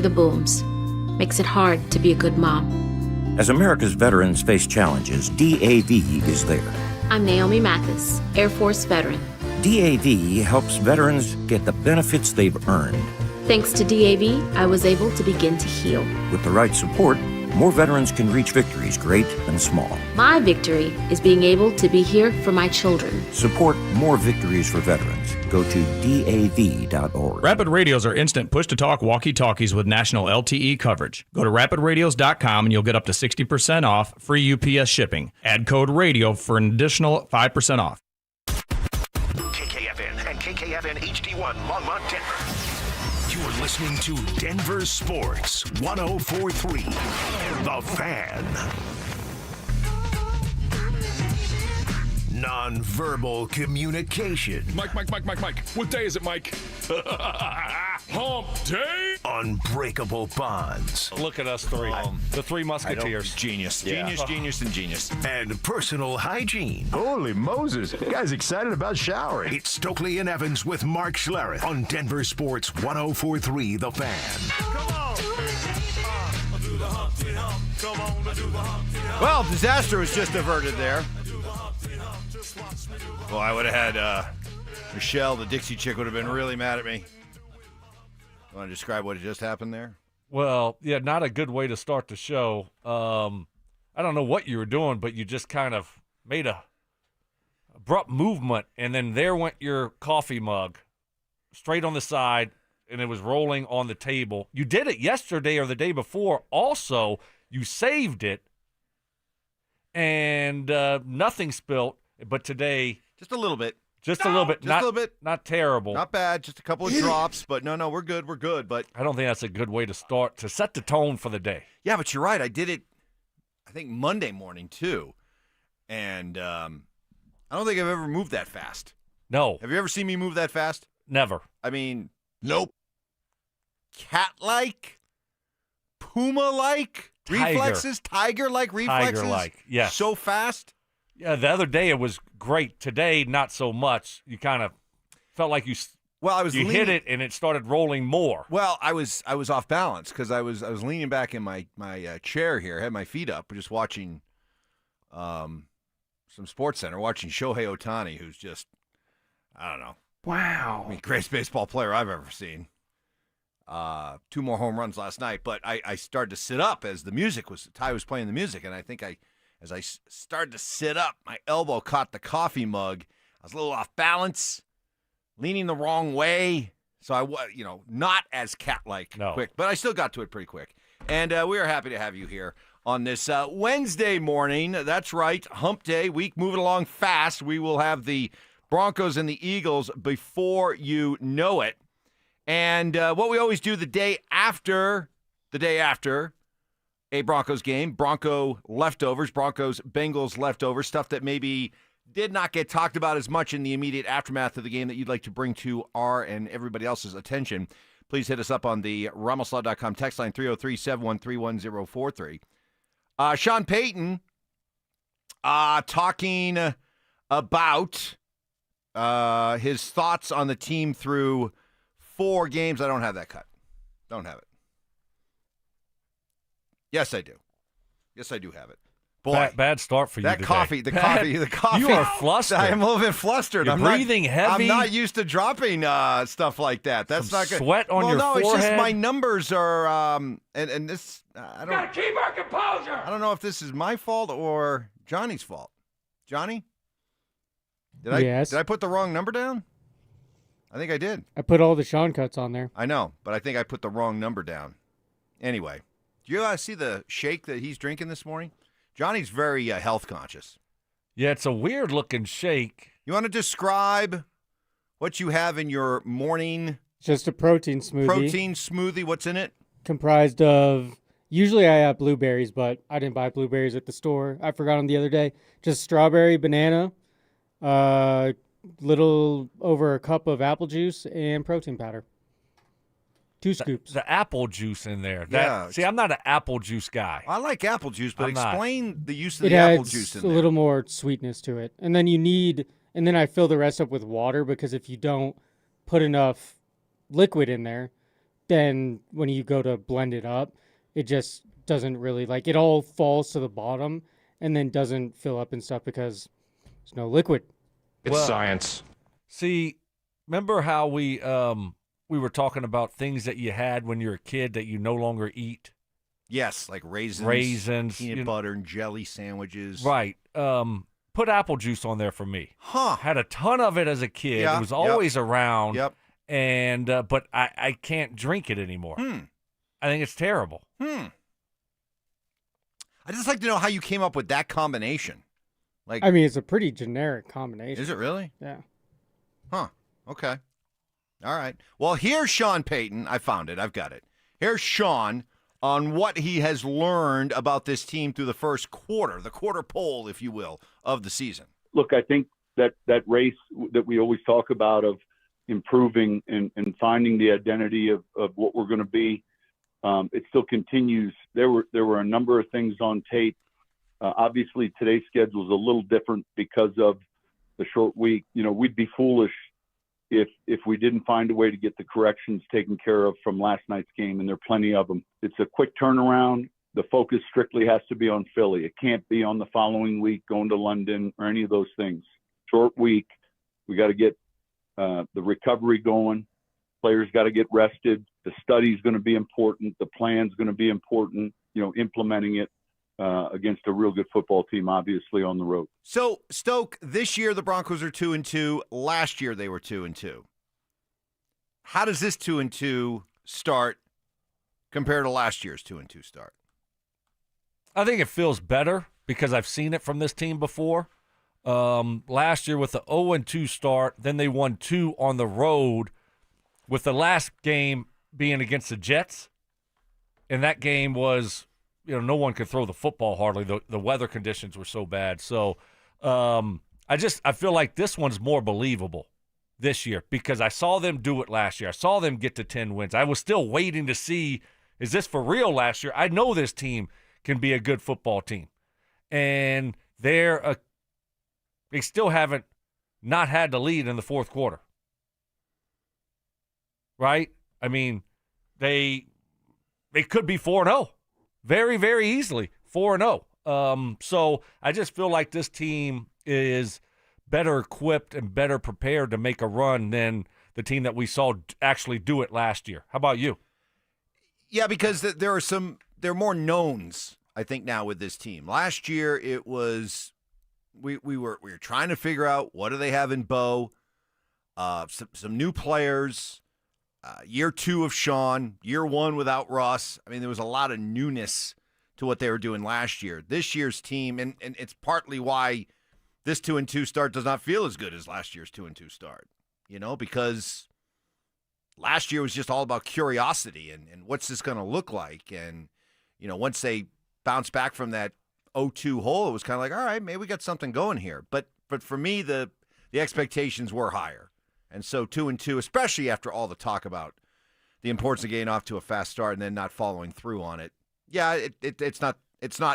The booms. Makes it hard to be a good mom. As America's veterans face challenges, DAV is there. I'm Naomi Mathis, Air Force veteran. DAV helps veterans get the benefits they've earned. Thanks to DAV, I was able to begin to heal. With the right support, more veterans can reach victories, great and small. My victory is being able to be here for my children. Support more victories for veterans. Go to DAV.org. Rapid Radios are instant push-to-talk walkie-talkies with national LTE coverage. Go to rapidradios.com and you'll get up to 60% off, free UPS shipping. Add code RADIO for an additional 5% off. KKFN and KKFN HD1 Longmont, Denver. You're listening to Denver Sports 104.3 The Fan. Nonverbal communication. Mike. What day is it, Mike? Hump day. Unbreakable bonds. Look at us three. The three musketeers. Genius. Yeah. Genius, and genius. And personal hygiene. Holy Moses. You guys excited about showering. It's Stokley and Evans with Mark Schlereth on Denver Sports 104.3 The Fan. Come on. Do the Humpty Hump. Come on, do the Humpty Hump. Well, disaster was just averted there. Well, I would have had Michelle, the Dixie chick, would have been really mad at me. You want to describe what just happened there? Well, yeah, not a good way to start the show. I don't know what you were doing, but you just kind of made a abrupt movement, and then there went your coffee mug straight on the side, and it was rolling on the table. You did it yesterday or the day before. Also, you saved it, and nothing spilt. But today, Just a little bit. just a little bit, Just a little bit. not terrible. Not bad. Just a couple of drops. But no, we're good. We're good. But I don't think that's a good way to start, to set the tone for the day. yeah, but you're right. I did it, I think, Monday morning, too. And I don't think I've ever moved that fast. No, Have you ever seen me move that fast? never. I mean, Nope. cat-like, puma-like reflexes, tiger-like reflexes. Tiger-like, yes. So fast. Yeah, the other day it was great. Today, not so much. You kind of felt like you Well, I was hit leaning, it and it started rolling more. Well, I was off balance because I was leaning back in my chair here, had my feet up, just watching some Sports Center, watching Shohei Ohtani, who's just, I don't know. Wow. I mean, greatest baseball player I've ever seen. 2 more home runs last night, but I started to sit up as Ty was playing the music, and I think as I started to sit up, my elbow caught the coffee mug. I was a little off balance, leaning the wrong way, so I was, not as cat-like quick, but I still got to it pretty quick. And we are happy to have you here on this Wednesday morning. That's right, hump day, week moving along fast. We will have the Broncos and the Eagles before you know it. And what we always do the day after a Broncos game, Bronco leftovers, Broncos-Bengals leftovers, stuff that maybe did not get talked about as much in the immediate aftermath of the game that you'd like to bring to our and everybody else's attention. Please hit us up on the RamosLaw.com text line 303-713-1043. Sean Payton talking about his thoughts on the team through 4 games. I don't have that cut. Don't have it. Yes, I do. Yes, I do have it. Boy, Bad start for you that today. coffee. The coffee. You are flustered. I am a little bit flustered. You're breathing heavy. I'm not used to dropping stuff like that. That's Some not good. sweat on your It's just forehead. my numbers are and this I don't. Gotta keep our composure. I don't know if this is my fault or Johnny's fault. Johnny, Yes. Did I put the wrong number down? I think I did. I put all the Sean cuts on there. I know, but I think I put the wrong number down. Anyway, do you see the shake that he's drinking this morning? Johnny's very health conscious. Yeah, it's a weird-looking shake. You want to describe what you have in your morning Just a protein smoothie. What's in it? Comprised of, usually I have blueberries, but I didn't buy blueberries at the store. I forgot them the other day. Just strawberry, banana, little over a cup of apple juice, and protein powder. 2 scoops. The apple juice in there. Yeah. See, I'm not an apple juice guy. I like apple juice, but I'm not. explain the use of It the apple adds juice in a there. little more sweetness to it. And then and then I fill the rest up with water, because if you don't put enough liquid in there, then when you go to blend it up, it just doesn't really, like, it all falls to the bottom and then doesn't fill up and stuff because there's no liquid. It's science. See, remember how we were talking about things that you had when you were a kid that you no longer eat? Yes, like raisins, peanut you know, butter and jelly sandwiches. Right. Put apple juice on there for me. Huh. Had a ton of it as a kid. Yeah, It was always around. Yep. And but I can't drink it anymore. I think it's terrible. I'd just like to know how you came up with that combination. Like, I mean, it's a pretty generic combination. is it really? Yeah. Huh. Okay. All right. Well, here's Sean Payton. I found it. I've got it. Here's Sean on what he has learned about this team through the first quarter, the quarter pole, if you will, of the season. Look, I think that race that we always talk about of improving and finding the identity of what we're going to be, it still continues. There were a number of things on tape. Obviously, today's schedule is a little different because of the short week. You know, we'd be foolish if we didn't find a way to get the corrections taken care of from last night's game, and there are plenty of them. It's a quick turnaround. The focus strictly has to be on Philly. It can't be on the following week, going to London, or any of those things. Short week. We got to get the recovery going. Players got to get rested. The study's going to be important. The plan's going to be important. You know, implementing it against a real good football team, obviously, on the road. So, Stoke, this year the Broncos are 2-2. Last year they were 2-2. How does this 2-2 start compared to last year's 2-2 start? I think it feels better because I've seen it from this team before. Last year with the 0-2 start, then they won 2 on the road, with the last game being against the Jets. And that game was, you know, no one could throw the football hardly. The weather conditions were so bad. So I feel like this one's more believable this year because I saw them do it last year. I saw them get to 10 wins. I was still waiting to see, is this for real last year? I know this team can be a good football team. And they still haven't not had the lead in the fourth quarter. Right? I mean, they could be 4-0 very, very easily, 4-0. So I just feel like this team is better equipped and better prepared to make a run than the team that we saw actually do it last year. How about you? Yeah, because there are more knowns, I think, now with this team. Last year it was we were trying to figure out what do they have in Bo, some new players. Year 2 of Sean, year 1 without Russ. I mean, there was a lot of newness to what they were doing last year. This year's team, and it's partly why this 2-2 start does not feel as good as last year's 2-2 start, you know, because last year was just all about curiosity and what's this going to look like. And, you know, once they bounced back from that 0-2 hole, it was kind of like, all right, maybe we got something going here. But for me, the expectations were higher. And so 2-2, especially after all the talk about the importance of getting off to a fast start and then not following through on it. Yeah, it's not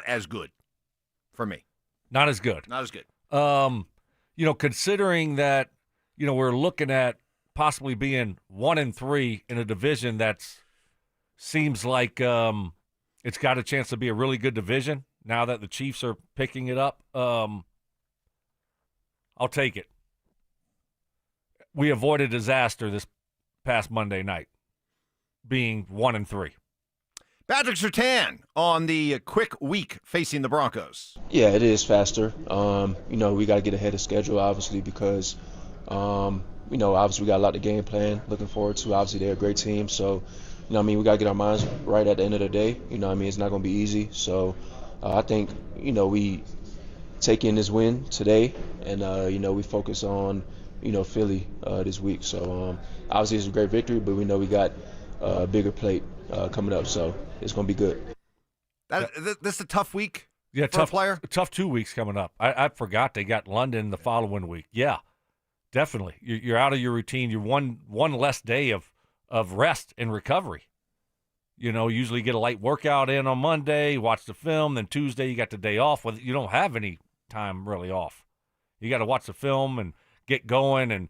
as good for me. Not as good. Not as good. You know, considering that, you know, we're looking at possibly being 1-3 in a division that's seems like it's got a chance to be a really good division now that the Chiefs are picking it up. I'll take it. We avoided disaster this past Monday night, being 1-3. Patrick Surtain on the quick week facing the Broncos. Yeah, it is faster. You know, we got to get ahead of schedule, obviously, because, you know, obviously we got a lot to game plan, looking forward to. Obviously, they're a great team. So, you know what I mean, we got to get our minds right at the end of the day. You know what I mean, it's not going to be easy. So I think, you know, we take in this win today and, you know, we focus on, you know, Philly this week. So obviously it's a great victory, but we know we got a bigger plate coming up, so it's going to be good. This is a tough week for a player? Tough 2 weeks coming up. I forgot they got London the following week. Yeah, definitely. You're out of your routine. You're one less day of rest and recovery. You know, usually get a light workout in on Monday, watch the film, then Tuesday you got the day off. You don't have any time really off. You got to watch the film and get going, and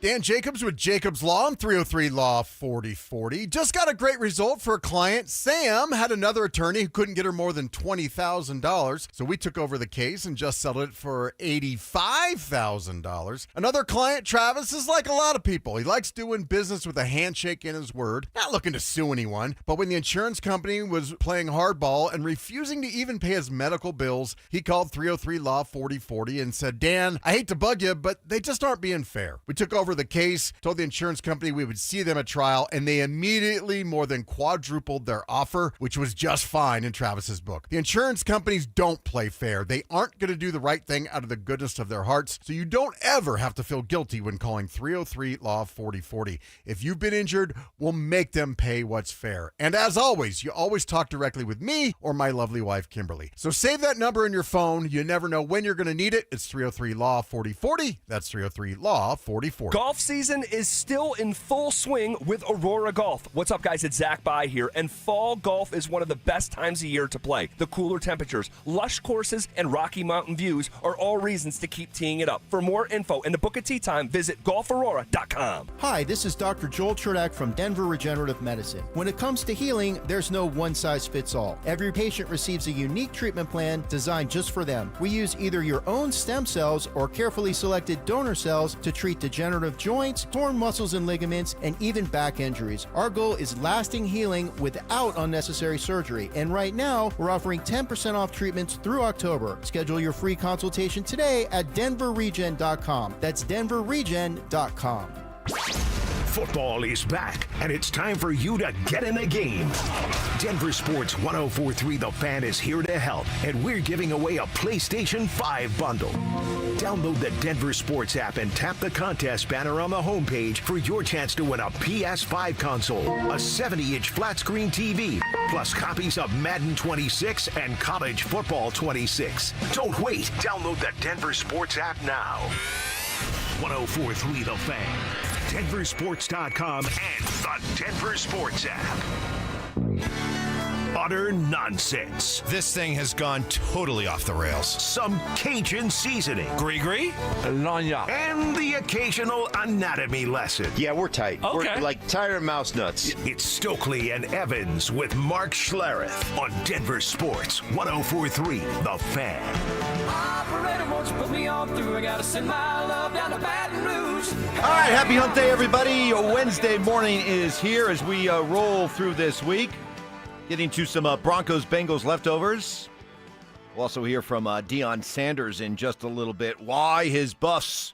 Dan Jacobs with Jacobs Law, 303 Law 4040. Just got a great result for a client. Sam had another attorney who couldn't get her more than $20,000, so we took over the case and just settled it for $85,000. Another client, Travis, is like a lot of people. He likes doing business with a handshake in his word, not looking to sue anyone, but when the insurance company was playing hardball and refusing to even pay his medical bills, he called 303 Law 4040 and said, Dan, I hate to bug you, but they just aren't being fair. We took over the case, told the insurance company we would see them at trial, and they immediately more than quadrupled their offer, which was just fine in Travis's book. The insurance companies don't play fair. They aren't going to do the right thing out of the goodness of their hearts, so you don't ever have to feel guilty when calling 303 Law 4040. If you've been injured, we'll make them pay what's fair. And as always, you always talk directly with me or my lovely wife, Kimberly. So save that number in your phone. You never know when you're going to need it. It's 303 Law 4040. That's 303 Law 4040. Golf season is still in full swing with Aurora Golf. What's up, guys? It's Zach By here, and fall golf is one of the best times of year to play. The cooler temperatures, lush courses, and Rocky Mountain views are all reasons to keep teeing it up. For more info and to book a tee time, visit golfaurora.com. Hi, this is Dr. Joel Chernak from Denver Regenerative Medicine. When it comes to healing, there's no one-size-fits-all. Every patient receives a unique treatment plan designed just for them. We use either your own stem cells or carefully selected donor cells to treat degenerative joints, torn muscles and ligaments, and even back injuries. Our goal is lasting healing without unnecessary surgery. And right now, we're offering 10% off treatments through October. Schedule your free consultation today at denverregen.com. That's denverregen.com. Football is back, and it's time for you to get in the game. Denver Sports 104.3 The Fan is here to help, and we're giving away a PlayStation 5 bundle. Download the Denver Sports app and tap the contest banner on the homepage for your chance to win a PS5 console, a 70-inch flat-screen TV, plus copies of Madden 26 and College Football 26. Don't wait. Download the Denver Sports app now. 104.3 The Fan, DenverSports.com, and the Denver Sports app. Utter nonsense. This thing has gone totally off the rails. Some Cajun seasoning. Gris-gris? And the occasional anatomy lesson. Yeah, we're tight. Okay. We're like tire mouse nuts. It's Stokley and Evans with Mark Schlereth on Denver Sports 104.3 The Fan. Operator, won't you put me on through? I gotta send my love down to Baton Rouge. All right, happy hump day, everybody. Wednesday morning is here as we roll through this week. Getting to some Broncos-Bengals leftovers. We'll also hear from Dion Sanders in just a little bit. Why his Buffs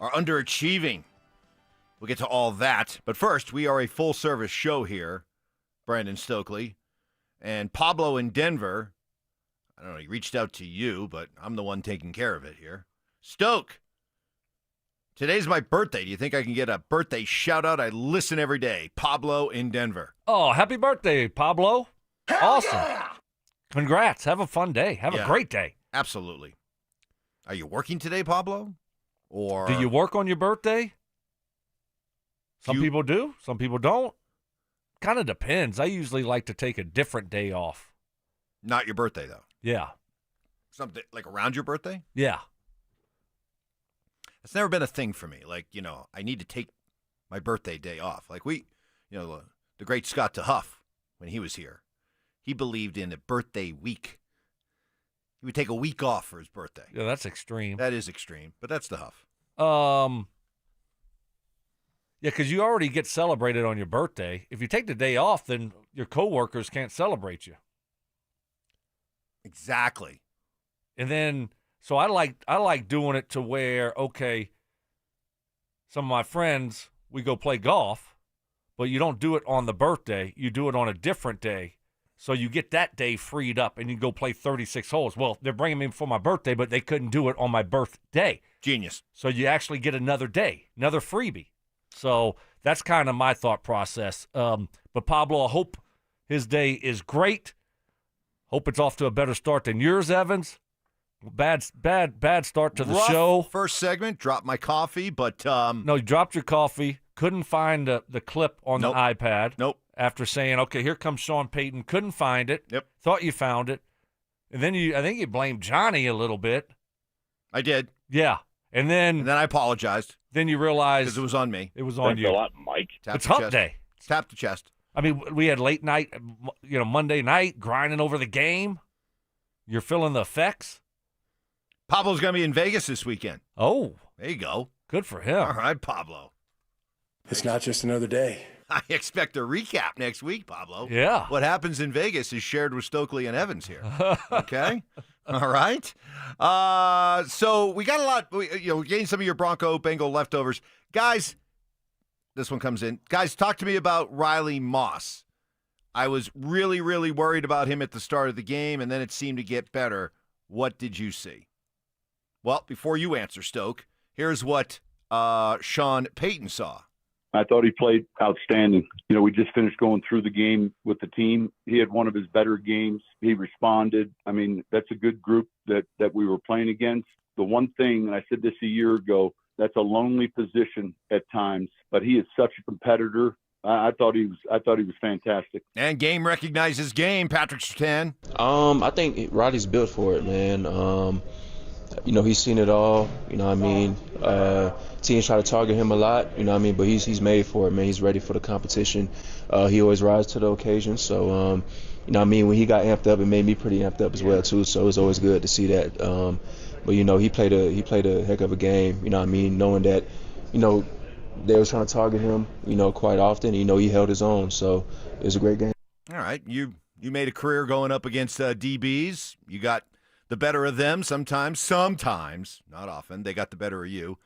are underachieving. We'll get to all that. But first, we are a full-service show here, Brandon Stokley. And Pablo in Denver, I don't know, he reached out to you, but I'm the one taking care of it here. Stoke, today's my birthday. Do you think I can get a birthday shout-out? I listen every day. Pablo in Denver. Oh, happy birthday, Pablo. Awesome. Yeah. Congrats. Have a fun day. Have a great day. Absolutely. Are you working today, Pablo? Or do you work on your birthday? Some people do. Some people don't. Kind of depends. I usually like to take a different day off. Not your birthday, though. Yeah. Something like around your birthday? Yeah. It's never been a thing for me. Like, I need to take my birthday day off. Like the great Scott DeHuff, when he was here, he believed in a birthday week. He would take a week off for his birthday. Yeah, that's extreme. That is extreme, but that's DeHuff. Yeah, because you already get celebrated on your birthday. If you take the day off, then your coworkers can't celebrate you. Exactly. And then, so I like doing it to where, okay, some of my friends, we go play golf, but you don't do it on the birthday. You do it on a different day. So you get that day freed up and you go play 36 holes. Well, they're bringing me for my birthday, but they couldn't do it on my birthday. Genius. So you actually get another day, another freebie. So that's kind of my thought process. But Pablo, I hope his day is great. Hope it's off to a better start than yours, Evans. Bad start to the show. First segment, dropped my coffee, but no, you dropped your coffee. Couldn't find the clip on the iPad. Nope. After saying, okay, here comes Sean Payton. Couldn't find it. Yep. Thought you found it. And then I think you blamed Johnny a little bit. I did. Yeah. And then I apologized. Then you realize because it was on me. It was on you. Thanks a lot, Mike. It's hump day. Tap the chest. I mean, we had late night, Monday night, grinding over the game. You're feeling the effects. Pablo's going to be in Vegas this weekend. Oh. There you go. Good for him. All right, Pablo. It's not just another day. I expect a recap next week, Pablo. Yeah. What happens in Vegas is shared with Stokley and Evans here. Okay? All right. So we got a lot. We gained some of your Bronco Bengal leftovers. Guys, this one comes in. Guys, talk to me about Riley Moss. I was really, really worried about him at the start of the game, and then it seemed to get better. What did you see? Well, before you answer, Stoke, here's what Sean Payton saw. I thought he played outstanding. We just finished going through the game with the team. He had one of his better games. He responded. I mean, that's a good group that we were playing against. The one thing, and I said this a year ago, that's a lonely position at times, but he is such a competitor. I thought he was fantastic. And game recognizes game, Patrick Surtain. I think Roddy's built for it, man. He's seen it all. Teams try to target him a lot. But he's made for it, man. He's ready for the competition. He always rises to the occasion. So, when he got amped up, it made me pretty amped up as well too. So it's always good to see that. But he played a heck of a game. Knowing that, they were trying to target him, quite often. He held his own. So it was a great game. All right, you made a career going up against DBs. You got the better of them sometimes, not often. They got the better of you.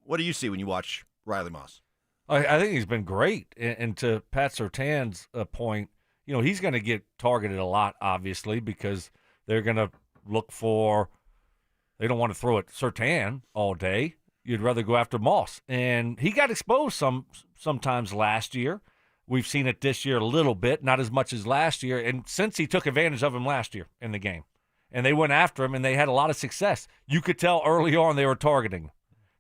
What do you see when you watch Riley Moss? I think he's been great. And to Pat Surtain's point, he's going to get targeted a lot, obviously, because they're going to look for – they don't want to throw at Surtain all day. You'd rather go after Moss. And he got exposed sometimes last year. We've seen it this year a little bit, not as much as last year. And since he took advantage of him last year in the game. And they went after him, and they had a lot of success. You could tell early on they were targeting.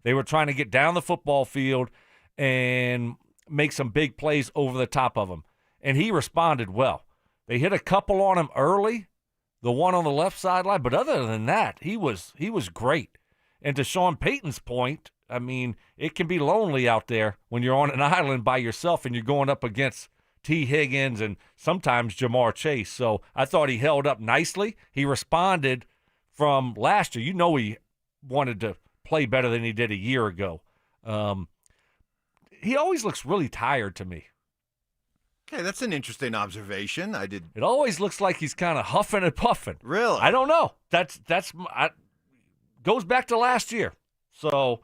They were trying to get down the football field and make some big plays over the top of him. And he responded well. They hit a couple on him early, the one on the left sideline. But other than that, he was great. And to Sean Payton's point, it can be lonely out there when you're on an island by yourself and you're going up against T. Higgins and sometimes Jamar Chase. So I thought he held up nicely. He responded from last year. He wanted to play better than he did a year ago. He always looks really tired to me. Okay, that's an interesting observation. It always looks like he's kind of huffing and puffing. Really? I don't know. Goes back to last year. So,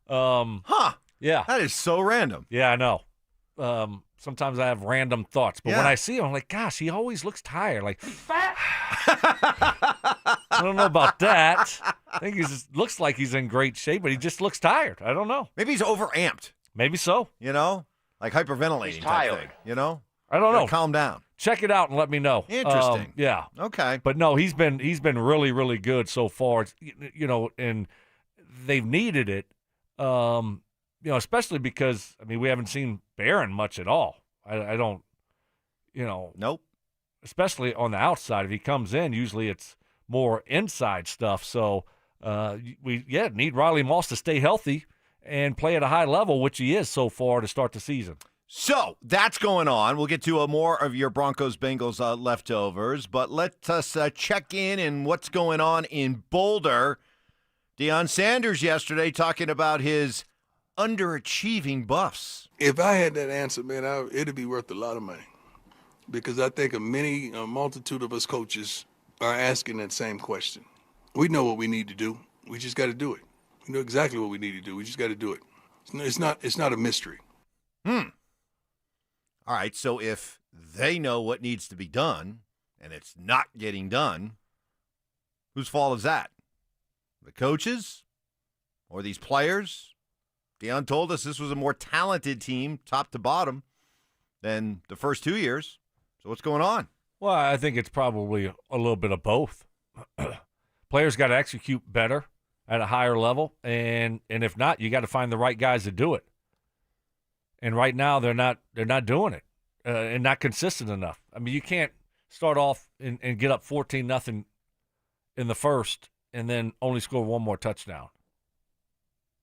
yeah. That is so random. Yeah, I know. Sometimes I have random thoughts, but when I see him, I'm like, gosh, he always looks tired. Like, he's fat. I don't know about that. I think he just looks like he's in great shape, but he just looks tired. I don't know. Maybe he's overamped. Maybe so. Like hyperventilating type thing. I don't know. Calm down. Check it out and let me know. Interesting. Yeah. Okay. But no, he's been really, really good so far. And they've needed it. Especially because we haven't seen Barron much at all. I don't. Nope. Especially on the outside, if he comes in, usually it's more inside stuff. So we need Riley Moss to stay healthy and play at a high level, which he is so far to start the season. So that's going on. We'll get to more of your Broncos-Bengals leftovers, but let us check in what's going on in Boulder. Deion Sanders yesterday talking about his underachieving Buffs. If I had that answer, man, it'd be worth a lot of money, because I think a multitude of us coaches are asking that same question. We know what we need to do. We just got to do it. We know exactly what we need to do. We just got to do it. It's not a mystery. All right, so if they know what needs to be done and it's not getting done, whose fault is that? The coaches or these players? Dion told us this was a more talented team, top to bottom, than the first 2 years. So what's going on? Well, I think it's probably a little bit of both. Players got to execute better at a higher level, and if not, you got to find the right guys to do it. And right now, they're not doing it, and not consistent enough. You can't start off and get up 14-0 in the first, and then only score one more touchdown.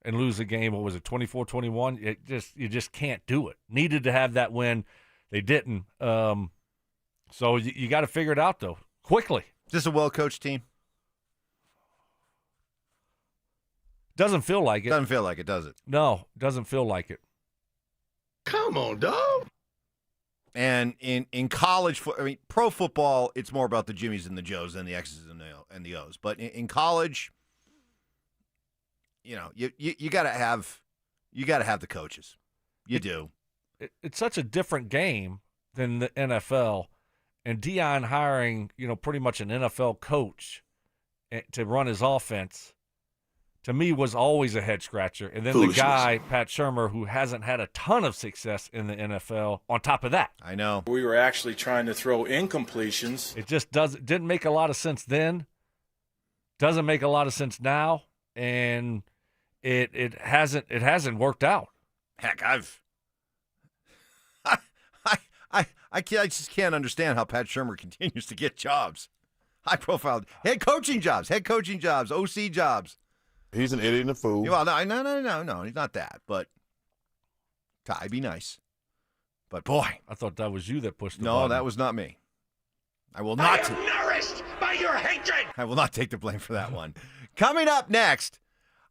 and lose a game. What was it, 24-21? You just can't do it. Needed to have that win. They didn't. So you got to figure it out, though, quickly. Is this a well-coached team? Doesn't feel like it. Doesn't feel like it, does it? No, doesn't feel like it. Come on, dog. And in college, pro football, it's more about the Jimmies and the Joes than the X's and the O's. But in college, you gotta have the coaches. You do. It's such a different game than the NFL, and Dion hiring pretty much an NFL coach to run his offense, to me, was always a head scratcher. And then the guy, Pat Shurmur, who hasn't had a ton of success in the NFL, on top of that. I know. We were actually trying to throw incompletions. It just didn't make a lot of sense then. Doesn't make a lot of sense now. And it hasn't worked out. Heck, I just can't understand how Pat Shurmur continues to get jobs. High-profile head coaching jobs, OC jobs. He's an idiot and a fool. Well, no, he's not that. But Ty, be nice. But boy, I thought that was you that pushed the No, button. that was not me. I will not. I am nourished by your hatred. I will not take the blame for that one. Coming up next,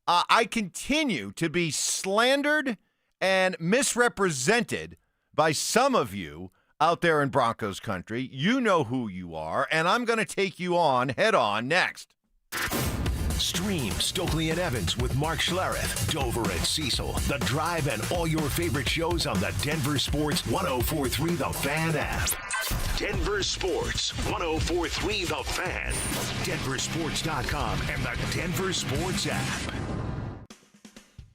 I continue to be slandered and misrepresented by some of you out there in Broncos country. You know who you are, and I'm going to take you on head on next. Stream Stokley and Evans with Mark Schlereth, Dover and Cecil, The Drive, and all your favorite shows on the Denver Sports 104.3 The Fan app. Denver Sports 104.3 The Fan, DenverSports.com, and the Denver Sports app.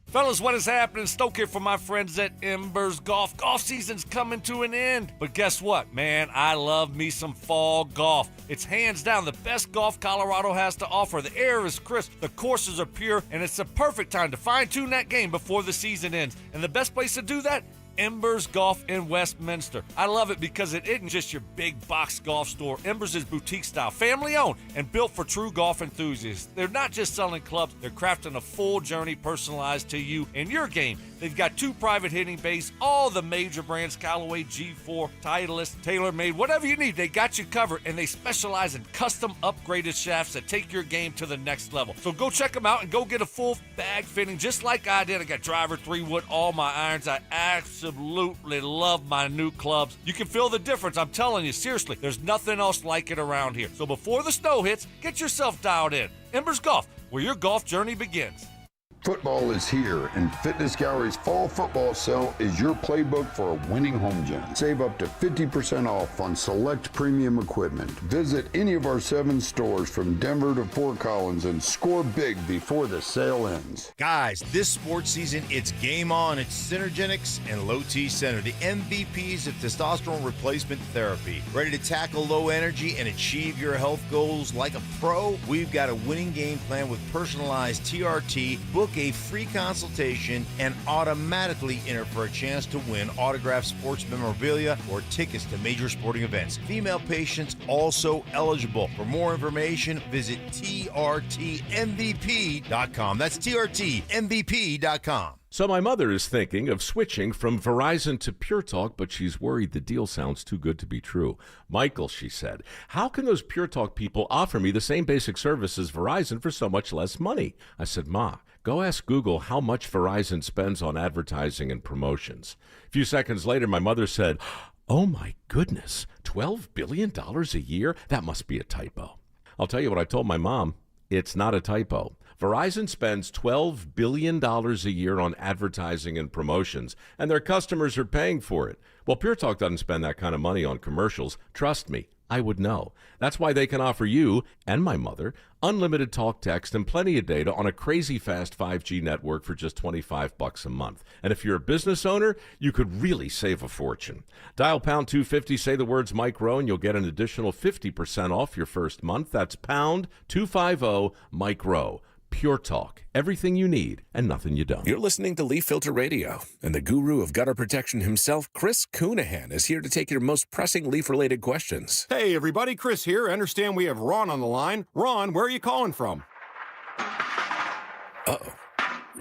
Fellas, what is happening? Stoke here for my friends at Embers Golf. Golf season's coming to an end. But guess what, man? I love me some fall golf. It's hands down the best golf Colorado has to offer. The air is crisp, the courses are pure, and it's the perfect time to fine-tune that game before the season ends. And the best place to do that? Embers Golf in Westminster. I love it because it isn't just your big box golf store. Embers is boutique style, family owned, and built for true golf enthusiasts. They're not just selling clubs, they're crafting a full journey personalized to you and your game. They've got 2 private hitting bays, all the major brands, Callaway, G4, Titleist, TaylorMade, whatever you need, they got you covered, and they specialize in custom upgraded shafts that take your game to the next level. So go check them out and go get a full bag fitting just like I did. I got driver, 3-wood, all my irons. I absolutely love my new clubs. You can feel the difference, I'm telling you, seriously. There's nothing else like it around here. So before the snow hits, get yourself dialed in. Embers Golf, where your golf journey begins. Football is here, and Fitness Gallery's fall football sale is your playbook for a winning home gym. Save up to 50% off on select premium equipment. Visit any of our 7 stores from Denver to Fort Collins and score big before the sale ends. Guys, this sports season, it's game on. It's Synergenics and Low T Center, the MVPs of testosterone replacement therapy. Ready to tackle low energy and achieve your health goals like a pro? We've got a winning game plan with personalized TRT. Book a free consultation and automatically enter for a chance to win autographed sports memorabilia or tickets to major sporting events. Female patients also eligible. For more information, visit TRTMVP.com. That's TRTMVP.com. So my mother is thinking of switching from Verizon to Pure Talk, but she's worried the deal sounds too good to be true. Michael, she said, how can those Pure Talk people offer me the same basic service as Verizon for so much less money? I said, Ma, go ask Google how much Verizon spends on advertising and promotions. A few seconds later, my mother said, oh my goodness, $12 billion a year? That must be a typo. I'll tell you what I told my mom. It's not a typo. Verizon spends $12 billion a year on advertising and promotions, and their customers are paying for it. Well, Pure Talk doesn't spend that kind of money on commercials. Trust me, I would know. That's why they can offer you and my mother unlimited talk, text, and plenty of data on a crazy fast 5G network for just $25 a month. And if you're a business owner, you could really save a fortune. Dial pound 250, say the words Mike Rowe, and you'll get an additional 50% off your first month. That's pound 250 Mike Rowe. Pure Talk. Everything you need and nothing you don't. You're listening to Leaf Filter Radio, and the guru of gutter protection himself, Chris Coonahan, is here to take your most pressing leaf-related questions. Hey, everybody. Chris here. I understand we have Ron on the line. Ron, where are you calling from? Uh-oh.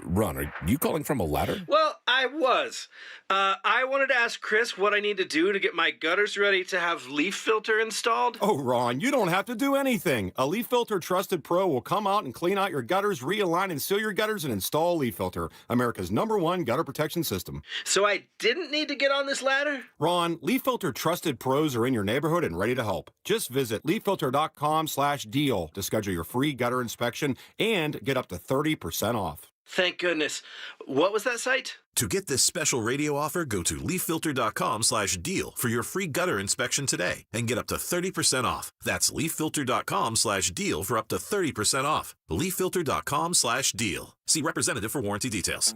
Ron, are you calling from a ladder? Well, I was. I wanted to ask Chris what I need to do to get my gutters ready to have leaf filter installed. Oh, Ron, you don't have to do anything. A Leaf Filter Trusted Pro will come out and clean out your gutters, realign and seal your gutters, and install Leaf Filter, America's #1 gutter protection system. So I didn't need to get on this ladder? Ron, Leaf Filter Trusted Pros are in your neighborhood and ready to help. Just visit leaffilter.com/deal to schedule your free gutter inspection and get up to 30% off. Thank goodness. What was that site? To get this special radio offer, go to leaffilter.com/deal for your free gutter inspection today and get up to 30% off. That's leaffilter.com/deal for up to 30% off. leaffilter.com/deal. See representative for warranty details.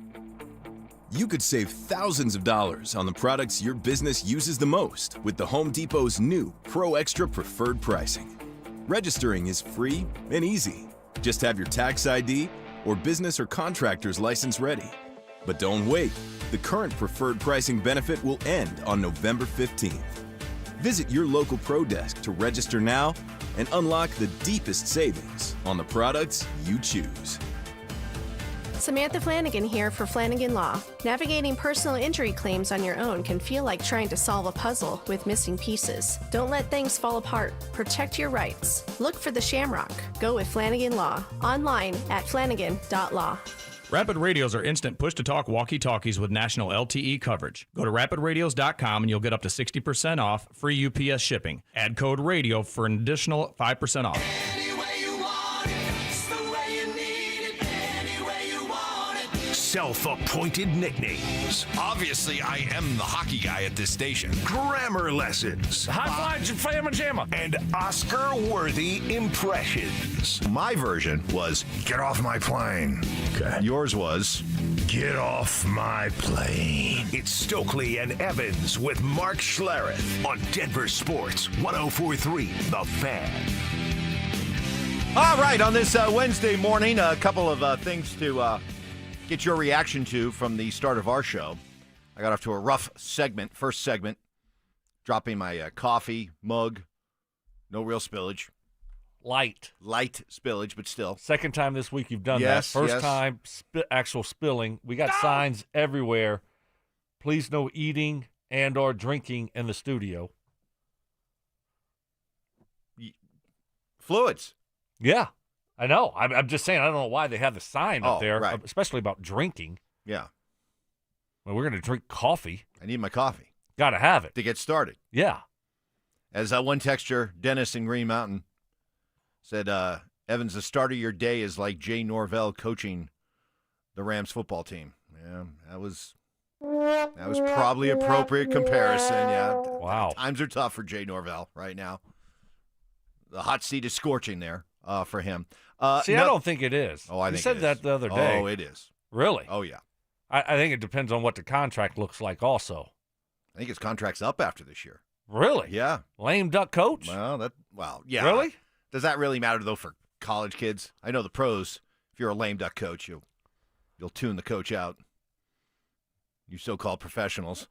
You could save thousands of dollars on the products your business uses the most with the Home Depot's new Pro Extra Preferred Pricing. Registering is free and easy. Just have your tax ID or business or contractor's license ready. But don't wait. The current preferred pricing benefit will end on November 15th. Visit your local Pro Desk to register now and unlock the deepest savings on the products you choose. Samantha Flanagan here for Flanagan Law. Navigating personal injury claims on your own can feel like trying to solve a puzzle with missing pieces. Don't let things fall apart. Protect your rights. Look for the Shamrock. Go with Flanagan Law. Online at flanagan.law. Rapid Radios are instant push-to-talk walkie-talkies with national LTE coverage. Go to rapidradios.com and you'll get up to 60% off, free UPS shipping. Add code RADIO for an additional 5% off. Self-appointed nicknames. Obviously, I am the hockey guy at this station. Grammar lessons. High five, Flamma Jamma. And Oscar-worthy impressions. My version was, get off my plane. Okay. Yours was, Get off my plane. It's Stokley and Evans with Mark Schlereth on Denver Sports 104.3 The Fan. All right, on this Wednesday morning, a couple of things to get your reaction to from the start of our show. I got off to a rough first segment, dropping my coffee mug. No real spillage. Light spillage, but still. Second time this week you've done Yes, that. First yes. time actual spilling. We got signs everywhere. Please no eating and or drinking in the studio. Fluids. Yeah, I know. I'm just saying, I don't know why they have the sign up there, right. especially about drinking. Yeah. Well, we're going to drink coffee. I need my coffee. Got to have it. To get started. Yeah. As one texter, Dennis in Green Mountain, said, Evans, the start of your day is like Jay Norvell coaching the Rams football team. Yeah, that was probably appropriate comparison. Yeah. Wow. Times are tough for Jay Norvell right now. The hot seat is scorching there for him. I don't think it is. Oh, I think you said it that is. the other day. Oh, it is. Really? Oh, yeah. I think it depends on what the contract looks like also. I think his contract's up after this year. Really? Yeah. Lame duck coach? Well, yeah. Really? Does that really matter, though, for college kids? I know the pros, if you're a lame duck coach, you'll tune the coach out. You so-called professionals.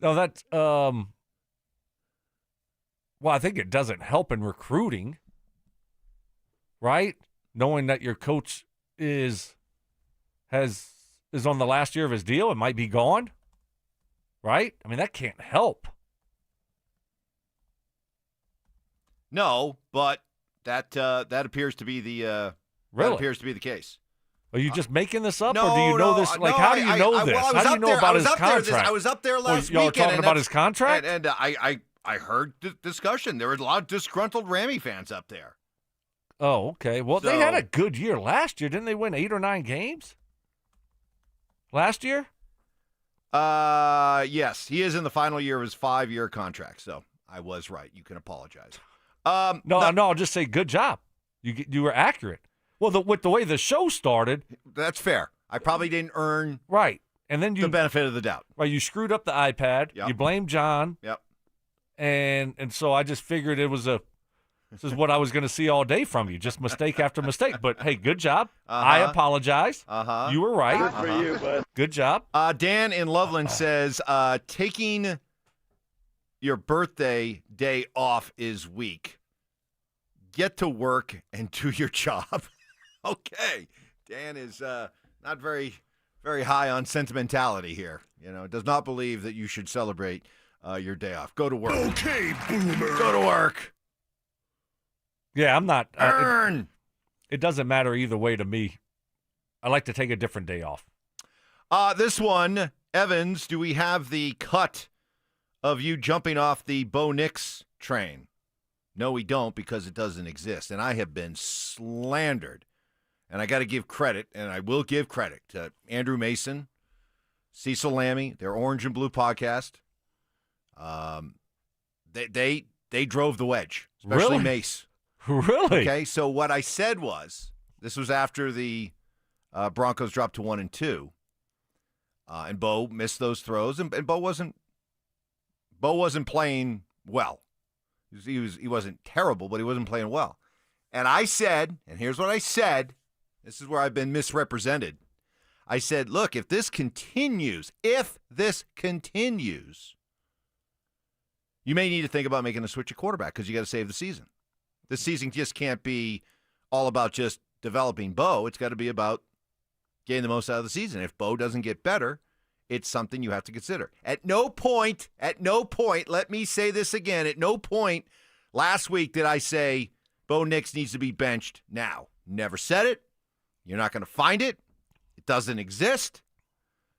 No, that's well, I think it doesn't help in recruiting, right? Knowing that your coach is on the last year of his deal and might be gone, right? I mean, that can't help. No, but that appears to be the Really? that appears to be the case. Are you just making this up, no, or do you know no, this? no, Like, how do you know this? Well, how do you know about his contract? I was up there last y'all weekend. talking about his contract? And I heard discussion. There was a lot of disgruntled Rammy fans up there. Oh, okay. Well, they had a good year last year. Didn't they win 8 or 9 games last year? Yes. He is in the final year of his 5-year contract, so I was right. You can apologize. No, I'll just say good job. You were accurate. Well, with the way the show started. That's fair. I probably didn't earn right. And then the benefit of the doubt. Right, you screwed up the iPad. Yep. You blamed John. Yep. And so I just figured this is what I was going to see all day from you, just mistake after mistake. But, hey, good job. I apologize. You were right. Good for you, bud. Good job. Dan in Loveland says, taking your birthday day off is weak. Get to work and do your job. Okay. Dan is not very, very high on sentimentality here. Does not believe that you should celebrate your day off. Go to work. Okay, boomer. Go to work. Yeah, I'm not. Earn. It doesn't matter either way to me. I like to take a different day off. This one, Evans, do we have the cut of you jumping off the Bo Nix train? No, we don't, because it doesn't exist. And I have been slandered. And I got to give credit, and I will give credit to Andrew Mason, Cecil Lammy, their Orange and Blue podcast. They drove the wedge, especially Really? Mace. Really? Okay, so what I said was, this was after the Broncos dropped to 1-2, and Bo missed those throws, and Bo wasn't playing well. He wasn't terrible, but he wasn't playing well. And I said, and here's what I said. This is where I've been misrepresented. I said, look, if this continues, you may need to think about making a switch at quarterback because you got to save the season. This season just can't be all about just developing Bo. It's got to be about getting the most out of the season. If Bo doesn't get better, it's something you have to consider. At no point, let me say this again, at no point last week did I say Bo Nix needs to be benched now. Never said it. You're not going to find it. It doesn't exist.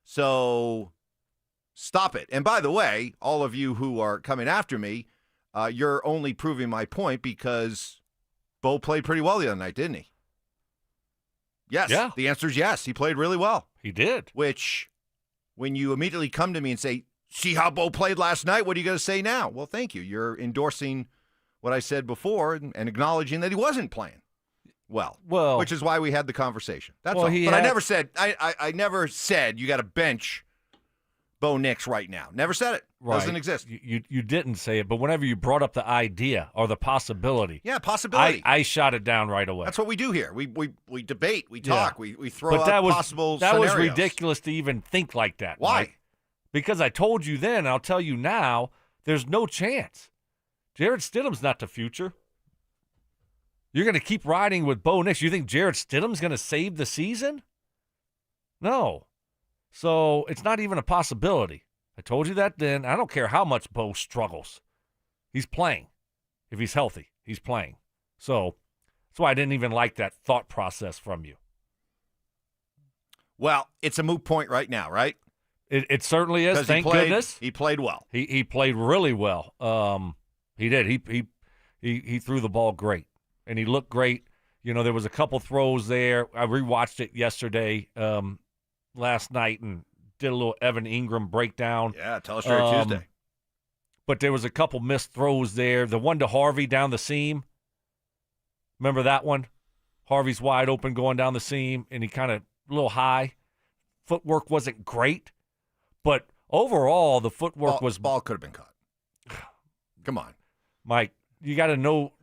So stop it. And by the way, all of you who are coming after me, you're only proving my point because Bo played pretty well the other night, didn't he? Yes. Yeah. The answer is yes. He played really well. He did. Which, when you immediately come to me and say, see how Bo played last night, what are you going to say now? Well, thank you. You're endorsing what I said before and acknowledging that he wasn't playing well, which is why we had the conversation. That's all. But I never said I never said you got to bench Bo Nix right now. Never said it. Right. Doesn't exist. You didn't say it, but whenever you brought up the idea or the possibility, possibility. I shot it down right away. That's what we do here. We debate, we talk, we throw but out possible that scenarios. was ridiculous to even think like that. Why? Mike. Because I told you then, I'll tell you now, there's no chance. Jared Stidham's not the future. You're going to keep riding with Bo Nix. You think Jared Stidham's going to save the season? No. So it's not even a possibility. I told you that then. I don't care how much Bo struggles. He's playing. If he's healthy, he's playing. So that's why I didn't even like that thought process from you. Well, it's a moot point right now, right? It certainly is. Thank goodness. He played well. He played really well. He did. He threw the ball great, and he looked great. There was a couple throws there. I rewatched it yesterday, last night, and did a little Evan Ingram breakdown. Yeah, Teleustrator Tuesday. But there was a couple missed throws there. The one to Harvey down the seam. Remember that one? Harvey's wide open going down the seam, and he kind of a little high. Footwork wasn't great, but overall the footwork was. Ball could have been caught. Come on, Mike. You got to know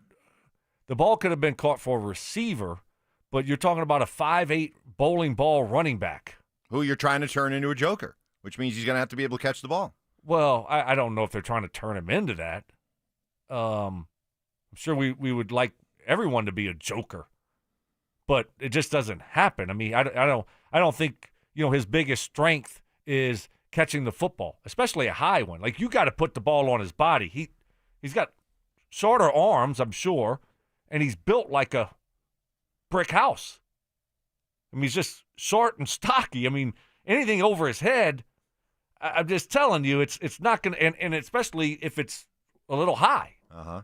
the ball could have been caught for a receiver, but you're talking about a 5'8" bowling ball running back who you're trying to turn into a joker, which means he's going to have to be able to catch the ball. Well, I don't know if they're trying to turn him into that. I'm sure we would like everyone to be a joker, but it just doesn't happen. I mean, I don't think his biggest strength is catching the football, especially a high one. Like, you got to put the ball on his body. He's got shorter arms, I'm sure, and he's built like a brick house. I mean, he's just short and stocky. I mean, anything over his head, I'm just telling you, it's not going to, and especially if it's a little high. Uh-huh.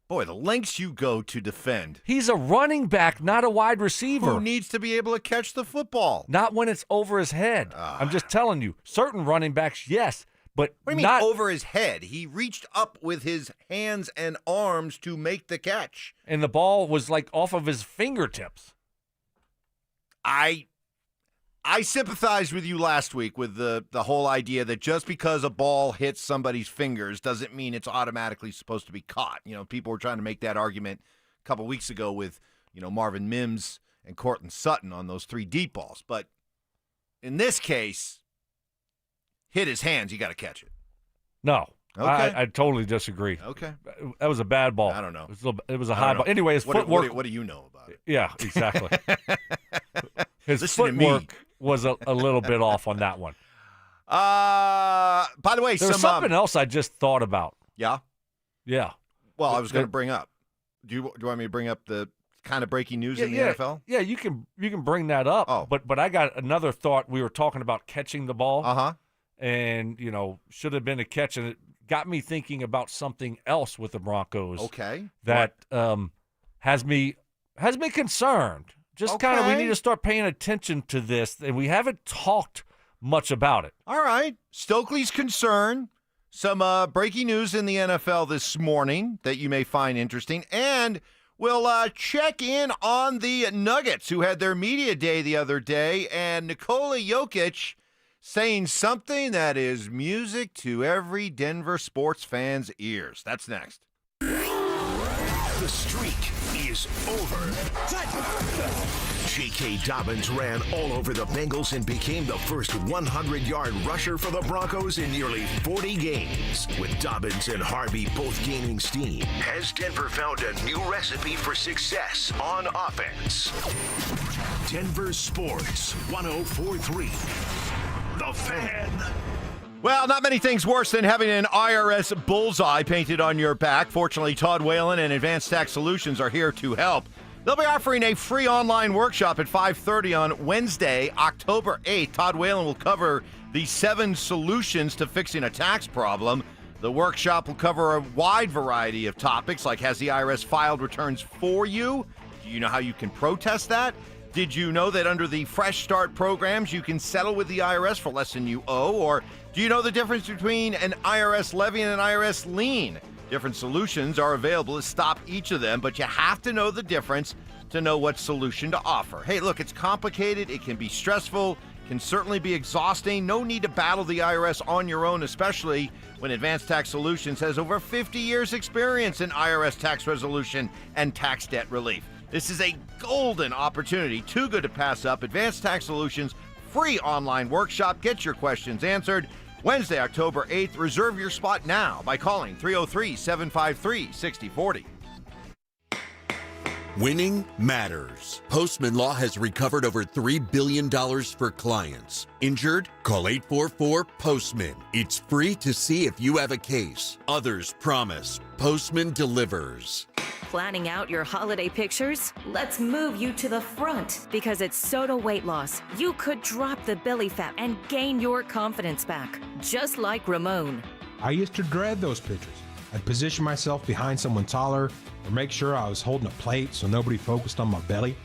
Boy, the lengths you go to defend. He's a running back, not a wide receiver. Who needs to be able to catch the football? Not when it's over his head. I'm just telling you. Certain running backs, yes, but what do you mean over his head? He reached up with his hands and arms to make the catch. And the ball was like off of his fingertips. I sympathized with you last week with the whole idea that just because a ball hits somebody's fingers doesn't mean it's automatically supposed to be caught. People were trying to make that argument a couple weeks ago with, Marvin Mims and Cortland Sutton on those 3 deep balls. But in this case, hit his hands, you got to catch it. No, Okay. I totally disagree. Okay. That was a bad ball. I don't know. It was a high ball. Anyway, his footwork. What do you know about it? Yeah, exactly. His Listen to me. footwork was a little bit off on that one. By the way, There was something else I just thought about. Yeah? Yeah. Well, I was going to bring up. Do you want me to bring up the kind of breaking news in the NFL? Yeah, you can bring that up. Oh. But I got another thought. We were talking about catching the ball. Uh-huh. And, should have been a catch. And it got me thinking about something else with the Broncos. Okay. That has me concerned. Just kind of, we need to start paying attention to this. And we haven't talked much about it. All right. Stokley's concern. Some breaking news in the NFL this morning that you may find interesting. And we'll check in on the Nuggets, who had their media day the other day. And Nikola Jokic saying something that is music to every Denver sports fan's ears. That's next. The streak is over. J.K. Dobbins ran all over the Bengals and became the first 100-yard rusher for the Broncos in nearly 40 games. With Dobbins and Harvey both gaining steam, has Denver found a new recipe for success on offense? Denver Sports 104.3. The Fan. Well, not many things worse than having an IRS bullseye painted on your back. Fortunately, Todd Whalen and Advanced Tax Solutions are here to help. They'll be offering a free online workshop at 5:30 on Wednesday, October 8th. Todd Whalen will cover the 7 solutions to fixing a tax problem. The workshop will cover a wide variety of topics, like has the IRS filed returns for you? Do you know how you can protest that? Did you know that under the Fresh Start programs, you can settle with the IRS for less than you owe? Or do you know the difference between an IRS levy and an IRS lien? Different solutions are available to stop each of them, but you have to know the difference to know what solution to offer. Hey, look, it's complicated. It can be stressful, can certainly be exhausting. No need to battle the IRS on your own, especially when Advanced Tax Solutions has over 50 years experience in IRS tax resolution and tax debt relief. This is a golden opportunity, too good to pass up. Advanced Tax Solutions, free online workshop. Get your questions answered. Wednesday, October 8th. Reserve your spot now by calling 303-753-6040. Winning matters. Postman Law has recovered over $3 billion for clients. Injured? Call 844-POSTMAN. It's free to see if you have a case. Others promise. Postman delivers. Planning out your holiday pictures? Let's move you to the front because it's Soda Weight Loss. You could drop the belly fat and gain your confidence back, just like Ramon. I used to dread those pictures. I'd position myself behind someone taller or make sure I was holding a plate so nobody focused on my belly.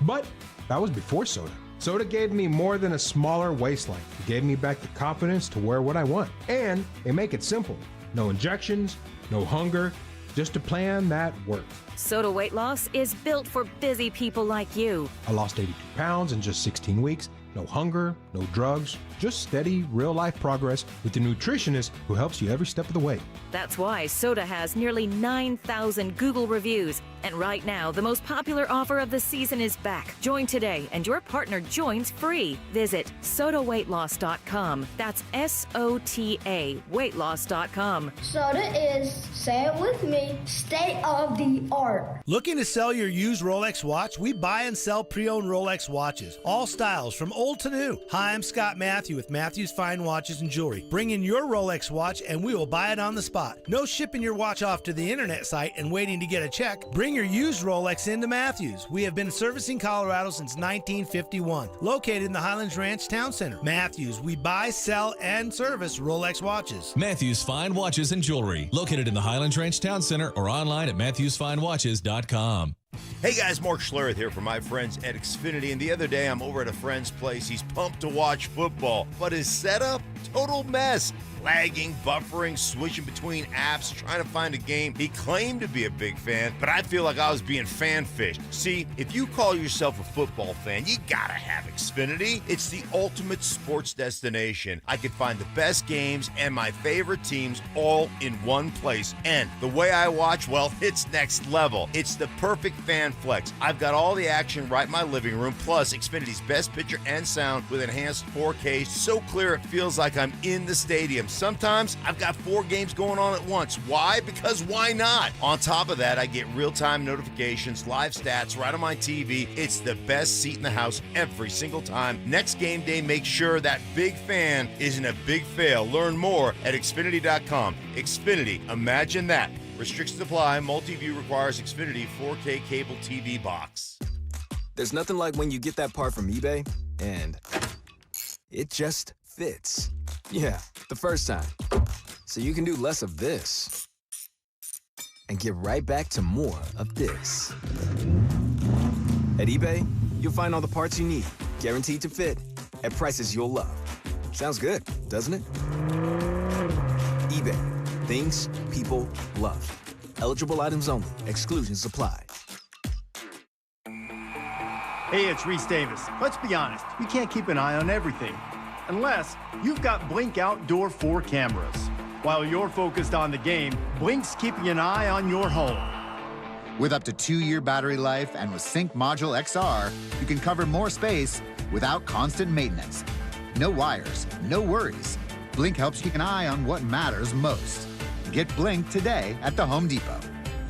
But that was before soda. Soda gave me more than a smaller waistline. It gave me back the confidence to wear what I want. And they make it simple. No injections, no hunger, just a plan that works. Soda Weight Loss is built for busy people like you. I lost 82 pounds in just 16 weeks. No hunger, no drugs, just steady, real-life progress with the nutritionist who helps you every step of the way. That's why Soda has nearly 9,000 Google reviews. And right now, the most popular offer of the season is back. Join today, and your partner joins free. Visit SodaWeightLoss.com. That's SOTA weightloss.com. Soda is, say it with me, state of the art. Looking to sell your used Rolex watch? We buy and sell pre-owned Rolex watches. All styles, from old to new. Hi, I'm Scott Matthew with Matthew's Fine Watches and Jewelry. Bring in your Rolex watch and we will buy it on the spot. No shipping your watch off to the internet site and waiting to get a check. Bring your used Rolex into Matthews. We have been servicing Colorado since 1951. Located in the Highlands Ranch Town Center. Matthews, we buy, sell, and service Rolex watches. Matthews Fine Watches and Jewelry. Located in the Highlands Ranch Town Center or online at MatthewsFineWatches.com. Hey guys, Mark Schlereth here from my friends at Xfinity, and the other day I'm over at a friend's place. He's pumped to watch football, but his setup, total mess. Lagging, buffering, switching between apps, trying to find a game. He claimed to be a big fan, but I feel like I was being fan-fished. See, if you call yourself a football fan, you gotta have Xfinity. It's the ultimate sports destination. I can find the best games and my favorite teams all in one place. And the way I watch, well, it's next level. It's the perfect fan flex. I've got all the action right in my living room, plus Xfinity's best picture and sound with enhanced 4K, so clear it feels like like I'm in the stadium. Sometimes I've got 4 games going on at once. Why? Because why not? On top of that, I get real-time notifications, live stats right on my TV. It's the best seat in the house every single time. Next game day, make sure that big fan isn't a big fail. Learn more at Xfinity.com. Xfinity, imagine that. Restrictions apply. Multi-view requires Xfinity 4K cable TV box. There's nothing like when you get that part from eBay and it just fits. Yeah, the first time. So you can do less of this and get right back to more of this. At eBay, you'll find all the parts you need, guaranteed to fit, at prices you'll love. Sounds good, doesn't it? eBay. Things people love. Eligible items only. Exclusions apply. Hey, it's Reese Davis. Let's be honest, you can't keep an eye on everything unless you've got Blink Outdoor 4 cameras. While you're focused on the game, Blink's keeping an eye on your home. With up to 2-year battery life and with Sync Module XR, you can cover more space without constant maintenance. No wires, no worries. Blink helps keep an eye on what matters most. Get Blink today at the Home Depot.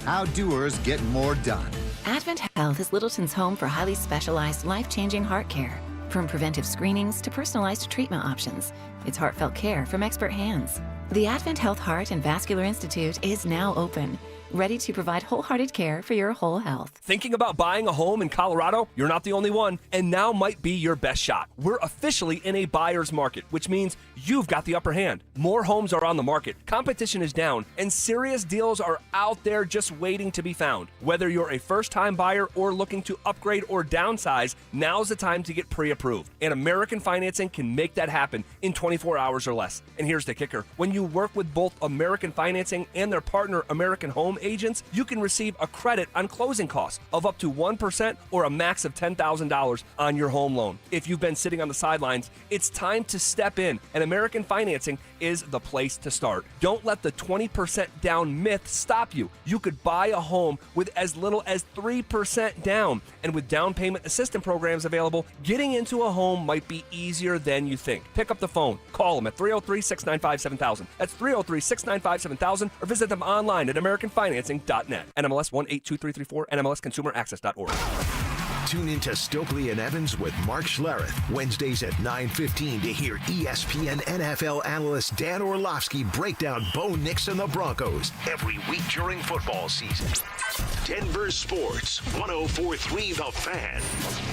How doers get more done. Advent Health is Littleton's home for highly specialized, life-changing heart care. From preventive screenings to personalized treatment options, it's heartfelt care from expert hands. The Advent Health Heart and Vascular Institute is now open, ready to provide wholehearted care for your whole health. Thinking about buying a home in Colorado? You're not the only one, and now might be your best shot. We're officially in a buyer's market, which means you've got the upper hand. More homes are on the market, competition is down, and serious deals are out there just waiting to be found. Whether you're a first-time buyer or looking to upgrade or downsize, now's the time to get pre-approved. And American Financing can make that happen in 24 hours or less. And here's the kicker. When you work with both American Financing and their partner American Home Agents, you can receive a credit on closing costs of up to 1% or a max of $10,000 on your home loan. If you've been sitting on the sidelines, it's time to step in, and American Financing is the place to start. Don't let the 20% down myth stop you. You could buy a home with as little as 3% down, and with down payment assistance programs available, getting into a home might be easier than you think. Pick up the phone, call them at 303-695-7000. That's 303-695-7000, or visit them online at AmericanFinancing.net. NMLS 182334, NMLSConsumerAccess.org. Tune into Stokley and Evans with Mark Schlereth, Wednesdays at 9:15 to hear ESPN NFL analyst Dan Orlovsky break down Bo Nix and the Broncos every week during football season. Denver Sports, 104.3 The Fan,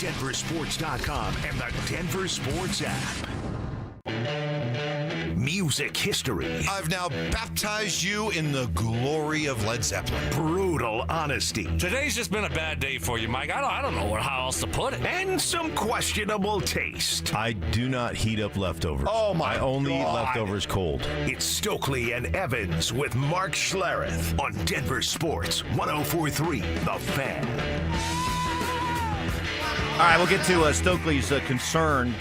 DenverSports.com, and the Denver Sports app. Music history. I've now baptized you in the glory of Led Zeppelin. Brutal honesty. Today's just been a bad day for you, Mike. I don't know how else to put it. And some questionable taste. I do not heat up leftovers. Oh, my I only eat God. leftovers cold. It's Stokley and Evans with Mark Schlereth on Denver Sports, 104.3 The Fan. All right, we'll get to Stokley's concern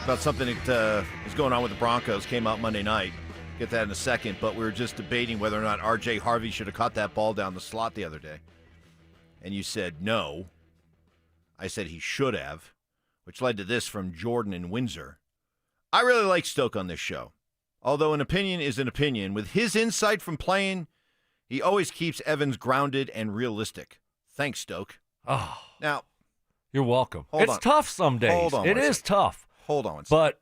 about something that is going on with the Broncos. Came out Monday night. Get that in a second, but we were just debating whether or not R.J. Harvey should have caught that ball down the slot the other day. And you said no. I said he should have, which led to this from Jordan in Windsor. I really like Stoke on this show. Although an opinion is an opinion, with his insight from playing, he always keeps Evans grounded and realistic. Thanks, Stoke. Oh, now, you're welcome. Hold It's on. tough some days. Hold on It one is second. tough. Hold on one But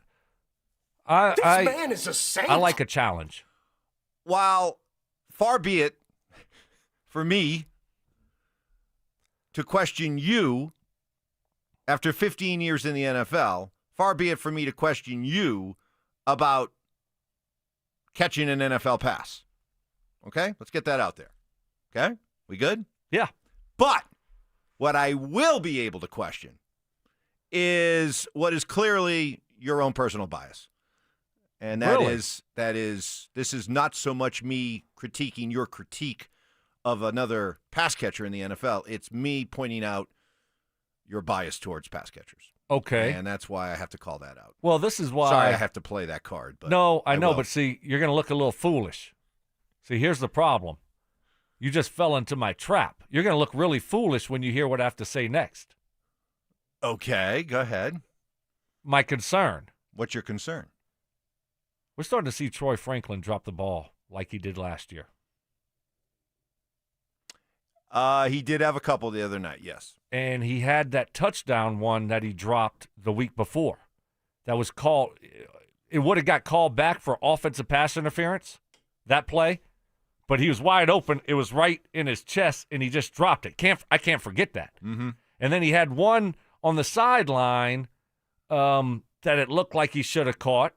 This I man is a saint. I like a challenge. While far be it for me to question you after 15 years in the NFL, far be it for me to question you about catching an NFL pass. Okay? Let's get that out there. Okay? We good? Yeah. But what I will be able to question is what is clearly your own personal bias. And that Really? this is not so much me critiquing your critique of another pass catcher in the NFL. It's me pointing out your bias towards pass catchers. Okay. And that's why I have to call that out. Well, this is why. Sorry I have to play that card. But No, I know, will. but see, you're going to look a little foolish. See, here's the problem. You just fell into my trap. You're going to look really foolish when you hear what I have to say next. Okay, go ahead. My concern. What's your concern? We're starting to see Troy Franklin drop the ball like he did last year. He did have a couple the other night, yes. And he had that touchdown one that he dropped the week before. That was called – it would have got called back for offensive pass interference, that play. But he was wide open. It was right in his chest, and he just dropped it. I can't forget that. Mm-hmm. And then he had one on the sideline that it looked like he should have caught.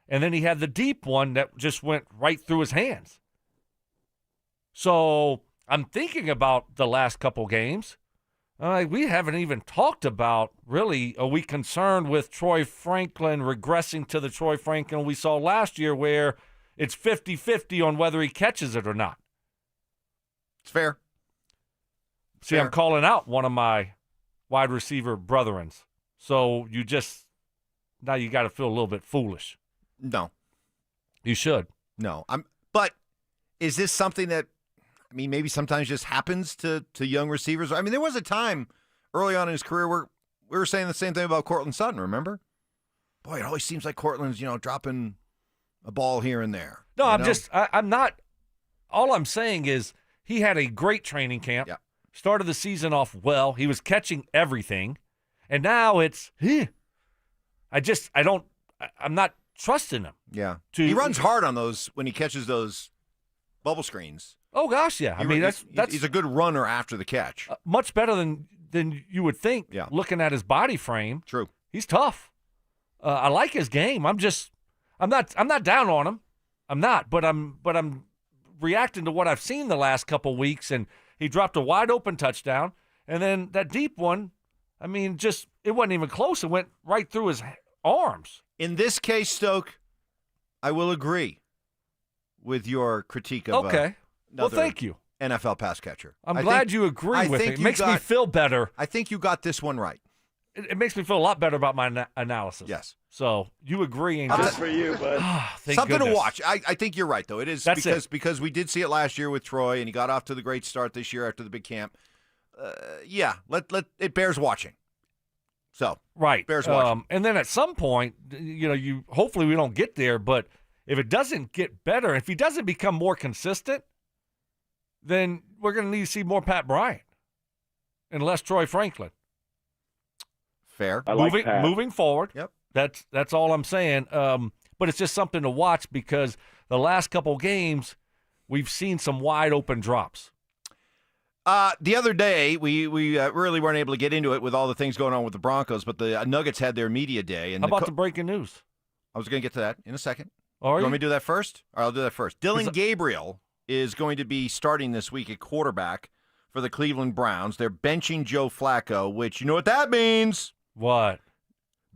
And then he had the deep one that just went right through his hands. So I'm thinking about the last couple games. We haven't even talked about, really, are we concerned with Troy Franklin regressing to the Troy Franklin we saw last year where it's 50-50 on whether he catches it or not? It's fair. See, I'm calling out one of my wide receiver brethrens. So now you got to feel a little bit foolish. No. You should. No. But is this something that, maybe sometimes just happens to young receivers? There was a time early on in his career where we were saying the same thing about Cortland Sutton, remember? Boy, it always seems like Cortland's, dropping a ball here and there. No, I'm not. All I'm saying is he had a great training camp. Yeah. Started the season off well. He was catching everything. And now it's, I'm not trusting him. Yeah. He runs hard on those when he catches those bubble screens. Oh, gosh, yeah. He's a good runner after the catch. Much better than you would think, looking at his body frame. True. He's tough. I like his game. I'm not down on him. I'm not, but I'm reacting to what I've seen the last couple weeks, and he dropped a wide open touchdown, and then that deep one, it wasn't even close. It went right through his arms. In this case, Stoke, I will agree with your critique of okay. Well, thank you. NFL pass catcher. I'm glad you agree with it. It makes me feel better. I think you got this one right. It makes me feel a lot better about my analysis. Yes. So you agreeing? That's for you, bud. Something to watch. I think you're right, though. It is because we did see it last year with Troy, and he got off to the great start this year after the big camp. It bears watching. So right, bears watching. And then at some point, you hopefully we don't get there, but if it doesn't get better, if he doesn't become more consistent, then we're going to need to see more Pat Bryant and less Troy Franklin. Fair. Moving forward. Yep. That's all I'm saying. But it's just something to watch because the last couple games we've seen some wide open drops. The other day we really weren't able to get into it with all the things going on with the Broncos, but the Nuggets had their media day. And how about the breaking news? I was going to get to that in a second. You want me to do that first? All right, I'll do that first. Dylan Gabriel is going to be starting this week at quarterback for the Cleveland Browns. They're benching Joe Flacco, which you know what that means. What?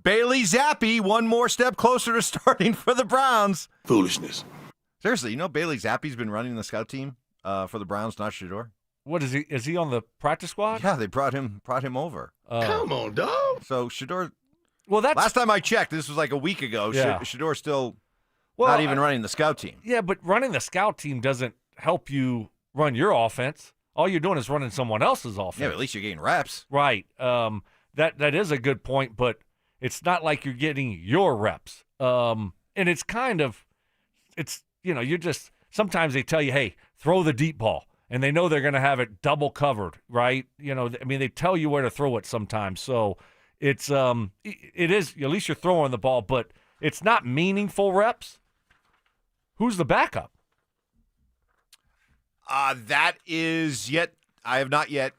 Bailey Zappi, one more step closer to starting for the Browns. Foolishness. Seriously, Bailey Zappi's been running the scout team for the Browns, not Shedeur. What is he? Is he on the practice squad? Yeah, they brought him over. Come on, dog. So Shedeur. Well, that's last time I checked. This was like a week ago. Yeah. Shedeur's still not even running the scout team. Yeah, but running the scout team doesn't help you run your offense. All you're doing is running someone else's offense. Yeah, but at least you're getting reps. Right. That is a good point, but it's not like you're getting your reps. And it's you're just sometimes they tell you, hey, throw the deep ball. And they know they're going to have it double covered, right? They tell you where to throw it sometimes. So it is, at least you're throwing the ball, but it's not meaningful reps. Who's the backup? That is I have not yet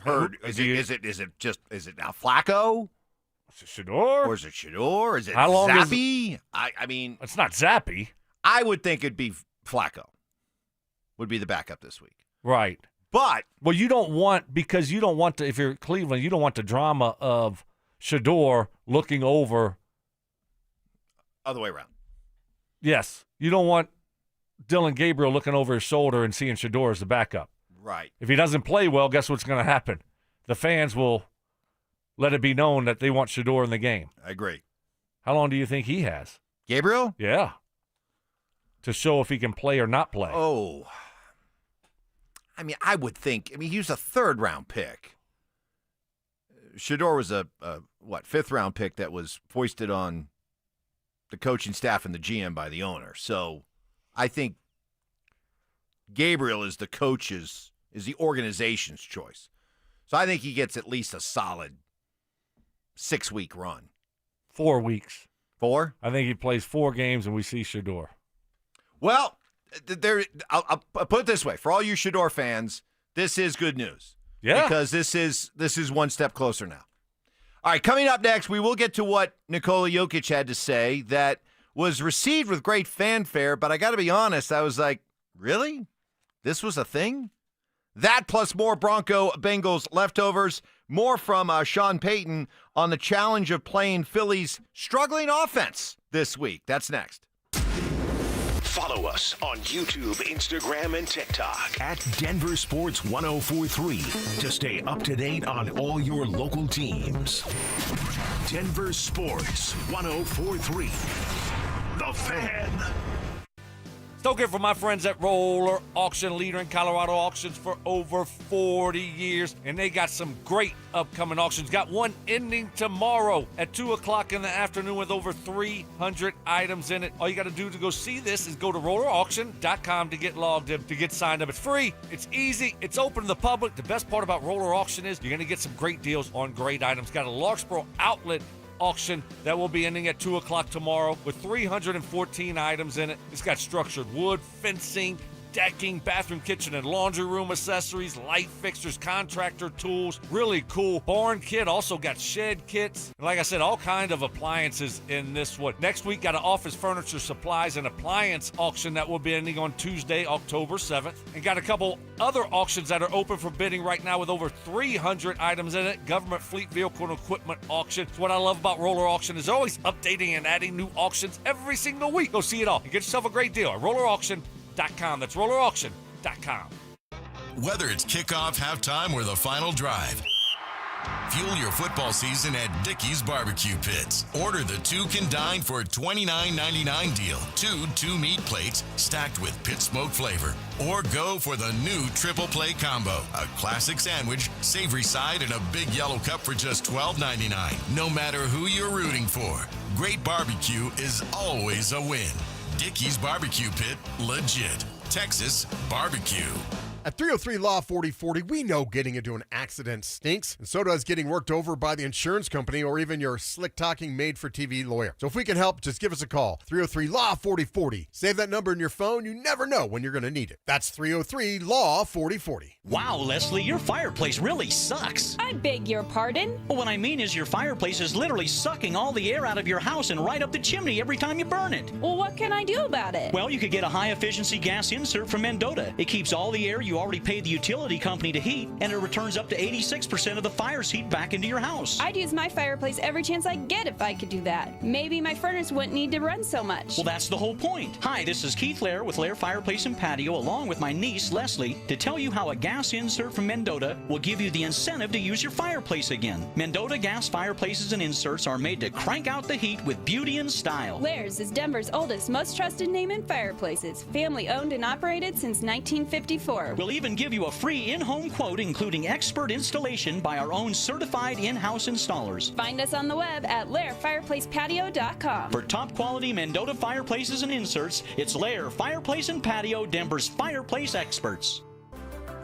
heard. Is it now Flacco? Is it Shedeur? Or is it Shedeur? Is it How long Zappi? It's not Zappi. I would think it'd be Flacco. Would be the backup this week. Right. But well, you don't want to, if you're Cleveland, you don't want the drama of Shedeur looking over. Other way around. Yes. You don't want Dylan Gabriel looking over his shoulder and seeing Shedeur as the backup. Right. If he doesn't play well, guess what's going to happen? The fans will let it be known that they want Shedeur in the game. I agree. How long do you think he has? Gabriel? Yeah. To show if he can play or not play. Oh. I would think. He was a third-round pick. Shedeur was a 5th-round pick that was foisted on the coaching staff and the GM by the owner. So I think Gabriel is the coach's, is the organization's choice. So I think he gets at least a solid 6-week run. 4 weeks. 4? I think he plays 4 games and we see Shedeur. Well, I'll put it this way. For all you Shedeur fans, this is good news. Yeah. Because this is one step closer now. All right, coming up next, we will get to what Nikola Jokic had to say that was received with great fanfare, but I got to be honest, I was like, really? This was a thing? That plus more Bronco Bengals leftovers, more from Sean Payton on the challenge of playing Philly's struggling offense this week. That's next. Follow us on YouTube, Instagram, and TikTok at Denver Sports 1043 to stay up to date on all your local teams. Denver Sports 1043. The Fan. Stoke for my friends at Roller Auction, leader in Colorado auctions for over 40 years. And they got some great upcoming auctions. Got one ending tomorrow at 2 o'clock in the afternoon with over 300 items in it. All you got to do to go see this is go to rollerauction.com to get logged in, to get signed up. It's free. It's easy. It's open to the public. The best part about Roller Auction is you're going to get some great deals on great items. Got a Larkspur outlet auction that will be ending at 2 o'clock tomorrow with 314 items in it. It's got structured wood, fencing, decking, bathroom, kitchen, and laundry room accessories, light fixtures, contractor tools. Really cool barn kit. Also got shed kits. And like I said, all kind of appliances in this one. Next week, got an office furniture, supplies, and appliance auction that will be ending on Tuesday, October 7th. And got a couple other auctions that are open for bidding right now with over 300 items in it. Government fleet vehicle and equipment auction. It's what I love about Roller Auction is always updating and adding new auctions every single week. Go see it all and get yourself a great deal at rollerauction.com. That's rollerauction.com. Whether it's kickoff, halftime, or the final drive, fuel your football season at Dickey's Barbecue Pits. Order the 2 Can Dine for $29.99 deal. 2 meat plates stacked with pit smoke flavor. Or go for the new Triple Play Combo. A classic sandwich, savory side, and a big yellow cup for just $12.99. No matter who you're rooting for, great barbecue is always a win. Dickey's Barbecue Pit, legit. Texas barbecue. At 303 Law 4040, we know getting into an accident stinks, and so does getting worked over by the insurance company or even your slick-talking made-for-TV lawyer. So if we can help, just give us a call. 303 Law 4040. Save that number in your phone. You never know when you're going to need it. That's 303 Law 4040. Wow, Leslie, your fireplace really sucks. I beg your pardon? Well, what I mean is your fireplace is literally sucking all the air out of your house and right up the chimney every time you burn it. Well, what can I do about it? Well, you could get a high-efficiency gas insert from Mendota. It keeps all the air you already paid the utility company to heat, and it returns up to 86% of the fire's heat back into your house. I'd use my fireplace every chance I get if I could do that. Maybe my furnace wouldn't need to run so much. Well, that's the whole point. Hi, this is Keith Lair with Lair Fireplace and Patio, along with my niece, Leslie, to tell you how a gas insert from Mendota will give you the incentive to use your fireplace again. Mendota gas fireplaces and inserts are made to crank out the heat with beauty and style. Lair's is Denver's oldest, most trusted name in fireplaces. Family owned and operated since 1954. We'll even give you a free in-home quote, including expert installation by our own certified in-house installers. Find us on the web at lairfireplacepatio.com. For top quality Mendota fireplaces and inserts, it's Lair Fireplace and Patio, Denver's fireplace experts.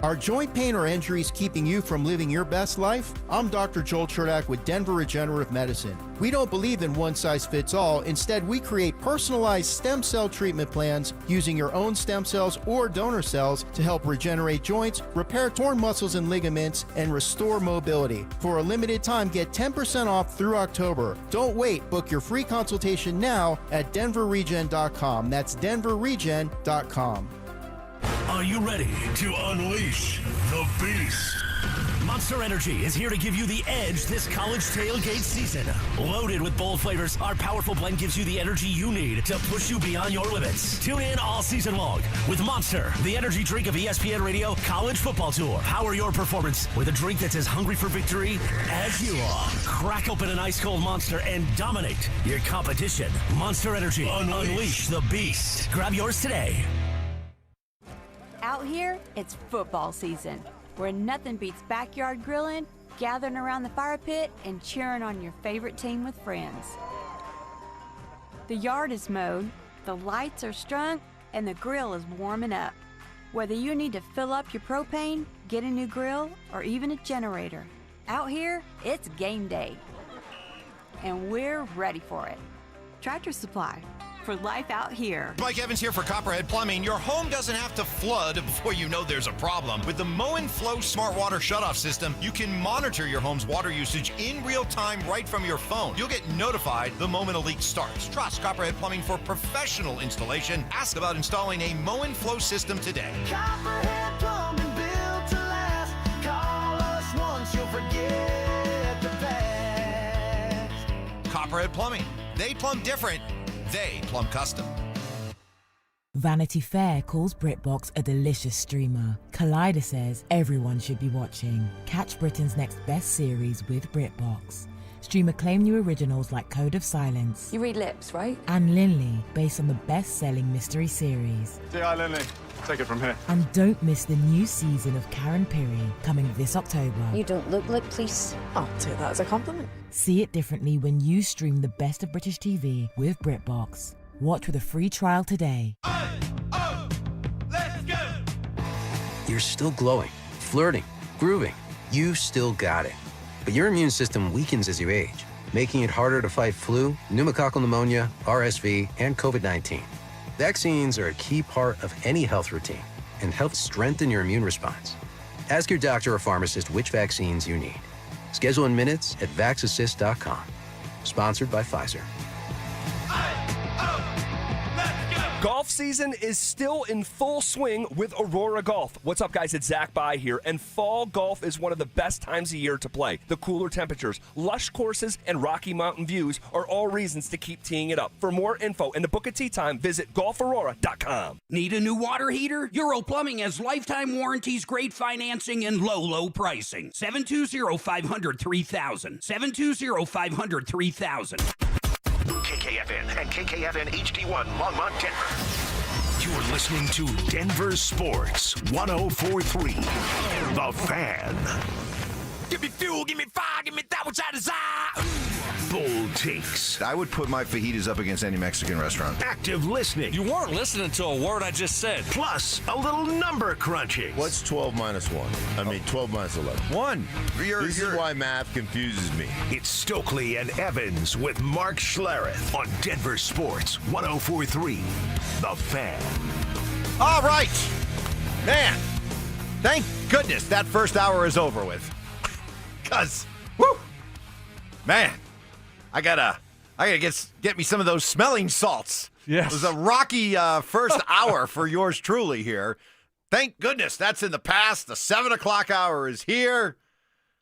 Are joint pain or injuries keeping you from living your best life? I'm Dr. Joel Cherdak with Denver Regenerative Medicine. We don't believe in one size fits all. Instead, we create personalized stem cell treatment plans using your own stem cells or donor cells to help regenerate joints, repair torn muscles and ligaments, and restore mobility. For a limited time, get 10% off through October. Don't wait. Book your free consultation now at denverregen.com. That's denverregen.com. Are you ready to unleash the beast? Monster Energy is here to give you the edge this college tailgate season. Loaded with bold flavors, our powerful blend gives you the energy you need to push you beyond your limits. Tune in all season long with Monster, the energy drink of ESPN Radio College Football Tour. Power your performance with a drink that's as hungry for victory as you are. Crack open an ice-cold Monster and dominate your competition. Monster Energy. Unleash the beast. Grab yours today. Out here, it's football season, where nothing beats backyard grilling, gathering around the fire pit, and cheering on your favorite team with friends. The yard is mowed, the lights are strung, and the grill is warming up. Whether you need to fill up your propane, get a new grill, or even a generator, out here, it's game day. And we're ready for it. Tractor Supply, for life out here. Mike Evans here for Copperhead Plumbing. Your home doesn't have to flood before you know there's a problem. With the Mow and Flow Smart Water Shutoff System, you can monitor your home's water usage in real time right from your phone. You'll get notified the moment a leak starts. Trust Copperhead Plumbing for professional installation. Ask about installing a Mow and Flow system today. Copperhead Plumbing, built to last. Call us once, you'll forget the past. Copperhead Plumbing. They plumb different. They plumb custom. Vanity Fair calls BritBox a delicious streamer. Collider says everyone should be watching. Catch Britain's next best series with BritBox. Stream acclaimed new originals like Code of Silence. You read lips, right? And Linley, based on the best-selling mystery series. Say hi, Linley. Take it from here. And don't miss the new season of Karen Piri, coming this October. You don't look like police. I'll take that as a compliment. See it differently when you stream the best of British TV with BritBox. Watch with a free trial today. Let's go! You're still glowing, flirting, grooving. You still got it. But your immune system weakens as you age, making it harder to fight flu, pneumococcal pneumonia, RSV, and COVID-19. Vaccines are a key part of any health routine and help strengthen your immune response. Ask your doctor or pharmacist which vaccines you need. Schedule in minutes at vaxassist.com. Sponsored by Pfizer. Golf season is still in full swing with Aurora Golf. What's up, guys? It's Zach By here, and fall golf is one of the best times of year to play. The cooler temperatures, lush courses, and Rocky Mountain views are all reasons to keep teeing it up. For more info and to book a tee time, visit golfaurora.com. Need a new water heater? Euro Plumbing has lifetime warranties, great financing, and low pricing. 720-500-3000. 720-500-3000. KKFN and KKFN HD1 Longmont, Denver. You're listening to Denver Sports 104.3. The Fan. Give me fuel, give me fire, give me that which I desire. Bold takes. I would put my fajitas up against any Mexican restaurant. Active listening. You weren't listening to a word I just said. Plus, a little number crunching. What's 12 minus 1? I mean, 12 minus 11. 1. This is why math confuses me. It's Stokley and Evans with Mark Schlereth on Denver Sports 104.3. The Fan. All right. Man, thank goodness that first hour is over with. Because, man, I gotta get me some of those smelling salts. Yes. It was a rocky first hour for yours truly here. Thank goodness that's in the past. The 7 o'clock hour is here.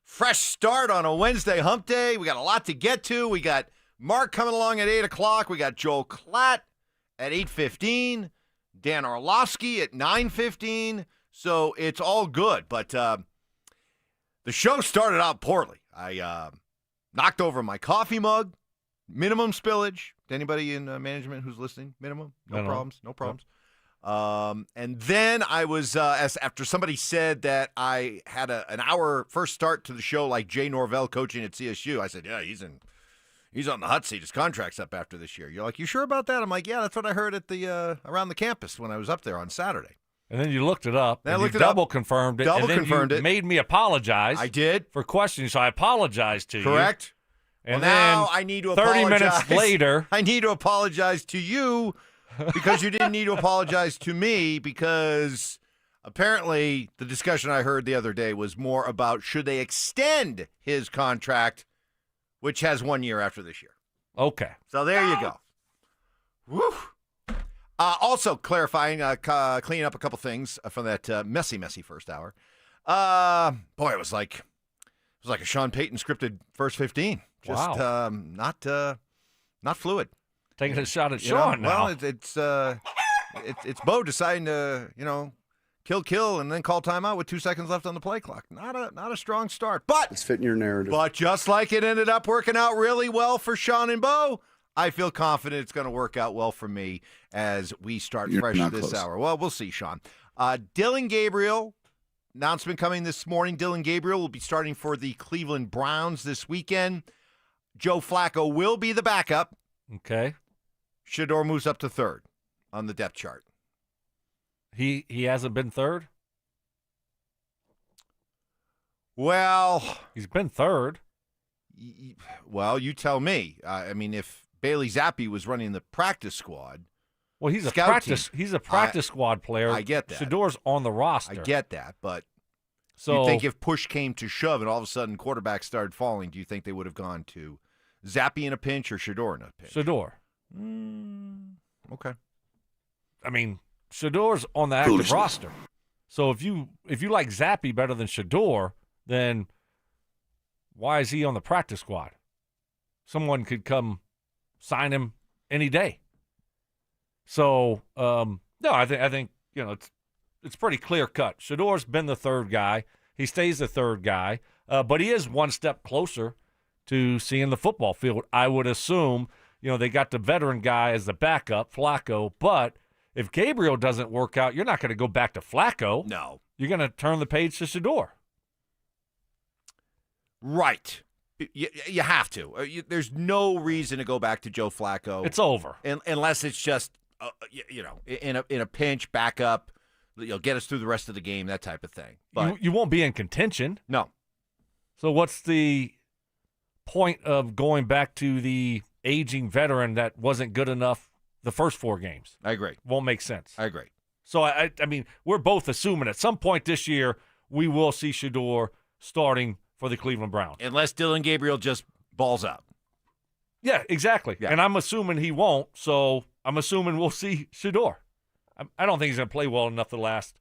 Fresh start on a Wednesday hump day. We got a lot to get to. We got Mark coming along at 8 o'clock. We got Joel Clatt at 8:15. Dan Orlovsky at 9:15. So it's all good. But the show started out poorly. I knocked over my coffee mug. Minimum spillage. To anybody in management who's listening, minimum. No problems. And then I was, after somebody said that I had an hour first start to the show like Jay Norvell coaching at CSU, I said, yeah, he's on the hot seat. His contract's up after this year. You're like, you sure about that? I'm like, yeah, that's what I heard at the around the campus when I was up there on Saturday. And then you looked it up. And you double confirmed it. Double confirmed it. Made me apologize. I did. For questioning, so I apologized to you. Correct. And well, now I need to apologize. 30 minutes later. I need to apologize to you because you didn't need to apologize to me because apparently the discussion I heard the other day was more about should they extend his contract, which has 1 year after this year. Okay. So there you go. Woo. Also clarifying, cleaning up a couple things from that messy first hour. Boy, it was like a Sean Payton scripted first 15. Just not fluid. Taking a shot at Sean now. Well, it's Bo deciding to kill and then call timeout with 2 seconds left on the play clock. Not a strong start, but it's fitting your narrative. But just like it ended up working out really well for Sean and Bo, I feel confident it's going to work out well for me as we start fresh this hour. Well, we'll see, Sean. Dylan Gabriel, announcement coming this morning. Dylan Gabriel will be starting for the Cleveland Browns this weekend. Joe Flacco will be the backup. Okay. Shedeur moves up to third on the depth chart. He hasn't been third? Well, he's been third. Well, you tell me. I mean, if Bailey Zappi was running the practice squad, well, he's a scout practice. team, He's a practice squad player. I get that. Shedeur's on the roster. I get that, but so you think if push came to shove and all of a sudden quarterbacks started falling, do you think they would have gone to Zappi in a pinch or Shedeur in a pinch? Shedeur. Okay. I mean, Shedeur's on the active roster. So if you like Zappi better than Shedeur, then why is he on the practice squad? Someone could come sign him any day. So no, I think it's pretty clear cut. Shedeur's been the third guy. He stays the third guy, but he is one step closer to seeing the football field. I would assume they got the veteran guy as the backup, Flacco, but if Gabriel doesn't work out, you're not going to go back to Flacco. No. You're going to turn the page to Shedeur. Right. You have to. There's no reason to go back to Joe Flacco. It's over. Unless it's just, in a pinch, back up, get us through the rest of the game, that type of thing. But you won't be in contention. No. So what's the point of going back to the aging veteran that wasn't good enough the first 4 games? I agree. Won't make sense. I agree. So, I mean, we're both assuming at some point this year we will see Shedeur starting for the Cleveland Browns. Unless Dylan Gabriel just balls out. Yeah, exactly. Yeah. And I'm assuming he won't, so I'm assuming we'll see Shedeur. I don't think he's going to play well enough the last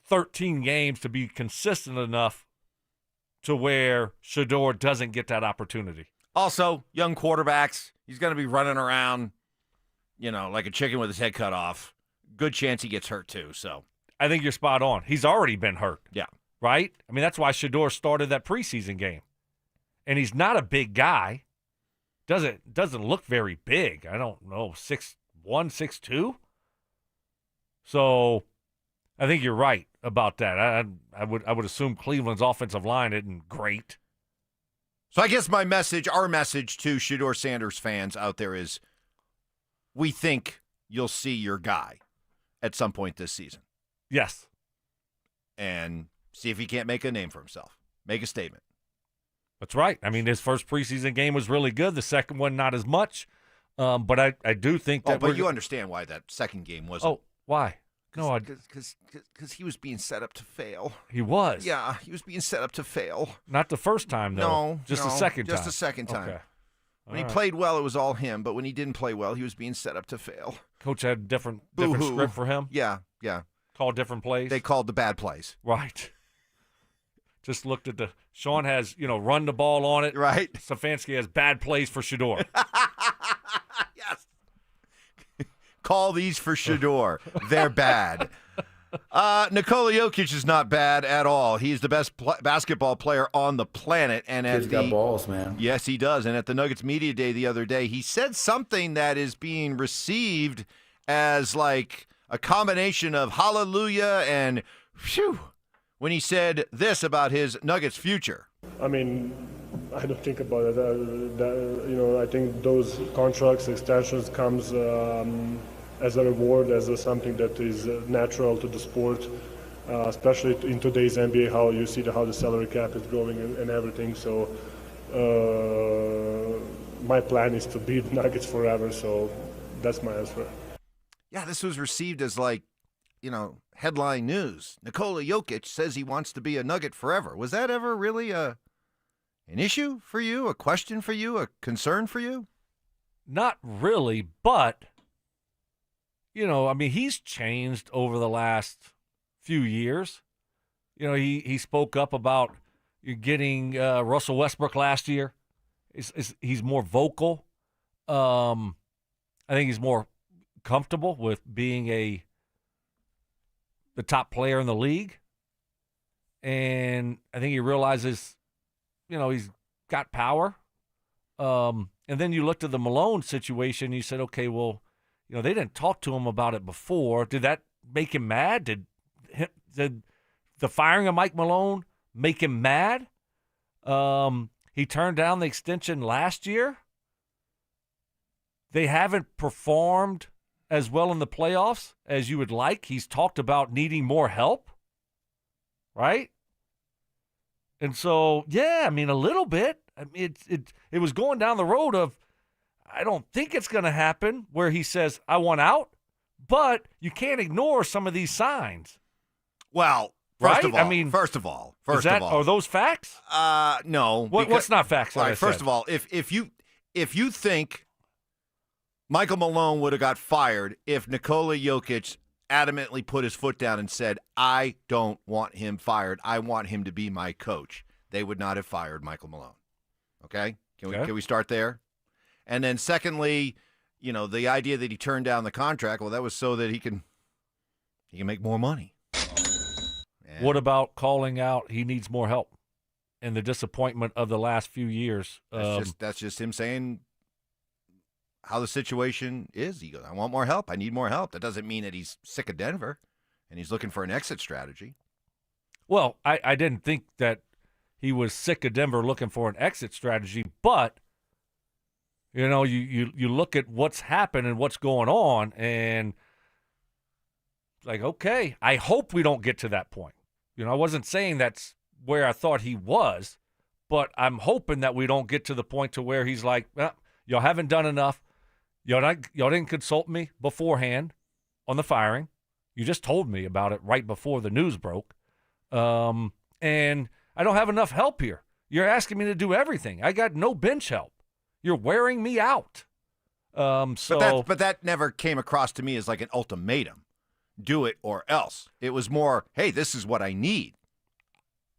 13 games to be consistent enough to where Shedeur doesn't get that opportunity. Also, young quarterbacks, he's going to be running around, like a chicken with his head cut off. Good chance he gets hurt too. So I think you're spot on. He's already been hurt. Yeah. Right? I mean, that's why Shedeur started that preseason game. And he's not a big guy. Doesn't look very big. I don't know, 6'1", 6'2". So I think you're right about that. I would assume Cleveland's offensive line isn't great. So I guess our message to Shedeur Sanders fans out there is, we think you'll see your guy at some point this season. Yes. And see if he can't make a name for himself. Make a statement. That's right. I mean, his first preseason game was really good. The second one, not as much. But I do think that. But you understand why that second game wasn't. Oh, why? No, because he was being set up to fail. He was. Yeah, he was being set up to fail. Not the first time, though. No, just the second time. Just the second time. Okay. When he played well, it was all him. But when he didn't play well, he was being set up to fail. Coach had different script for him. Yeah. Called different plays. They called the bad plays. Right. Just looked at Sean has, run the ball on it. Right. Stefanski has bad plays for Shedeur. Yes. Call these for Shedeur. They're bad. Nikola Jokic is not bad at all. He's the best basketball player on the planet. And He's got balls, man. Yes, he does. And at the Nuggets Media Day the other day, he said something that is being received as like a combination of hallelujah and phew, when he said this about his Nuggets future. I mean, I don't think about it. I think those contracts, extensions comes as a reward, as something that is natural to the sport, especially in today's NBA, how you see how the salary cap is growing and everything. So my plan is to be the Nuggets forever, so that's my answer. Yeah, this was received as headline news. Nikola Jokic says he wants to be a Nugget forever. Was that ever really an issue for you, a question for you, a concern for you? Not really, but, he's changed over the last few years. He spoke up about getting Russell Westbrook last year. He's more vocal. I think he's more comfortable with being the top player in the league. And I think he realizes, he's got power. And then you looked at the Malone situation, you said, okay, well, they didn't talk to him about it before. Did that make him mad? Did the firing of Mike Malone make him mad? He turned down the extension last year. they haven't performed as well in the playoffs as you would like. He's talked about needing more help, right? And so, yeah, I mean, a little bit. I mean, it was going down the road of, I don't think it's going to happen where he says, I want out, but you can't ignore some of these signs. Well, First of all, are those facts? No. What's not facts? All right, first of all, if you think Michael Malone would have got fired if Nikola Jokic adamantly put his foot down and said, I don't want him fired, I want him to be my coach, they would not have fired Michael Malone. Okay? Can we start there? And then secondly, the idea that he turned down the contract, well, that was so that he can make more money. What about calling out he needs more help and the disappointment of the last few years? That's just him saying how the situation is. He goes, I want more help. I need more help. That doesn't mean that he's sick of Denver and he's looking for an exit strategy. Well, I didn't think that he was sick of Denver looking for an exit strategy, but you look at what's happened and what's going on, and like, okay, I hope we don't get to that point. I wasn't saying that's where I thought he was, but I'm hoping that we don't get to the point to where he's like, well, y'all haven't done enough. Y'all didn't consult me beforehand on the firing. You just told me about it right before the news broke. And I don't have enough help here. You're asking me to do everything. I got no bench help. You're wearing me out. But that never came across to me as like an ultimatum. Do it or else. It was more, hey, this is what I need.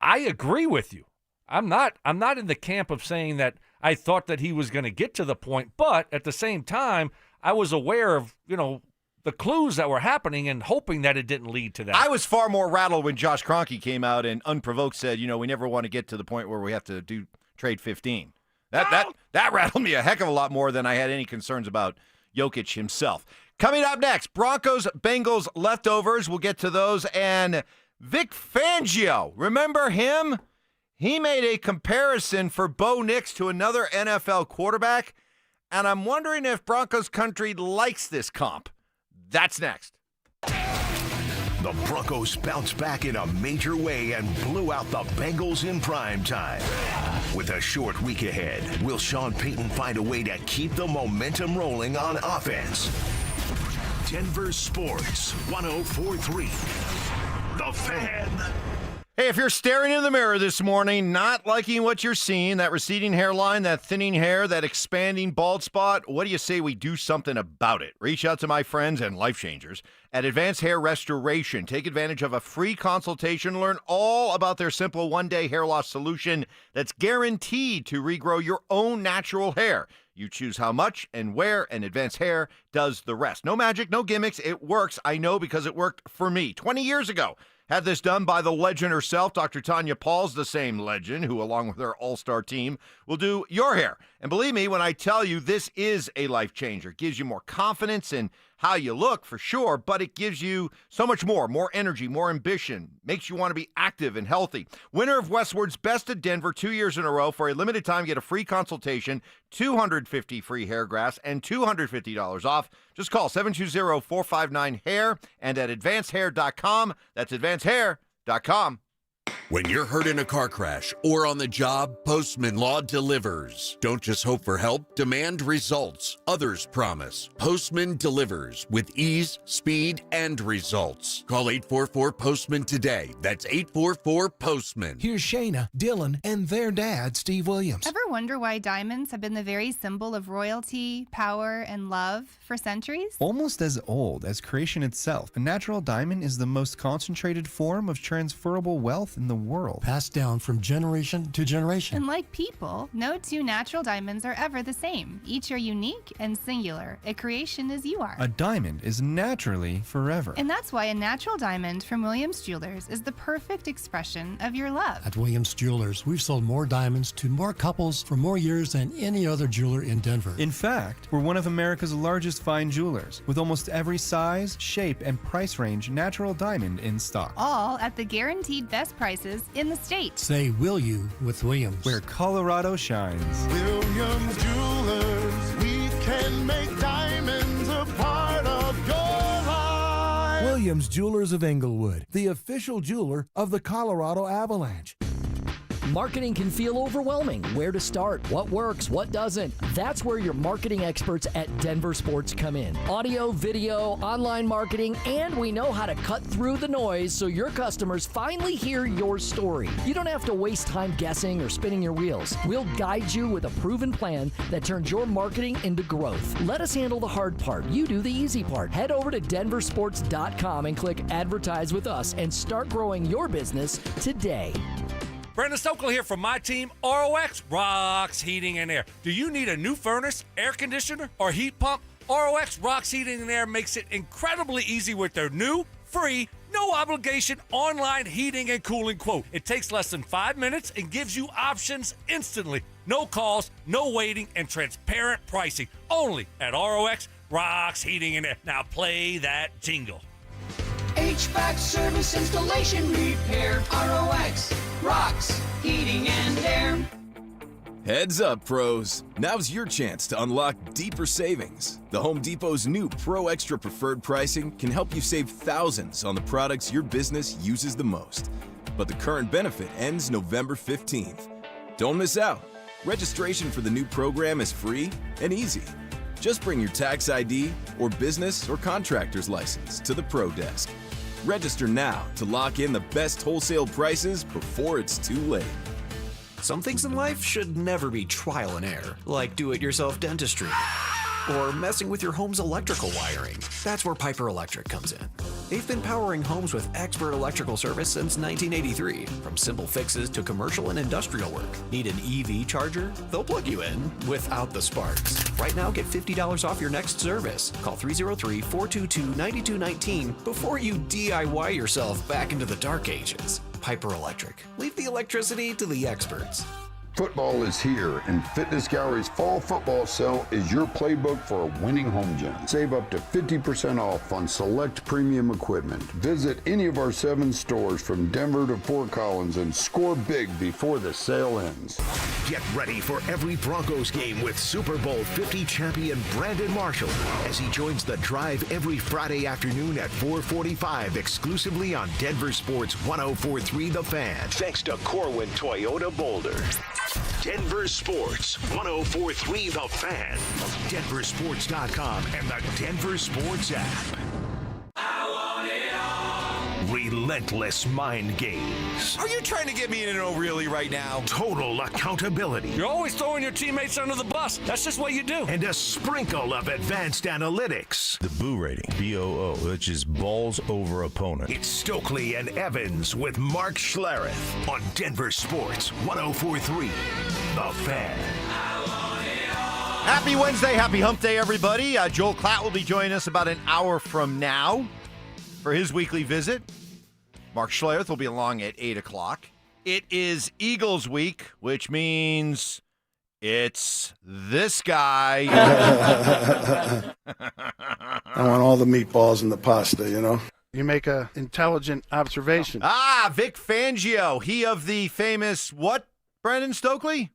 I agree with you. I'm not in the camp of saying that I thought that he was going to get to the point, but at the same time, I was aware of, the clues that were happening and hoping that it didn't lead to that. I was far more rattled when Josh Kroenke came out and unprovoked said, we never want to get to the point where we have to do trade 15. That rattled me a heck of a lot more than I had any concerns about Jokic himself. Coming up next, Broncos, Bengals leftovers. We'll get to those. And Vic Fangio, remember him? He made a comparison for Bo Nix to another NFL quarterback. And I'm wondering if Broncos country likes this comp. That's next. The Broncos bounced back in a major way and blew out the Bengals in prime time. With a short week ahead, will Sean Payton find a way to keep the momentum rolling on offense? Denver Sports 104.3. The Fan. Hey, if you're staring in the mirror this morning, not liking what you're seeing, that receding hairline, that thinning hair, that expanding bald spot, what do you say we do something about it? Reach out to my friends and life changers at Advanced Hair Restoration. Take advantage of a free consultation. Learn all about their simple one-day hair loss solution that's guaranteed to regrow your own natural hair. You choose how much and where, and Advanced Hair does the rest. No magic, no gimmicks. It works. I know because it worked for me 20 years ago. Had this done by the legend herself, Dr. Tanya Paul's the same legend, who, along with her all-star team, will do your hair. And believe me when I tell you, this is a life changer. It gives you more confidence in how you look, for sure, but it gives you so much more energy, more ambition, makes you want to be active and healthy. Winner of Westward's Best of Denver 2 years in a row. For a limited time, get a free consultation, $250 free hair grafts, and $250 off. Just call 720-459-HAIR and at advancedhair.com. That's advancedhair.com. When you're hurt in a car crash or on the job, Postman Law delivers. Don't just hope for help, demand results. Others promise. Postman delivers with ease, speed, and results. Call 844-POSTMAN today. That's 844-POSTMAN. Here's Shayna, Dylan, and their dad, Steve Williams. Ever wonder why diamonds have been the very symbol of royalty, power, and love for centuries? Almost as old as creation itself, a natural diamond is the most concentrated form of transferable wealth in the world. Passed down from generation to generation. And like people, no two natural diamonds are ever the same. Each are unique and singular, a creation as you are. A diamond is naturally forever. And that's why a natural diamond from Williams Jewelers is the perfect expression of your love. At Williams Jewelers, we've sold more diamonds to more couples for more years than any other jeweler in Denver. In fact, we're one of America's largest fine jewelers, with almost every size, shape, and price range natural diamond in stock. All at the guaranteed best prices in the state. Say will you with Williams. Where Colorado shines. Williams Jewelers, we can make diamonds. Williams Jewelers of Englewood, the official jeweler of the Colorado Avalanche. Marketing can feel overwhelming. Where to start? What works? What doesn't? That's where your marketing experts at DenverSports come in. Audio, video, online marketing, and we know how to cut through the noise so your customers finally hear your story. You don't have to waste time guessing or spinning your wheels. We'll guide you with a proven plan that turns your marketing into growth. Let us handle the hard part. You do the easy part. Head over to DenverSports.com and click Advertise with us and start growing your business today. Brandon Stokley here from my team, ROX Rocks Heating and Air. Do you need a new furnace, air conditioner, or heat pump? ROX Rocks Heating and Air makes it incredibly easy with their new, free, no obligation online heating and cooling quote. It takes less than 5 minutes and gives you options instantly. No calls, no waiting, and transparent pricing. Only at ROX Rocks Heating and Air. Now play that jingle. HVAC service, installation, repair. ROX Rocks Heating and Air. Heads up, pros. Now's your chance to unlock deeper savings. The Home Depot's new Pro Extra Preferred pricing can help you save thousands on the products your business uses the most. But the current benefit ends November 15th. Don't miss out. Registration for the new program is free and easy. Just bring your tax ID or business or contractor's license to the Pro Desk. Register now to lock in the best wholesale prices before it's too late. Some things in life should never be trial and error, like do-it-yourself dentistry or messing with your home's electrical wiring. That's where Piper Electric comes in. They've been powering homes with expert electrical service since 1983. From simple fixes to commercial and industrial work. Need an EV charger? They'll plug you in without the sparks. Right now, get $50 off your next service. Call 303-422-9219 before you DIY yourself back into the dark ages. Piper Electric. Leave the electricity to the experts. Football is here, and Fitness Gallery's fall football sale is your playbook for a winning home gym. Save up to 50% off on select premium equipment. Visit any of our 7 stores from Denver to Fort Collins and score big before the sale ends. Get ready for every Broncos game with Super Bowl 50 champion Brandon Marshall as he joins the drive every Friday afternoon at 4:45 exclusively on Denver Sports 104.3 The Fan. Thanks to Corwin Toyota Boulder. Denver Sports 104.3 The Fan, DenverSports.com, and the Denver Sports app. Relentless mind games. Are you trying to get me in an O'Reilly right now? Total accountability. You're always throwing your teammates under the bus. That's just what you do. And a sprinkle of advanced analytics. The Boo rating, BOO, which is balls over opponent. It's Stokley and Evans with Mark Schlereth on Denver Sports 104.3 The Fan. Happy Wednesday, happy hump day, everybody. Joel Clatt will be joining us about an hour from now for his weekly visit. Mark Schlereth will be along at 8 o'clock. It is Eagles week, which means it's this guy. I want all the meatballs and the pasta, you know? You make an intelligent observation. Vic Fangio. He of the famous what, Brandon Stokley?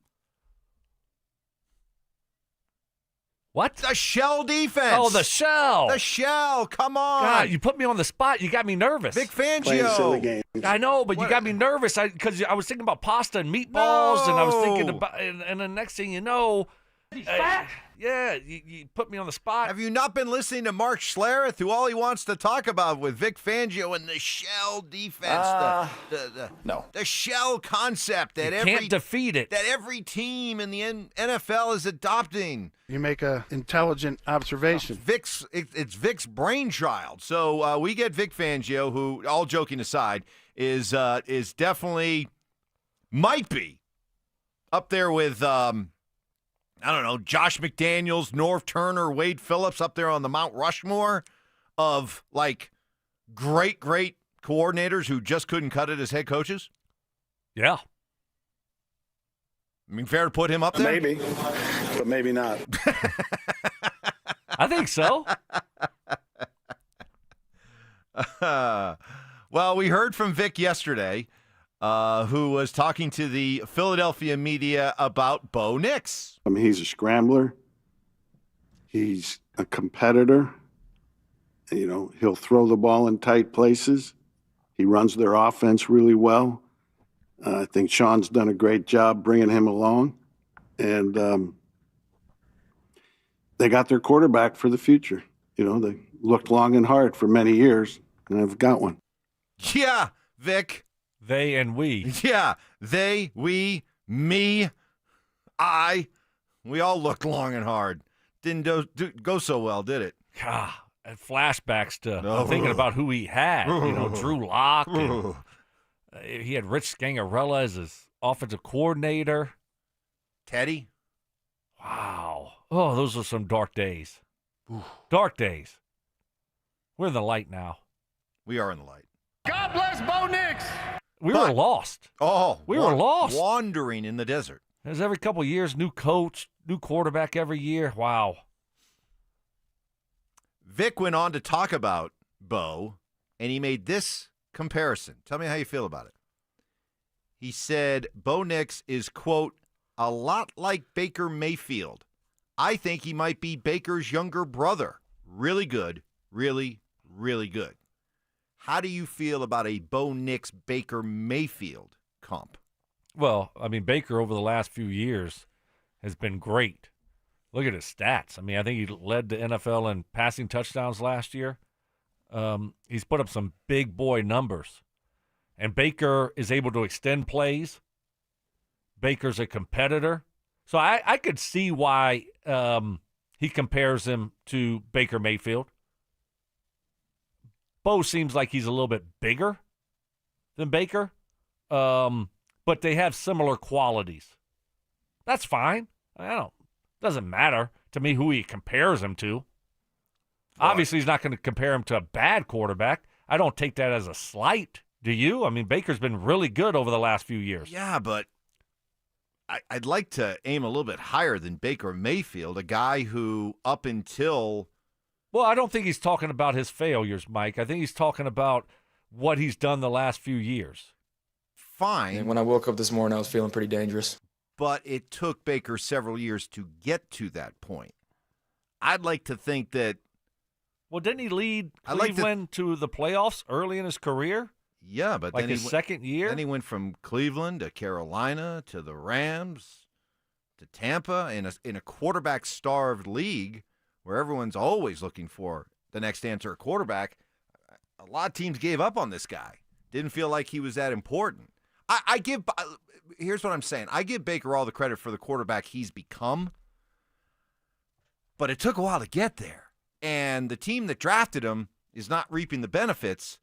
What? The shell defense. Oh, the shell. The shell. Come on. God, you put me on the spot. You got me nervous. Vic Fangio. Playing silly games. I know, but you got me nervous because I was thinking about pasta and meatballs, and I was thinking about, and the next thing you know, you put me on the spot. Have you not been listening to Mark Schlereth, who all he wants to talk about with Vic Fangio and the shell defense, no, the shell concept that can't defeat it, that every team in the NFL is adopting. You make an intelligent observation. It's Vic's brainchild. So we get Vic Fangio, who, all joking aside, is definitely might be up there with I don't know, Josh McDaniels, Norv Turner, Wade Phillips, up there on the Mount Rushmore of like great coordinators who just couldn't cut it as head coaches. Yeah. I mean, fair to put him up there? Maybe, but maybe not. I think so. Well, we heard from Vic yesterday, who was talking to the Philadelphia media about Bo Nix. I mean, he's a scrambler. He's a competitor. You know, he'll throw the ball in tight places. He runs their offense really well. I think Sean's done a great job bringing him along. And they got their quarterback for the future. You know, they looked long and hard for many years, and I've got one. Yeah, Vic. They and we. Yeah, they, we, me, I. We all looked long and hard. Didn't go so well, did it? God, flashbacks to thinking about who he had. You know, Drew Lock. And, he had Rich Scangarella as his offensive coordinator. Teddy. Wow. Oh, those are some dark days. Dark days. We're in the light now. We are in the light. God bless Bo Nix. We were lost. We were lost. Wandering in the desert. There's every couple of years, new coach, new quarterback every year. Wow. Vic went on to talk about Bo, and he made this comparison. Tell me how you feel about it. He said Bo Nix is, quote, a lot like Baker Mayfield. I think he might be Baker's younger brother. Really good. Really, really good. How do you feel about a Bo Nix Baker Mayfield comp? Well, I mean, Baker over the last few years has been great. Look at his stats. I mean, I think he led the NFL in passing touchdowns last year. He's put up some big boy numbers. And Baker is able to extend plays. Baker's a competitor. So I could see why he compares him to Baker Mayfield. Bo seems like he's a little bit bigger than Baker, but they have similar qualities. That's fine. Doesn't matter to me who he compares him to. Obviously, he's not going to compare him to a bad quarterback. I don't take that as a slight. Do you? I mean, Baker's been really good over the last few years. Yeah, but I'd like to aim a little bit higher than Baker Mayfield, a guy who up until... Well, I don't think he's talking about his failures, Mike. I think he's talking about what he's done the last few years. Fine. And when I woke up this morning, I was feeling pretty dangerous. But it took Baker several years to get to that point. I'd like to think that... Well, didn't he lead Cleveland to the playoffs early in his career? Yeah, but like then his second year? Then he went from Cleveland to Carolina to the Rams to Tampa in a quarterback-starved league where everyone's always looking for the next answer at quarterback. A lot of teams gave up on this guy. Didn't feel like he was that important. Here's what I'm saying. I give Baker all the credit for the quarterback he's become, but it took a while to get there. And the team that drafted him is not reaping the benefits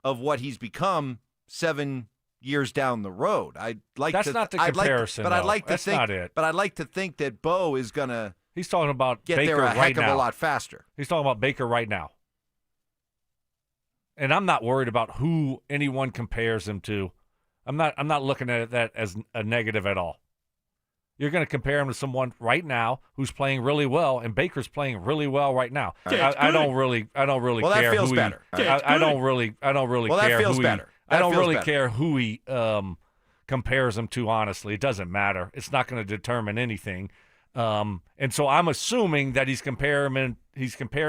of what he's become 7 years down the road. That's not the comparison, That's not it. But I'd like to think that Bo is going to He's talking about get Baker there a right heck of now. a lot faster. He's talking about Baker right now. And I'm not worried about who anyone compares him to. I'm not looking at that as a negative at all. You're going to compare him to someone right now who's playing really well, and Baker's playing really well right now. I don't really Well, care. that feels who better. I don't really Well, care. that feels better. I don't That feels really better. care who he compares him to. Honestly, it doesn't matter. It's not going to determine anything. And so I'm assuming that he's comparing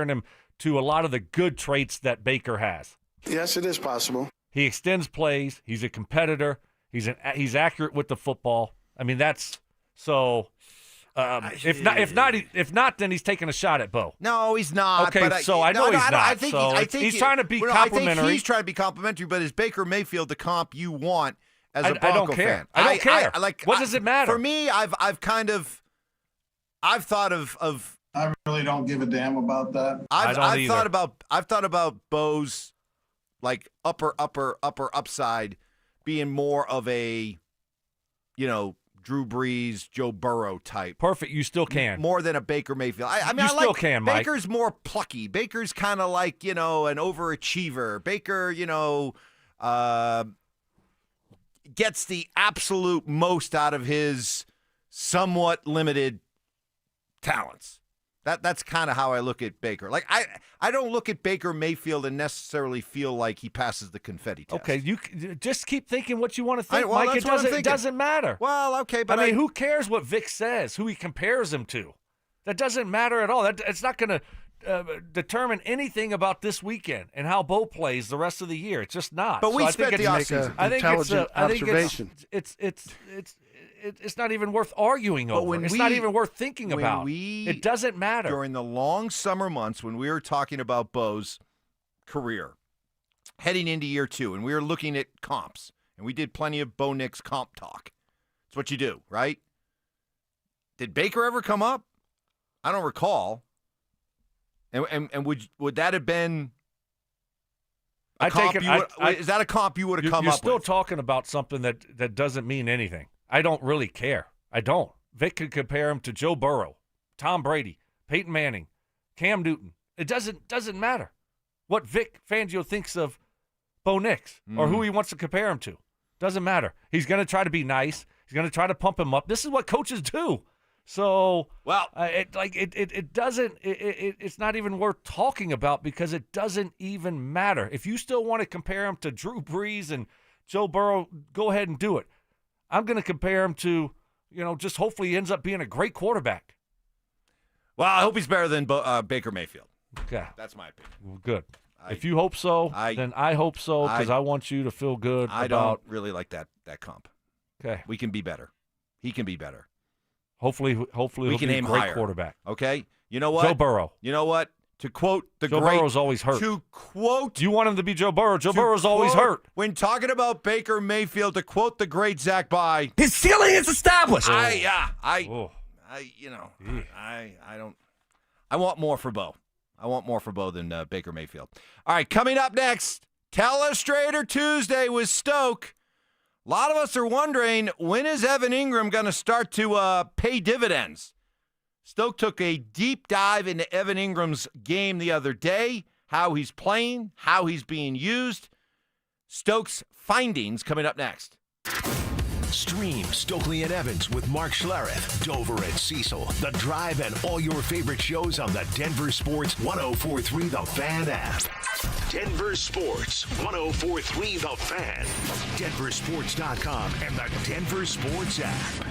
him to a lot of the good traits that Baker has. Yes, it is possible. He extends plays. He's a competitor. He's accurate with the football. I mean, that's so. If not, then he's taking a shot at Bo. No, he's not. Okay, but so I know he's not. I think He's trying to be I complimentary. think he's trying to be complimentary, but is Baker Mayfield the comp you want as a Bronco I don't care. fan? I don't care. What does it matter? For me, I've thought of. I really don't give a damn about that. I've thought about Bo's like upper upside being more of a, Drew Brees, Joe Burrow type. Perfect. You still can. More than a Baker Mayfield. You still can, Mike. Baker's more plucky. Baker's kind of like, an overachiever. Baker, gets the absolute most out of his somewhat limited talents. That's kind of how I look at Baker. Like I don't look at Baker Mayfield and necessarily feel like he passes the confetti test. Okay, you just keep thinking what you want to think, well, Mike. It doesn't matter. Well, okay, but who cares what Vic says? Who he compares him to? That doesn't matter at all. It's not going to determine anything about this weekend and how Bo plays the rest of the year. It's just not. But we I spent think the it's- offseason. I think Intelligent I think observation. it's not even worth arguing But over. when It's we- not even worth thinking when about. we- It doesn't matter. During the long summer months when we were talking about Bo's career, heading into year 2, and we were looking at comps, and we did plenty of Bo Nix comp talk. It's what you do, right? Did Baker ever come up? I don't recall. And would that have been a comp is that a comp you would have come You're up still with? talking about something that doesn't mean anything. I don't really care. I don't. Vic could compare him to Joe Burrow, Tom Brady, Peyton Manning, Cam Newton. It doesn't matter what Vic Fangio thinks of Bo Nix or who he wants to compare him to. Doesn't matter. He's going to try to be nice. He's going to try to pump him up. This is what coaches do. So, it's not even worth talking about because it doesn't even matter. If you still want to compare him to Drew Brees and Joe Burrow, go ahead and do it. I'm going to compare him to, just hopefully he ends up being a great quarterback. Well, I hope he's better than Baker Mayfield. Okay. That's my opinion. Well, good. If you hope so, then I hope so because I want you to feel good I about. don't really like that comp. Okay. We can be better. He can be better. Hopefully we he'll can be aim a great higher. quarterback. Okay? You know what? Joe Burrow. You know what? To quote the Joe great... Burrow's always hurt. To quote... You want him to be Joe Burrow. Joe to Burrow's always quote- hurt. When talking about Baker Mayfield, to quote the great Zach By... His ceiling is established. I want more for Bo. I want more for Bo than Baker Mayfield. All right, coming up next, Teleustrator Tuesday with Stoke. A lot of us are wondering, when is Evan Ingram going to start to pay dividends? Stoke took a deep dive into Evan Ingram's game the other day, how he's playing, how he's being used. Stoke's findings coming up next. Stream Stokley and Evans with Mark Schlereth, Dover and Cecil, The Drive, and all your favorite shows on the Denver Sports 104.3 The Fan app. Denver Sports 104.3 The Fan, DenverSports.com, and the Denver Sports app.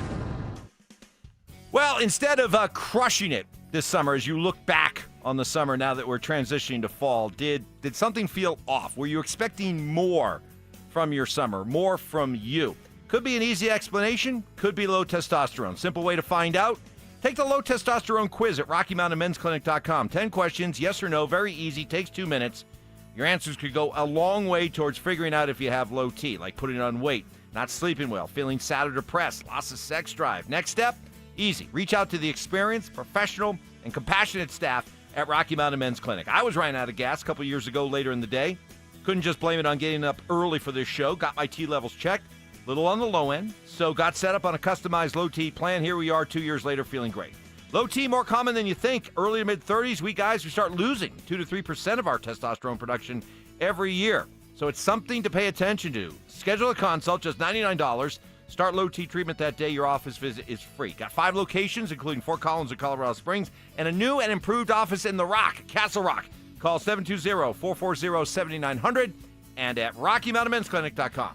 Well, instead of crushing it this summer, as you look back on the summer now that we're transitioning to fall, did something feel off? Were you expecting more from your summer, more from you? Could be an easy explanation, could be low testosterone. Simple way to find out, take the low testosterone quiz at RockyMountainMen'sClinic.com. 10 questions, yes or no, very easy, takes 2 minutes. Your answers could go a long way towards figuring out if you have low T, like putting on weight, not sleeping well, feeling sad or depressed, loss of sex drive. Next step, easy. Reach out to the experienced, professional, and compassionate staff at Rocky Mountain Men's Clinic. I was running out of gas a couple years ago later in the day. Couldn't just blame it on getting up early for this show. Got my T levels checked. Little on the low end, so got set up on a customized low T plan. Here we are 2 years later feeling great. Low T more common than you think. Early to mid-30s, we start losing 2 to 3% of our testosterone production every year. So it's something to pay attention to. Schedule a consult, just $99. Start low T treatment that day. Your office visit is free. Got 5 locations, including Fort Collins and Colorado Springs, and a new and improved office in the Rock, Castle Rock. Call 720-440-7900 and at RockyMountainMen'sClinic.com.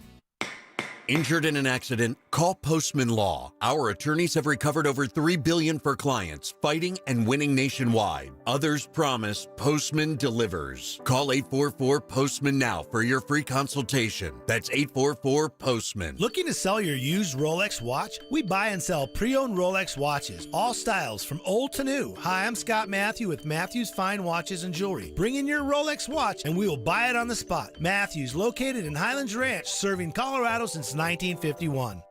Injured in an accident? Call Postman Law. Our attorneys have recovered over $3 billion for clients, fighting and winning nationwide. Others promise, Postman delivers. Call 844-POSTMAN now for your free consultation. That's 844-POSTMAN. Looking to sell your used Rolex watch? We buy and sell pre-owned Rolex watches, all styles from old to new. Hi, I'm Scott Matthew with Matthews Fine Watches and Jewelry. Bring in your Rolex watch and we will buy it on the spot. Matthews, located in Highlands Ranch, serving Colorado since 1951.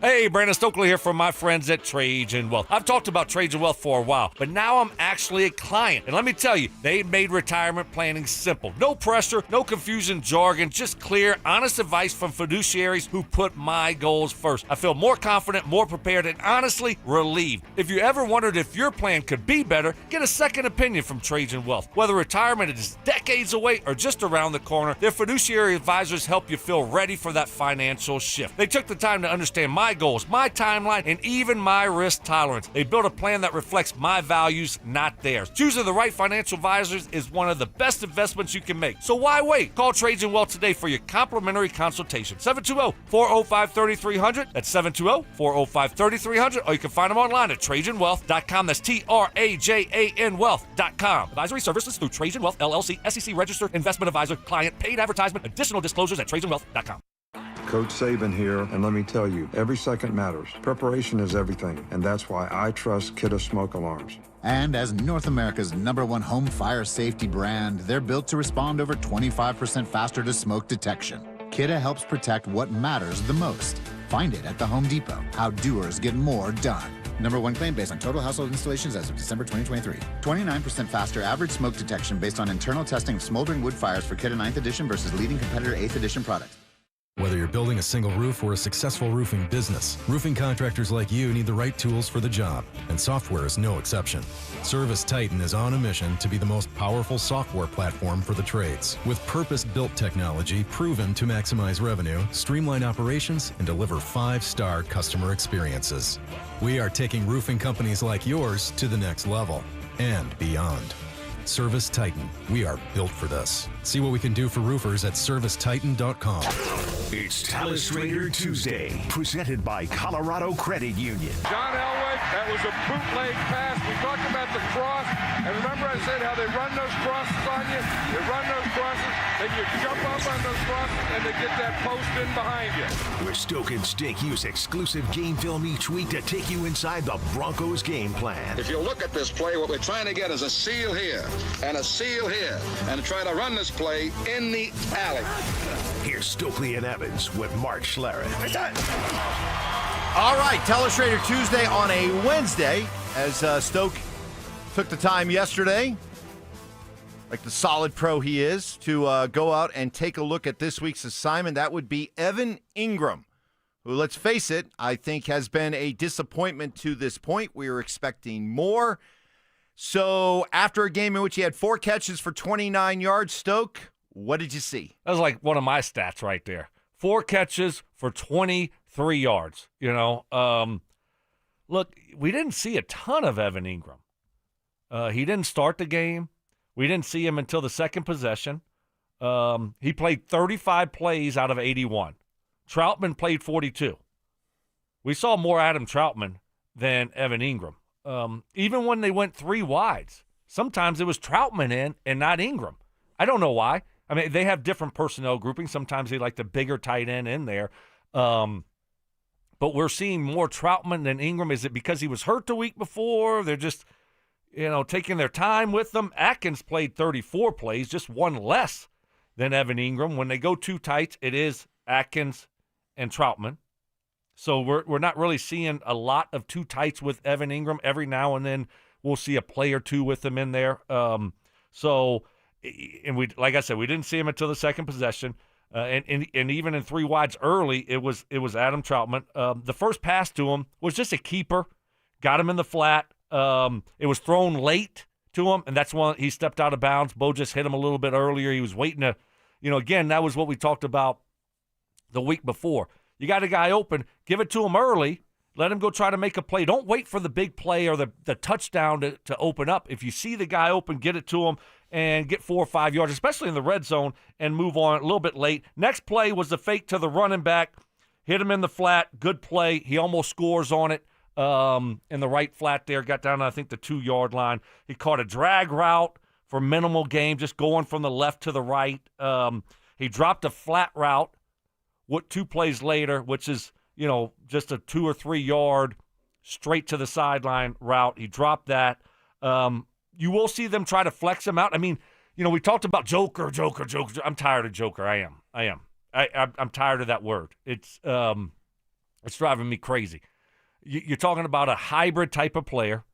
Hey, Brandon Stokley here from my friends at Cajun Wealth. I've talked about Cajun Wealth for a while, but now I'm actually a client. And let me tell you, they made retirement planning simple. No pressure, no confusion, jargon, just clear, honest advice from fiduciaries who put my goals first. I feel more confident, more prepared, and honestly relieved. If you ever wondered if your plan could be better, get a second opinion from Cajun Wealth. Whether retirement is decades away or just around the corner, their fiduciary advisors help you feel ready for that financial shift. They took the time to understand my my goals, my timeline, and even my risk tolerance. They built a plan that reflects my values, not theirs. Choosing the right financial advisors is one of the best investments you can make. So why wait? Call Trajan Wealth today for your complimentary consultation. 720-405-3300. That's 720-405-3300. Or you can find them online at TrajanWealth.com. That's TRAJAN Wealth.com. Advisory services through Trajan Wealth, LLC, SEC registered investment advisor, client, paid advertisement, additional disclosures at TrajanWealth.com. Coach Saban here, and let me tell you, every second matters. Preparation is everything, and that's why I trust Kidde Smoke Alarms. And as North America's #1 home fire safety brand, they're built to respond over 25% faster to smoke detection. Kidde helps protect what matters the most. Find it at the Home Depot. How doers get more done. #1 claim based on total household installations as of December 2023. 29% faster average smoke detection based on internal testing of smoldering wood fires for Kidde 9th edition versus leading competitor 8th edition product. Whether you're building a single roof or a successful roofing business, roofing contractors like you need the right tools for the job, and software is no exception. Service Titan is on a mission to be the most powerful software platform for the trades, with purpose-built technology proven to maximize revenue, streamline operations, and deliver 5-star customer experiences. We are taking roofing companies like yours to the next level and beyond. Service Titan. We are built for this. See what we can do for roofers at servicetitan.com. It's Teleustrator Tuesday, presented by Colorado Credit Union. John Elway, that was a bootleg pass. We talked about the cross, and remember I said how they run those crosses on you? They run those crosses, then you jump up on those crosses, and they get that post in behind you. Where Stoke and Stink use exclusive game film each week to take you inside the Broncos game plan. If you look at this play, what we're trying to get is a seal here and a seal here, and try to run this play in the alley. Here's Stokley and Evans with Mark Schlereth. All right, Teleustrator Tuesday on a Wednesday, as Stoke took the time yesterday, like the solid pro he is, to go out and take a look at this week's assignment. That would be Evan Ingram, who, let's face it, I think has been a disappointment to this point. We were expecting more. So after a game in which he had 4 catches for 29 yards, Stoke, what did you see? That was like one of my stats right there. 4 catches for 23 yards. Look, we didn't see a ton of Evan Ingram. He didn't start the game. We didn't see him until the second possession. He played 35 plays out of 81. Troutman played 42. We saw more Adam Troutman than Evan Ingram. Even when they went 3 wides, sometimes it was Troutman in and not Ingram. I don't know why. I mean, they have different personnel groupings. Sometimes they like the bigger tight end in there. But we're seeing more Troutman than Ingram. Is it because he was hurt the week before? They're just, taking their time with them. Atkins played 34 plays, just 1 less than Evan Ingram. When they go 2 tights, it is Atkins and Troutman. So we're not really seeing a lot of 2 tights with Evan Ingram. Every now and then we'll see a play or 2 with him in there. And we, like I said, we didn't see him until the second possession. And even in 3 wides early, it was Adam Troutman. The first pass to him was just a keeper, got him in the flat. It was thrown late to him, and that's when he stepped out of bounds. Bo just hit him a little bit earlier. He was waiting to, again, that was what we talked about the week before. You got a guy open, give it to him early, let him go try to make a play. Don't wait for the big play or the touchdown to open up. If you see the guy open, get it to him and get 4 or 5 yards, especially in the red zone, and move on a little bit late. Next play was the fake to the running back, hit him in the flat, good play. He almost scores on it in the right flat there, got down to, I think, the 2-yard line. He caught a drag route for minimal gain, just going from the left to the right. He dropped a flat route 2 plays later, which is, just a 2 or 3 yard straight to the sideline route. He dropped that. You will see them try to flex him out. I mean, we talked about Joker. I'm tired of Joker. I am. I'm tired of that word. It's driving me crazy. You're talking about a hybrid type of player.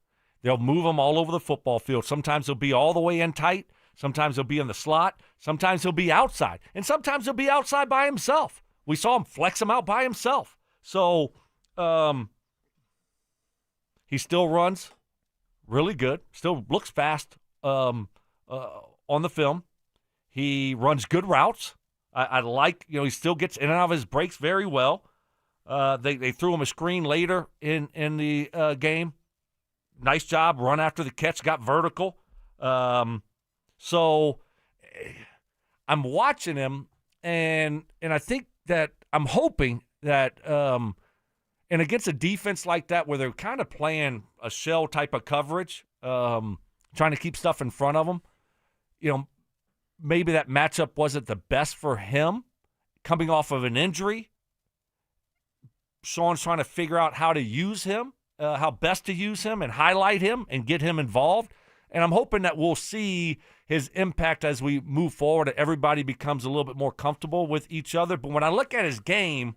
They'll move him all over the football field. Sometimes he'll be all the way in tight. Sometimes he'll be in the slot. Sometimes he'll be outside. And sometimes he'll be outside by himself. We saw him flex him out by himself. So he still runs really good, still looks fast on the film. He runs good routes. I like, he still gets in and out of his breaks very well. They threw him a screen later in the game. Nice job, run after the catch, got vertical. So I'm watching him, and I think that I'm hoping that and against a defense like that where they're kind of playing a shell type of coverage, trying to keep stuff in front of them, maybe that matchup wasn't the best for him coming off of an injury. Sean's trying to figure out how to use him, how best to use him and highlight him and get him involved. And I'm hoping that we'll see his impact as we move forward, that everybody becomes a little bit more comfortable with each other. But when I look at his game,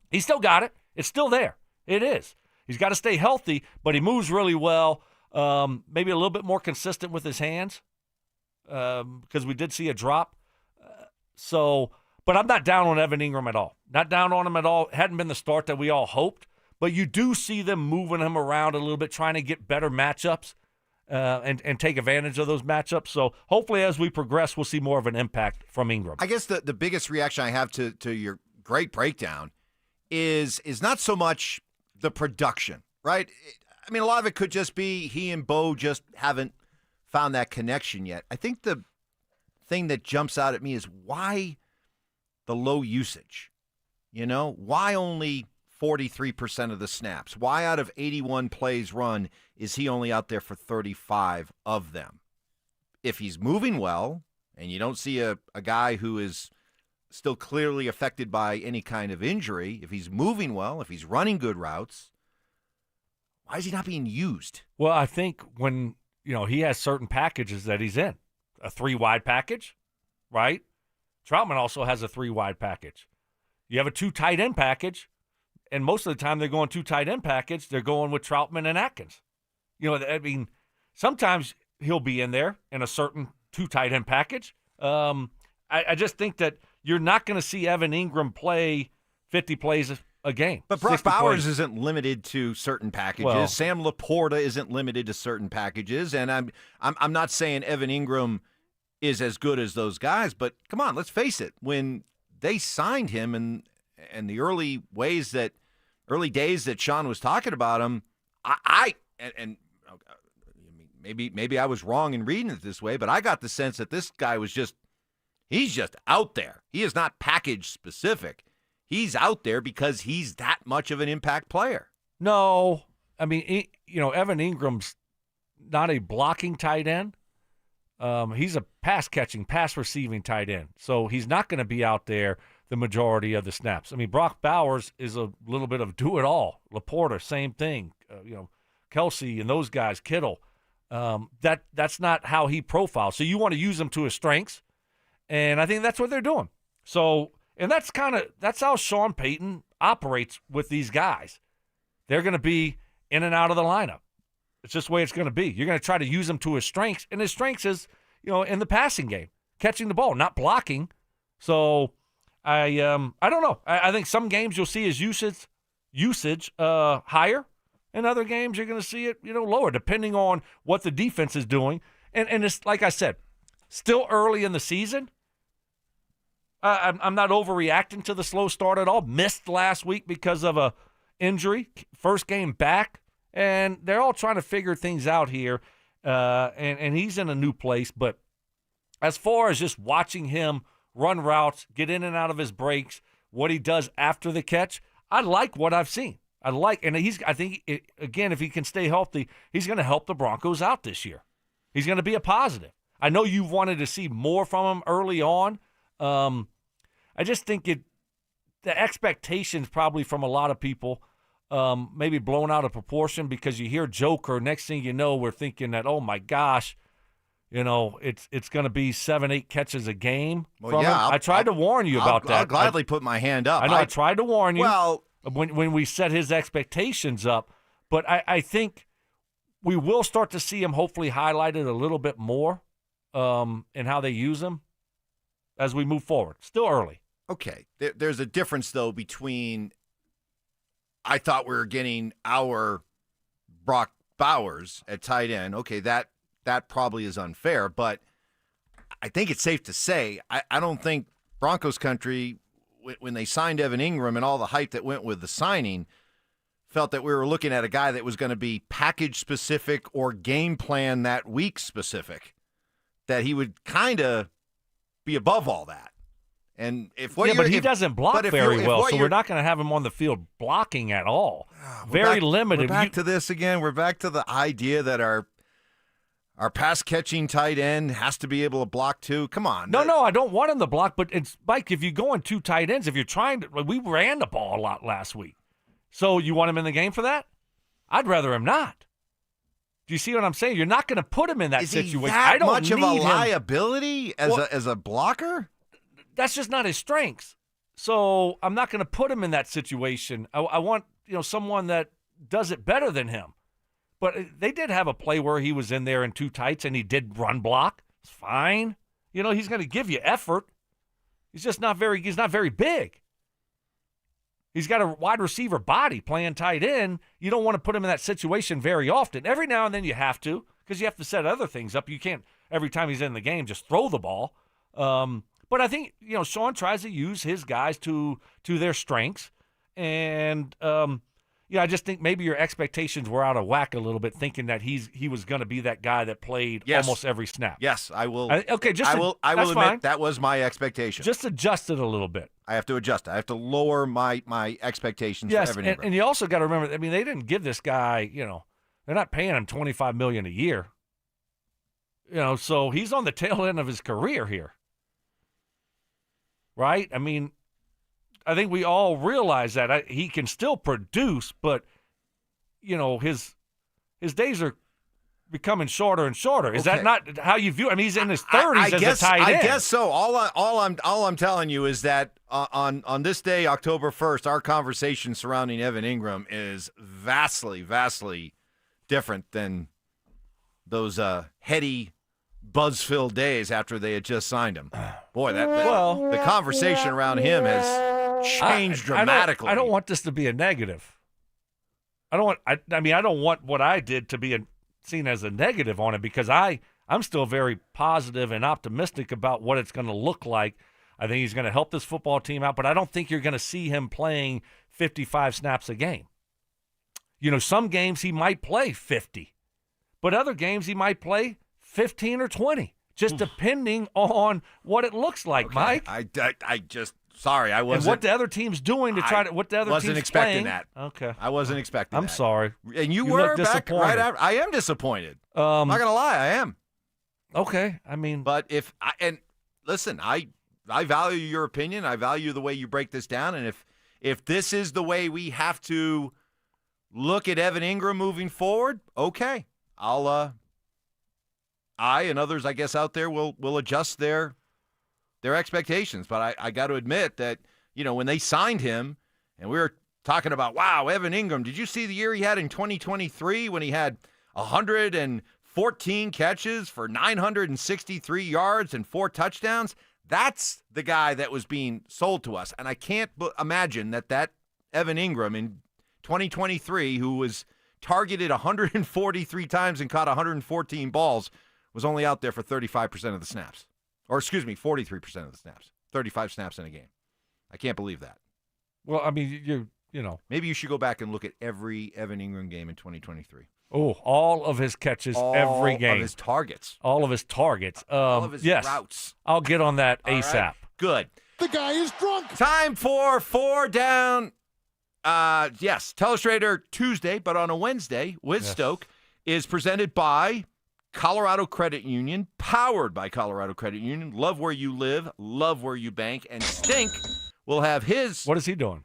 he's still got it. It's still there. It is. He's got to stay healthy, but he moves really well. Maybe a little bit more consistent with his hands because we did see a drop. But I'm not down on Evan Ingram at all. Not down on him at all. Hadn't been the start that we all hoped. But you do see them moving him around a little bit, trying to get better matchups and take advantage of those matchups. So hopefully as we progress, we'll see more of an impact from Ingram. I guess the biggest reaction I have to your great breakdown is not so much the production, right? I mean, a lot of it could just be he and Bo just haven't found that connection yet. I think the thing that jumps out at me is why the low usage. Why only 43% of the snaps? Why out of 81 plays run is he only out there for 35 of them? If he's moving well, and you don't see a guy who is still clearly affected by any kind of injury, if he's moving well, if he's running good routes, why is he not being used? Well, I think when, he has certain packages that he's in. A 3-wide package, right? Troutman also has a 3-wide package. You have a 2 tight end package, and most of the time they're going 2 tight end package, they're going with Troutman and Atkins. Sometimes he'll be in there in a certain 2 tight end package. I just think that you're not going to see Evan Ingram play 50 plays a game. But Brock Bowers isn't limited to certain packages. Well, Sam Laporta isn't limited to certain packages. And I'm not saying Evan Ingram is as good as those guys, but come on, let's face it. When they signed him and the early days that Sean was talking about him, maybe I was wrong in reading it this way, but I got the sense that this guy he's just out there. He is not package specific. He's out there because he's that much of an impact player. No, I mean, Evan Ingram's not a blocking tight end. He's a pass receiving tight end. So he's not going to be out there the majority of the snaps. I mean, Brock Bowers is a little bit of do-it-all. Laporta, same thing. Kelsey and those guys, Kittle. That's not how he profiles. So you want to use him to his strengths, and I think that's what they're doing. So, and that's how Sean Payton operates with these guys. They're going to be in and out of the lineup. It's just the way it's going to be. You're going to try to use him to his strengths, and his strengths is, in the passing game, catching the ball, not blocking. So I don't know. I think some games you'll see his usage higher, and other games you're going to see it lower, depending on what the defense is doing. And it's like I said, still early in the season. I'm not overreacting to the slow start at all. Missed last week because of a injury, first game back. And they're all trying to figure things out here, and he's in a new place. But as far as just watching him run routes, get in and out of his breaks, what he does after the catch, I like what I've seen. I think, if he can stay healthy, he's going to help the Broncos out this year. He's going to be a positive. I know you've wanted to see more from him early on. I just think the expectations probably from a lot of people maybe blown out of proportion because you hear Joker. Next thing you know, we're thinking that, oh, my gosh, it's going to be 7-8 catches a game. Well, yeah, I tried to warn you about that. I'll gladly put my hand up. I know I tried to warn you well, when we set his expectations up. But I think we will start to see him hopefully highlighted a little bit more in how they use him as we move forward. Still early. Okay. There's a difference, though, between I thought we were getting our Brock Bowers at tight end. Okay, that probably is unfair, but I think it's safe to say I don't think Broncos country when they signed Evan Ingram and all the hype that went with the signing, felt that we were looking at a guy that was going to be package specific or game plan that week specific, that he would kind of be above all that. And but he doesn't block very well, so we're not going to have him on the field blocking at all. Very limited. We're back to this again. We're back to the idea that our pass catching tight end has to be able to block too. Come on. No, I don't want him to block, but it's Mike. If you go on 2 tight ends, if you're trying to, we ran the ball a lot last week. So you want him in the game for that? I'd rather him not. Do you see what I'm saying? You're not going to put him in that situation. Is he that I don't much of a need him. liability as a blocker? That's just not his strengths. So I'm not going to put him in that situation. I want someone that does it better than him. But they did have a play where he was in there in 2 tights and he did run block. It's fine. He's going to give you effort. He's just not very big. He's got a wide receiver body playing tight end. You don't want to put him in that situation very often. Every now and then you have to, because you have to set other things up. You can't, every time he's in the game, just throw the ball. But I think, Sean tries to use his guys to their strengths. And, I just think maybe your expectations were out of whack a little bit, thinking that he was going to be that guy that played almost every snap. Yes, I will. I will admit fine. that was my expectation. Just adjust it a little bit. I have to adjust. I have to lower my expectations for Evan Ingram. And you also got to remember, they didn't give this guy, they're not paying him $25 million a year. So he's on the tail end of his career here. Right? I think we all realize that he can still produce, but his days are becoming shorter and shorter. Is that not how you view? He's in his 30s as a tight end. I guess so. All I'm telling you is that on this day, October 1st, our conversation surrounding Evan Ingram is vastly, vastly different than those heady, buzz-filled days after they had just signed him. Boy, the conversation around him has changed dramatically. I don't want this to be a negative. I don't want what I did to be seen as a negative on it, because I'm still very positive and optimistic about what it's going to look like. I think he's going to help this football team out, but I don't think you're going to see him playing 55 snaps a game. Some games he might play 50, but other games he might play 15 or 20, just depending on what it looks like, Okay. Mike. I just sorry, I wasn't. And what the other team's doing to try to what the other wasn't team's expecting playing. that. Okay, I wasn't expecting. I'm that. sorry. And you look were back disappointed. right after. I am disappointed. I'm not gonna lie, I am. Okay, but listen, I value your opinion. I value the way you break this down, and if this is the way we have to look at Evan Ingram moving forward, okay, I and others, I guess, out there will adjust their expectations. But I got to admit that, when they signed him and we were talking about, wow, Evan Ingram, did you see the year he had in 2023 when he had 114 catches for 963 yards and 4 touchdowns? That's the guy that was being sold to us. And I can't imagine that Evan Ingram in 2023, who was targeted 143 times and caught 114 balls, was only out there for 35% of the snaps. Or, 43% of the snaps. 35 snaps in a game. I can't believe that. Well, you maybe you should go back and look at every Evan Ingram game in 2023. Oh, all of his catches, every game. All of his targets. All of his targets. All of his routes. I'll get on that ASAP. Right. Good. The guy is drunk. Time for 4 Down. Yes, Teleustrator Tuesday, but on a Wednesday with Stoke, is presented by Colorado Credit Union, powered by Colorado Credit Union. Love where you live, love where you bank, and Stink will have his. What is he doing?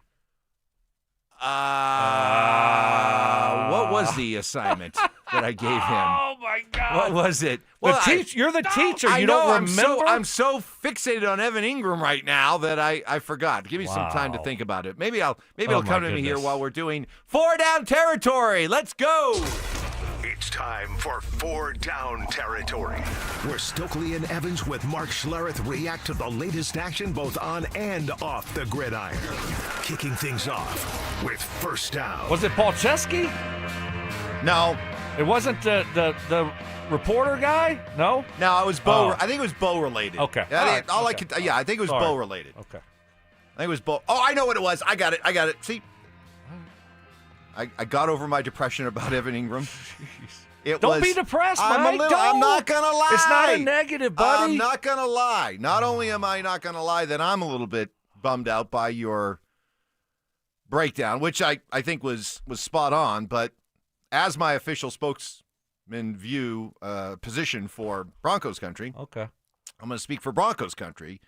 What was the assignment that I gave him? Oh my God! What was it? You're the teacher. I You know, don't remember? I'm so fixated on Evan Ingram right now that I forgot. Give me some time to think about it. Maybe it'll come to me here while we're doing 4 Down Territory. Let's go. It's time for 4 Down Territory, where Stokley and Evans with Mark Schlereth react to the latest action both on and off the gridiron. Kicking things off with First Down. Was it Paul Chesky? No. It wasn't the reporter guy? No? No, it was Bo. I think it was Bo related. Okay. I think it was Bo related. Okay. I think it was both. Oh, I know what it was. I got it. See, I got over my depression about Evan Ingram. Don't be depressed, Mike. I'm not going to lie. It's not a negative, buddy. I'm not going to lie. Not only am I not going to lie that I'm a little bit bummed out by your breakdown, which I think was spot on, but as my official spokesman position for Broncos country, okay, I'm going to speak for Broncos country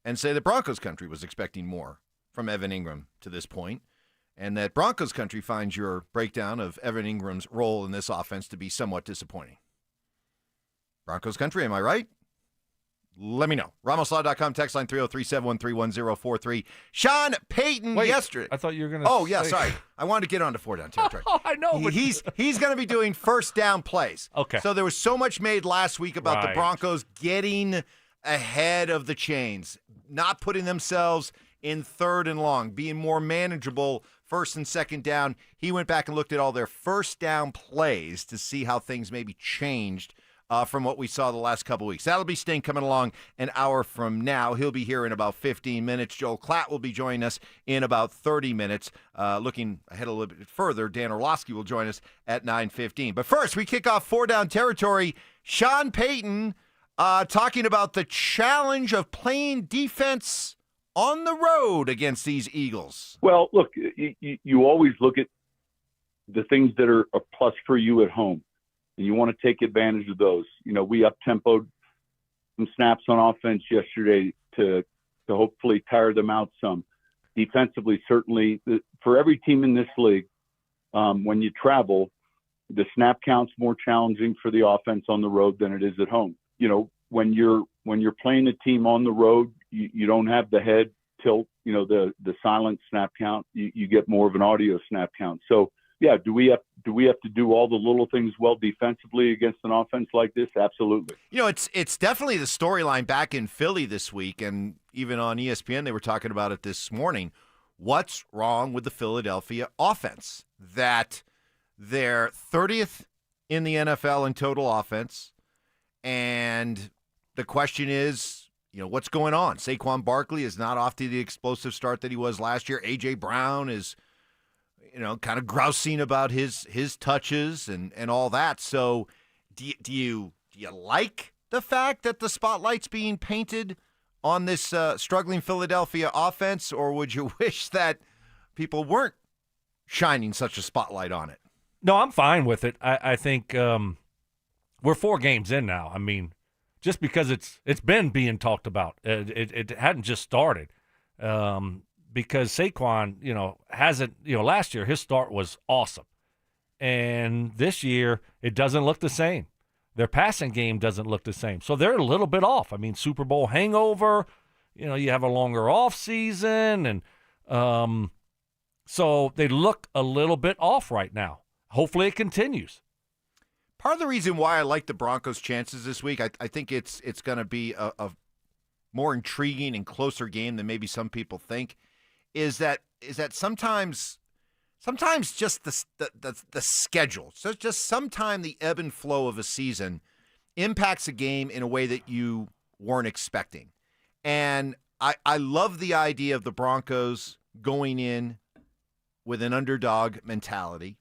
and say that Broncos country was expecting more from Evan Ingram to this point, and that Broncos country finds your breakdown of Evan Ingram's role in this offense to be somewhat disappointing. Broncos country, am I right? Let me know. RamosLaw.com, text line 303-713-1043. Sean Payton yesterday. I thought you were going to Oh, yeah, sorry. I wanted to get on to 4 down territory. Oh, I know. But He's going to be doing first down plays. Okay. So there was so much made last week about the Right. Broncos getting ahead of the chains, not putting themselves in third and long, being more manageable first and second down. He went back and looked at all their first down plays to see how things maybe changed from what we saw the last couple weeks. That'll be Sting coming along an hour from now. He'll be here in about 15 minutes. Joel Clatt will be joining us in about 30 minutes. Looking ahead a little bit further, Dan Orlovsky will join us at 9:15. But first, we kick off 4 down territory. Sean Payton talking about the challenge of playing defense on the road against these Eagles. Well, look, you always look at the things that are a plus for you at home, and you want to take advantage of those. You know, we up-tempoed some snaps on offense yesterday to hopefully tire them out some. Defensively, certainly, for every team in this league, when you travel, the snap count's more challenging for the offense on the road than it is at home. You know, when you're playing a team on the road, you don't have the head tilt, you know, the silent snap count. You get more of an audio snap count. So, yeah, do we have to do all the little things well defensively against an offense like this? Absolutely. You know, it's definitely the storyline back in Philly this week, and even on ESPN they were talking about it this morning. What's wrong with the Philadelphia offense? That they're 30th in the NFL in total offense, and the question is, you know, what's going on? Saquon Barkley is not off to the explosive start that he was last year. A.J. Brown is, you know, kind of grousing about his touches and all that. So do you like the fact that the spotlight's being painted on this struggling Philadelphia offense, or would you wish that people weren't shining such a spotlight on it? No, I'm fine with it. I think we're 4 games in now. I mean, just because it's been being talked about, it hadn't just started. Because Saquon, you know, hasn't, you know, last year his start was awesome. And this year it doesn't look the same. Their passing game doesn't look the same. So they're a little bit off. I mean, Super Bowl hangover, you know, you have a longer off season, and so they look a little bit off right now. Hopefully it continues. Part of the reason why I like the Broncos' chances this week, I think it's going to be a more intriguing and closer game than maybe some people think, is that sometimes just the schedule, so just sometimes the ebb and flow of a season impacts a game in a way that you weren't expecting. And I love the idea of the Broncos going in with an underdog mentality.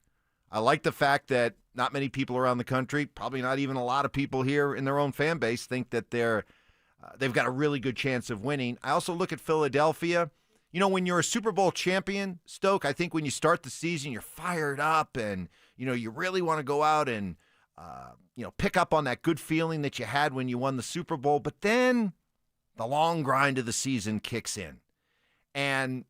I like the fact that not many people around the country, probably not even a lot of people here in their own fan base, think that they've got a really good chance of winning. I also look at Philadelphia. You know, when you're a Super Bowl champion, Stoke, I think when you start the season, you're fired up and, you know, you really want to go out and, you know, pick up on that good feeling that you had when you won the Super Bowl. But then the long grind of the season kicks in. And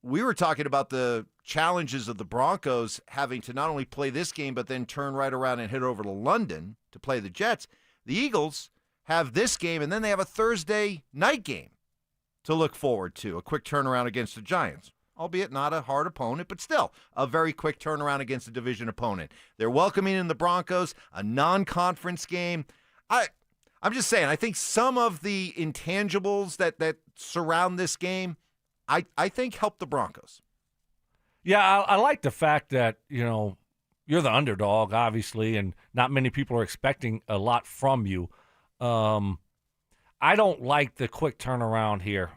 we were talking about the challenges of the Broncos having to not only play this game, but then turn right around and head over to London to play the Jets. The Eagles have this game, and then they have a Thursday night game to look forward to, a quick turnaround against the Giants, albeit not a hard opponent, but still a very quick turnaround against a division opponent. They're welcoming in the Broncos, a non-conference game. I'm just saying, I think some of the intangibles that surround this game, I think help the Broncos. Yeah, I like the fact that, you know, you're the underdog, obviously, and not many people are expecting a lot from you. I don't like the quick turnaround here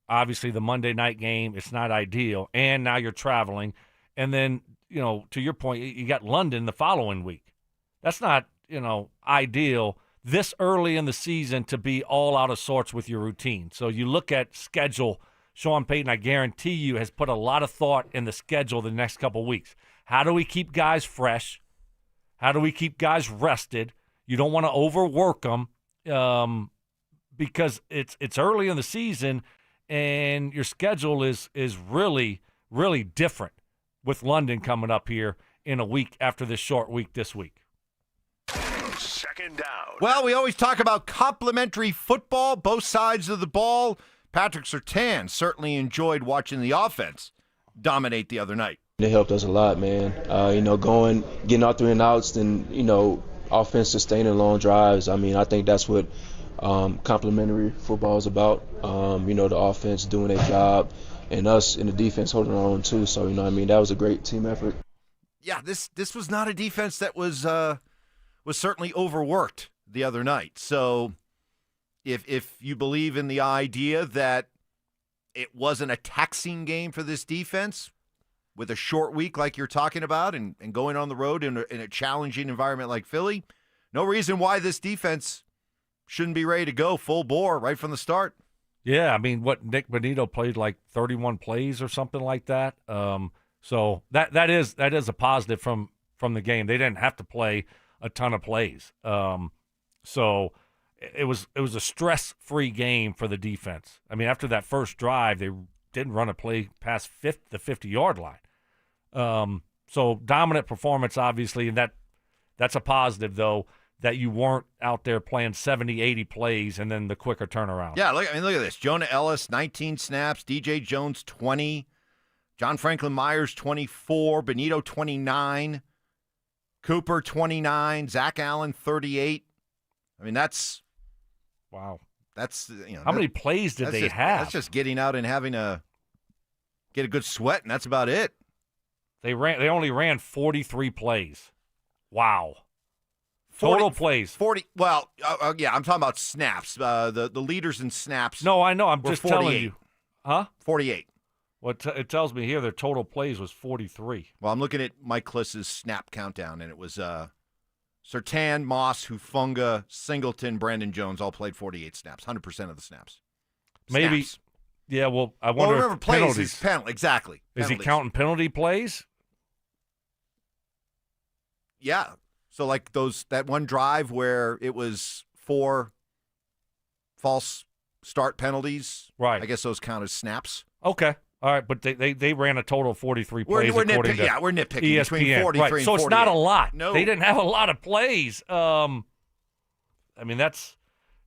obviously the Monday night game, it's not ideal, and now you're traveling. And then, to your point, you got London the following week. That's not, ideal this early in the season to be all out of sorts with your routine. So you look at schedule. Sean Payton, I guarantee you, has put a lot of thought in the schedule the next couple of weeks. How do we keep guys fresh? How do we keep guys rested? You don't want to overwork them because it's early in the season, and your schedule is really, really different with London coming up here in a week after this short week this week. Second down. Well, we always talk about complementary football, both sides of the ball. Patrick Surtain certainly enjoyed watching the offense dominate the other night. It helped us a lot, man. Getting out 3 and outs, and, offense sustaining long drives. I think that's what complementary football is about. The offense doing their job and us in the defense holding our own too. So, that was a great team effort. Yeah, this was not a defense that was certainly overworked the other night. So if you believe in the idea that it wasn't a taxing game for this defense with a short week like you're talking about and going on the road in a challenging environment like Philly, no reason why this defense shouldn't be ready to go full bore right from the start. Yeah, Nick Bonito played like 31 plays or something like that. So that is a positive from the game. They didn't have to play a ton of plays. So it was a stress-free game for the defense. After that first drive, they didn't run a play past the 50-yard line. So dominant performance, obviously, and that's a positive, though, that you weren't out there playing 70, 80 plays and then the quicker turnaround. Yeah, look at this. Jonah Ellis, 19 snaps. DJ Jones, 20. John Franklin Myers, 24. Benito, 29. Cooper, 29. Zach Allen, 38. That's wow. That's how many plays did they have? That's just getting out and having get a good sweat, and that's about it. They only ran 43 plays. Wow. Total plays. 40. Well, yeah, I'm talking about snaps. The leaders in snaps. No, I know. I'm just 48. telling you. Huh? 48. Well, it tells me here their total plays was 43. Well, I'm looking at Mike Kliss's snap countdown, and it was Surtain, Moss, Hufunga, Singleton, Brandon Jones all played 48 snaps, 100% of the snaps. Maybe. Snaps. Yeah, well, I wonder remember if plays penalties. is penalty. Exactly. Is Penalties. he counting penalty plays? Yeah. So like that one drive where it was 4 false start penalties. Right. I guess those count as snaps. Okay. All right, but they ran a total of 43 plays We're according to we're nitpicking ESPN. between 43 right. and So 48. it's not a lot. No. They didn't have a lot of plays. That's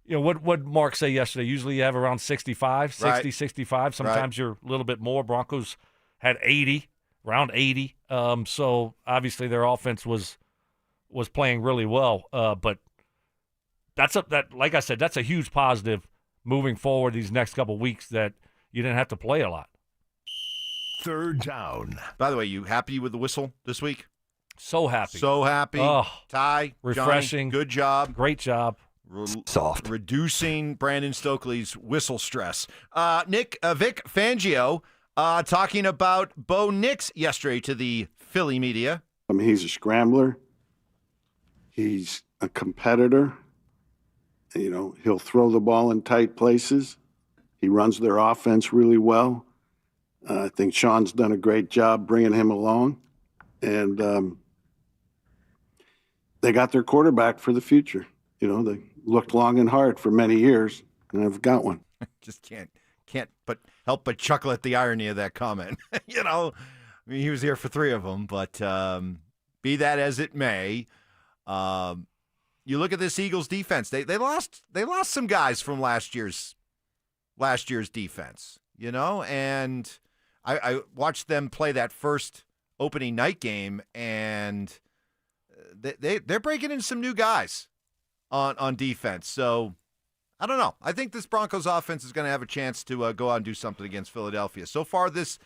what did Mark say yesterday? Usually you have around 65, 60, Right. 65. Sometimes you're a little bit more. Broncos had 80, around 80. So obviously their offense was playing really well. But like I said, that's a huge positive moving forward these next couple of weeks that you didn't have to play a lot. Third down. By the way, you happy with the whistle this week? So happy. So happy. Oh, Ty, refreshing. Johnny, good job. Great job. Soft. Reducing Brandon Stokley's whistle stress. Vic Fangio talking about Bo Nix yesterday to the Philly media. He's a scrambler. He's a competitor. He'll throw the ball in tight places. He runs their offense really well. I think Sean's done a great job bringing him along. And they got their quarterback for the future. They looked long and hard for many years, and I've got one. Just can't help but chuckle at the irony of that comment. He was here for 3 of them, but be that as it may, you look at this Eagles defense. They lost some guys from last year's defense, and I watched them play that first opening night game, and they're breaking in some new guys on defense. So I don't know. I think this Broncos offense is going to have a chance to go out and do something against Philadelphia. So far this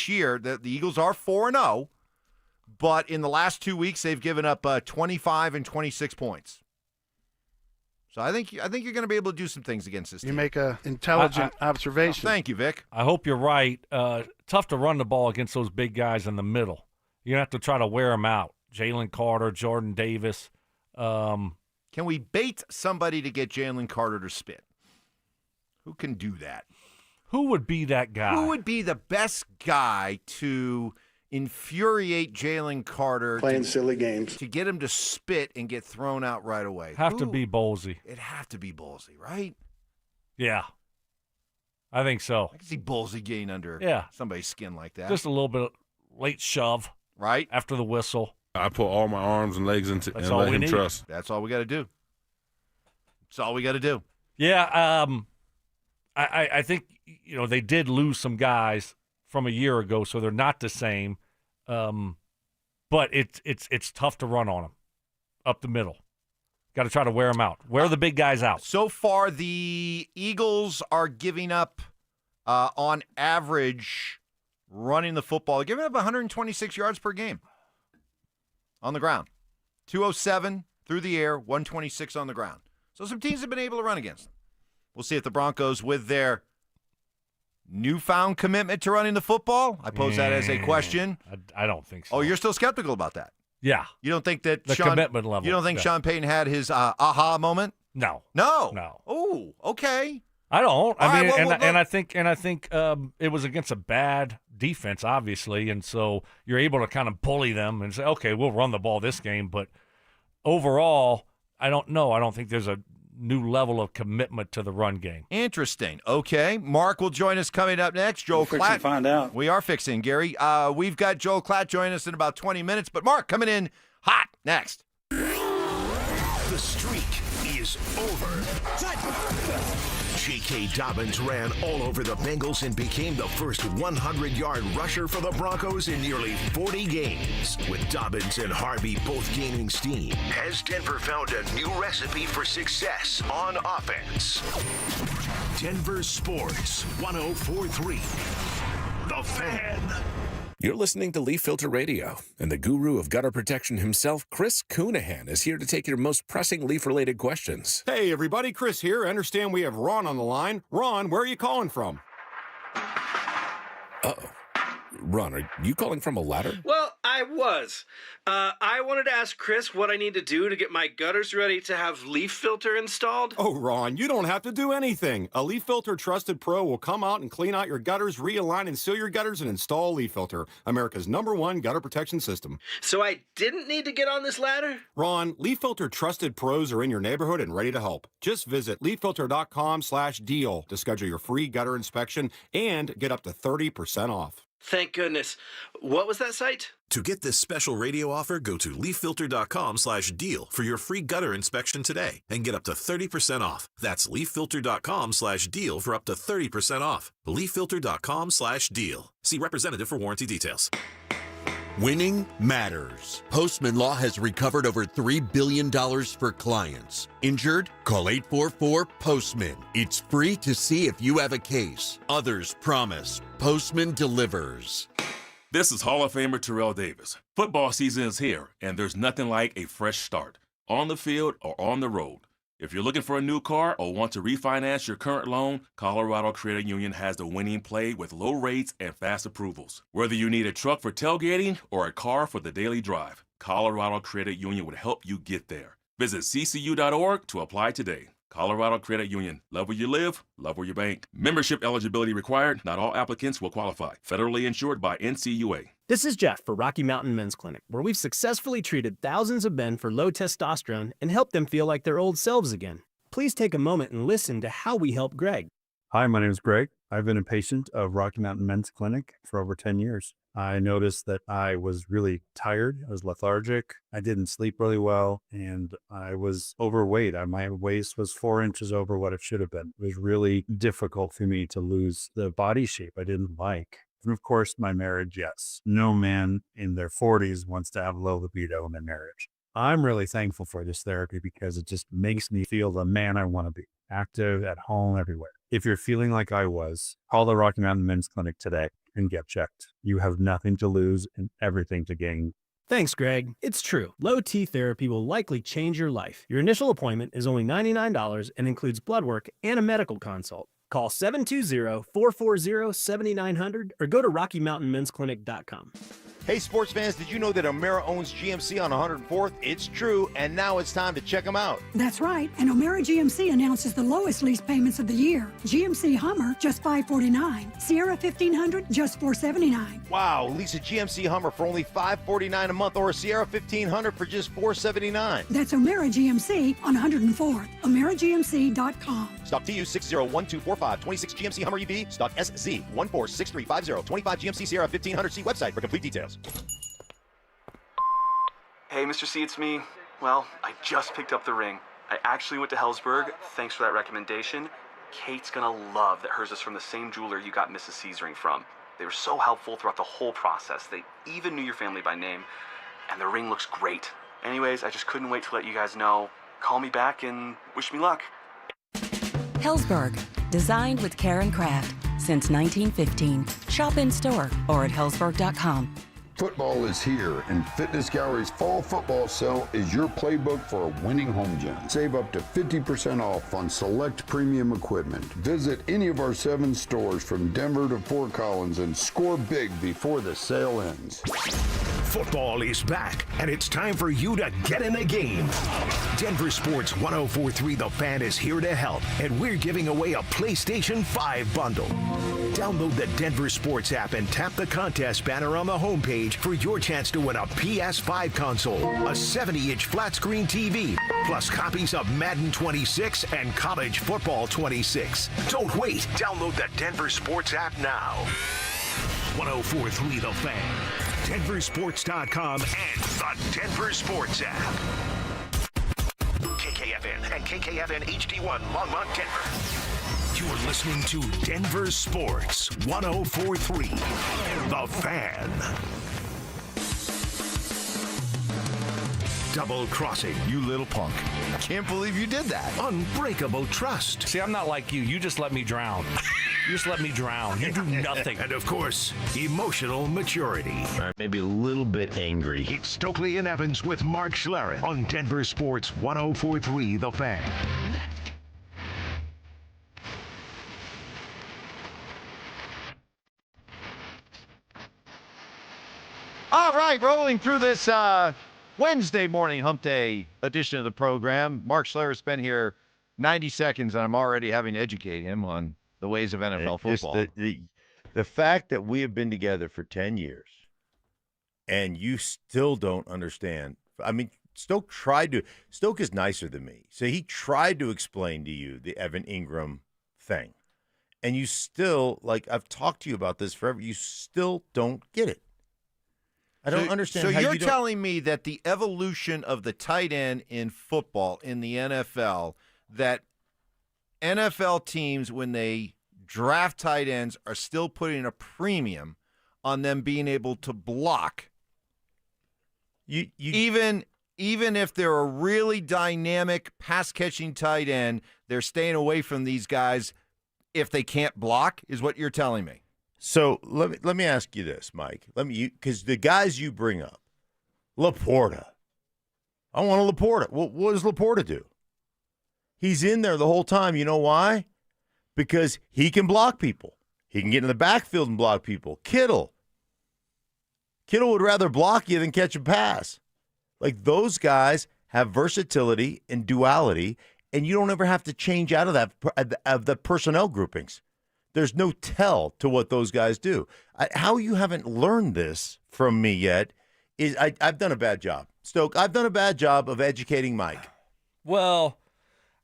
year, the Eagles are 4-0, but in the last 2 weeks they've given up 25 and 26 points. So I think you're going to be able to do some things against this team. You make a intelligent observation. Thank you, Vic. I hope you're right. Tough to run the ball against those big guys in the middle. You're going to have to try to wear them out. Jalen Carter, Jordan Davis. Can we bait somebody to get Jalen Carter to spit? Who can do that? Who would be that guy? Who would be the best guy to infuriate Jalen Carter? Playing silly games. To get him to spit and get thrown out right away. Have to be Ballsy. It'd have to be Ballsy, right? Yeah. I think so. I can see Ballsy getting under somebody's skin like that. Just a little bit of late shove. Right. After the whistle. I put all my arms and legs into and let him trust. That's all we got to do. That's all we got to do. Yeah. I think, they did lose some guys from a year ago, so they're not the same. But it's tough to run on them up the middle. Got to try to wear them out. Wear the big guys out. So far, the Eagles are giving up, on average, running the football. They're giving up 126 yards per game on the ground. 207 through the air, 126 on the ground. So some teams have been able to run against them. We'll see if the Broncos, with their newfound commitment to running the football, I pose that as a question. I don't think so. Oh, you're still skeptical about that? Yeah. You don't think that the commitment level? You don't think Sean Payton had his aha moment? No. Oh, okay. I don't. I mean, well, I think it was against a bad defense, obviously, and so you're able to kind of bully them and say, okay, we'll run the ball this game, but overall, I don't know. I don't think there's a new level of commitment to the run game. Interesting. Okay. Mark will join us coming up next. Joel Clatt. Find out. We are fixing, Gary. We've got Joel Clatt joining us in about 20 minutes, but Mark coming in hot next. The streak is over. J.K. Dobbins ran all over the Bengals and became the first 100-yard rusher for the Broncos in nearly 40 games. With Dobbins and Harvey both gaining steam, has Denver found a new recipe for success on offense? Denver Sports 104.3. The Fan. You're listening to Leaf Filter Radio, and the guru of gutter protection himself, Chris Coonahan, is here to take your most pressing leaf-related questions. Hey, everybody, Chris here. I understand we have Ron on the line. Ron, where are you calling from? Uh-oh. Ron, are you calling from a ladder? Well, I was. I wanted to ask Chris what I need to do to get my gutters ready to have leaf filter installed. Oh, Ron, you don't have to do anything. A Leaf Filter Trusted Pro will come out and clean out your gutters, realign and seal your gutters, and install Leaf Filter, America's #1 gutter protection system. So I didn't need to get on this ladder? Ron, Leaf Filter Trusted Pros are in your neighborhood and ready to help. Just visit leaffilter.com/deal to schedule your free gutter inspection and get up to 30% off. Thank goodness. What was that site? To get this special radio offer, go to leaffilter.com/deal for your free gutter inspection today and get up to 30% off. That's leaffilter.com/deal for up to 30% off. leaffilter.com/deal. See representative for warranty details. Winning matters. Postman Law has recovered over $3 billion for clients. Injured? Call 844-POSTMAN. It's free to see if you have a case. Others promise. Postman delivers. This is Hall of Famer Terrell Davis. Football season is here, and there's nothing like a fresh start, on the field or on the road. If you're looking for a new car or want to refinance your current loan, Colorado Credit Union has the winning play with low rates and fast approvals. Whether you need a truck for tailgating or a car for the daily drive, Colorado Credit Union would help you get there. Visit ccu.org to apply today. Colorado Credit Union. Love where you live, love where you bank. Membership eligibility required. Not all applicants will qualify. Federally insured by NCUA. This is Jeff for Rocky Mountain Men's Clinic, where we've successfully treated thousands of men for low testosterone and helped them feel like their old selves again. Please take a moment and listen to how we help Greg. Hi, my name is Greg. I've been a patient of Rocky Mountain Men's Clinic for over 10 years. I noticed that I was really tired. I was lethargic. I didn't sleep really well, and I was overweight. My waist was 4 inches over what it should have been. It was really difficult for me to lose the body shape I didn't like. And of course, my marriage, yes. No man in their 40s wants to have low libido in their marriage. I'm really thankful for this therapy because it just makes me feel the man I want to be, active, at home, everywhere. If you're feeling like I was, call the Rocky Mountain Men's Clinic today and get checked. You have nothing to lose and everything to gain. Thanks, Greg. It's true. Low T therapy will likely change your life. Your initial appointment is only $99 and includes blood work and a medical consult. Call 720-440-7900 or go to RockyMountainMen'sClinic.com. Hey, sports fans, did you know that O'Mara owns GMC on 104th? It's true, and now it's time to check them out. That's right, and O'Mara GMC announces the lowest lease payments of the year. GMC Hummer, just $549. Sierra 1500, just $479. Wow, lease a GMC Hummer for only $549 a month or a Sierra 1500 for just $479. That's O'Mara GMC on 104th. OmaraGMC.com. Stock TU 601245, 26 GMC Hummer EV, stock SZ 146350, 25 GMC Sierra 1500. See website for complete details. Hey, Mr. C, it's me. Well, I just picked up the ring. I actually went to Hellsberg. Thanks for that recommendation. Kate's gonna love that hers is from the same jeweler you got Mrs. C's ring from. They were so helpful throughout the whole process. They even knew your family by name, and the ring looks great. Anyways, I just couldn't wait to let you guys know. Call me back and wish me luck. Hellsberg, designed with care and craft since 1915. Shop in store or at hellsberg.com. Football is here, and Fitness Gallery's fall football sale is your playbook for a winning home gym. Save up to 50% off on select premium equipment. Visit any of our 7 stores from Denver to Fort Collins and score big before the sale ends. Football is back, and it's time for you to get in the game. Denver Sports 104.3 The Fan is here to help, and we're giving away a PlayStation 5 bundle. Download the Denver Sports app and tap the contest banner on the homepage for your chance to win a PS5 console, a 70-inch flat-screen TV, plus copies of Madden 26 and College Football 26. Don't wait. Download the Denver Sports app now. 104.3 The Fan, DenverSports.com, and the Denver Sports app. KKFN and KKFN HD1 Longmont, Denver. You're listening to Denver Sports 104.3 The Fan. Double crossing, you little punk. I can't believe you did that. Unbreakable trust. See, I'm not like you. You just let me drown. You just let me drown. You do nothing. And of course, emotional maturity. Maybe a little bit angry. It's Stokley and Evans with Mark Schlereth on Denver Sports 104.3 The Fan. All right, rolling through this Wednesday morning hump day edition of the program. Mark Schlereth's been here 90 seconds, and I'm already having to educate him on the ways of NFL football. The fact that we have been together for 10 years and you still don't understand. I mean, Stoke is nicer than me. So he tried to explain to you the Evan Ingram thing. And you still, like, I've talked to you about this forever, you still don't get it. I don't understand. So how you're you don't... telling me that the evolution of the tight end in football in the NFL, that NFL teams, when they draft tight ends, are still putting a premium on them being able to block. Even if they're a really dynamic pass-catching tight end, they're staying away from these guys if they can't block, is what you're telling me. So let me ask you this, Mike. Because the guys you bring up, Laporta. I want a Laporta. What does Laporta do? He's in there the whole time. You know why? Because he can block people. He can get in the backfield and block people. Kittle would rather block you than catch a pass. Like, those guys have versatility and duality, and you don't ever have to change out of the personnel groupings. There's no tell to what those guys do. How you haven't learned this from me yet is I've done a bad job. Stoke, I've done a bad job of educating Mike. Well,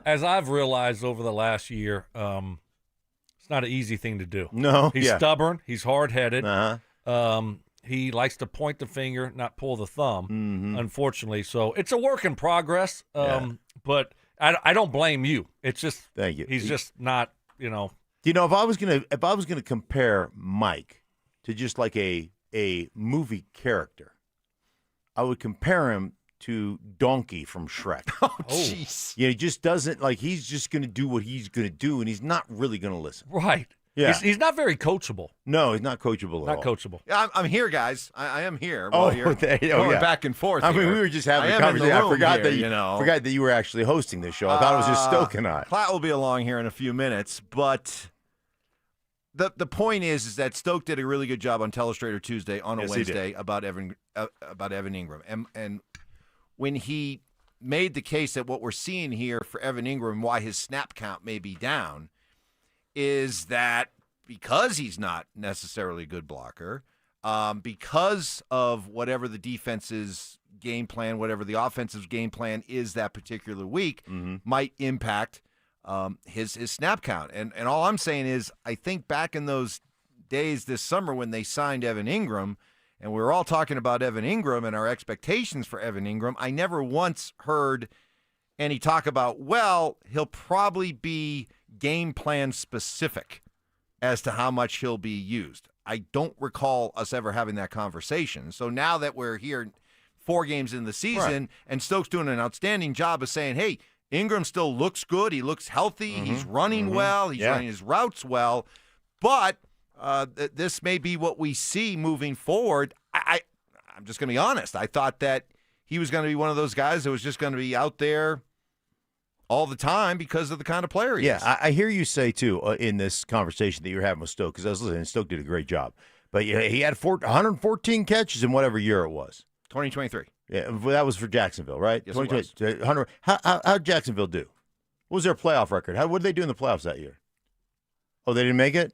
as I've realized over the last year, it's not an easy thing to do. No. He's stubborn. He's hard-headed. Uh-huh. He likes to point the finger, not pull the thumb, unfortunately. So it's a work in progress, but I don't blame you. It's just thank you. He's just not, you know. You know, if I was gonna compare Mike to just like a movie character, I would compare him to Donkey from Shrek. Oh, jeez. Yeah, he just doesn't, like, he's just gonna do what he's gonna do, and he's not really gonna listen. Right. Yeah. He's not very coachable. No, he's not coachable at all. Not coachable. Yeah, I'm here, guys. I am here. Oh, While you're going back and forth. I mean, here. we were just having I a am in the conversation. I room forgot here, that forgot that you were actually hosting this show. I thought it was just Stoke and I. Clatt will be along here in a few minutes, but the point is that Stoke did a really good job on Teleustrator Tuesday on a Wednesday about Evan Ingram, and when he made the case that what we're seeing here for Evan Ingram, why his snap count may be down, is that because he's not necessarily a good blocker, because of whatever the defense's game plan, whatever the offensive game plan is that particular week, might impact his snap count. And all I'm saying is I think back in those days this summer when they signed Evan Ingram, and we were all talking about Evan Ingram and our expectations for Evan Ingram, I never once heard any talk about, well, he'll probably be game plan specific as to how much he'll be used. I don't recall us ever having that conversation. So now that we're here 4 games in the season, and Stokes doing an outstanding job of saying, hey, Ingram still looks good. He looks healthy. He's running well. He's running his routes well. But this may be what we see moving forward. I'm just going to be honest. I thought that he was going to be one of those guys that was just going to be out there all the time because of the kind of player he is. Yeah, I hear you say, too, in this conversation that you're having with Stoke, because I was listening, and Stoke did a great job. But he had 114 catches in whatever year it was. 2023. Yeah, that was for Jacksonville, right? Yes, it was. 100. How did Jacksonville do? What was their playoff record? What did they do in the playoffs that year? Oh, they didn't make it?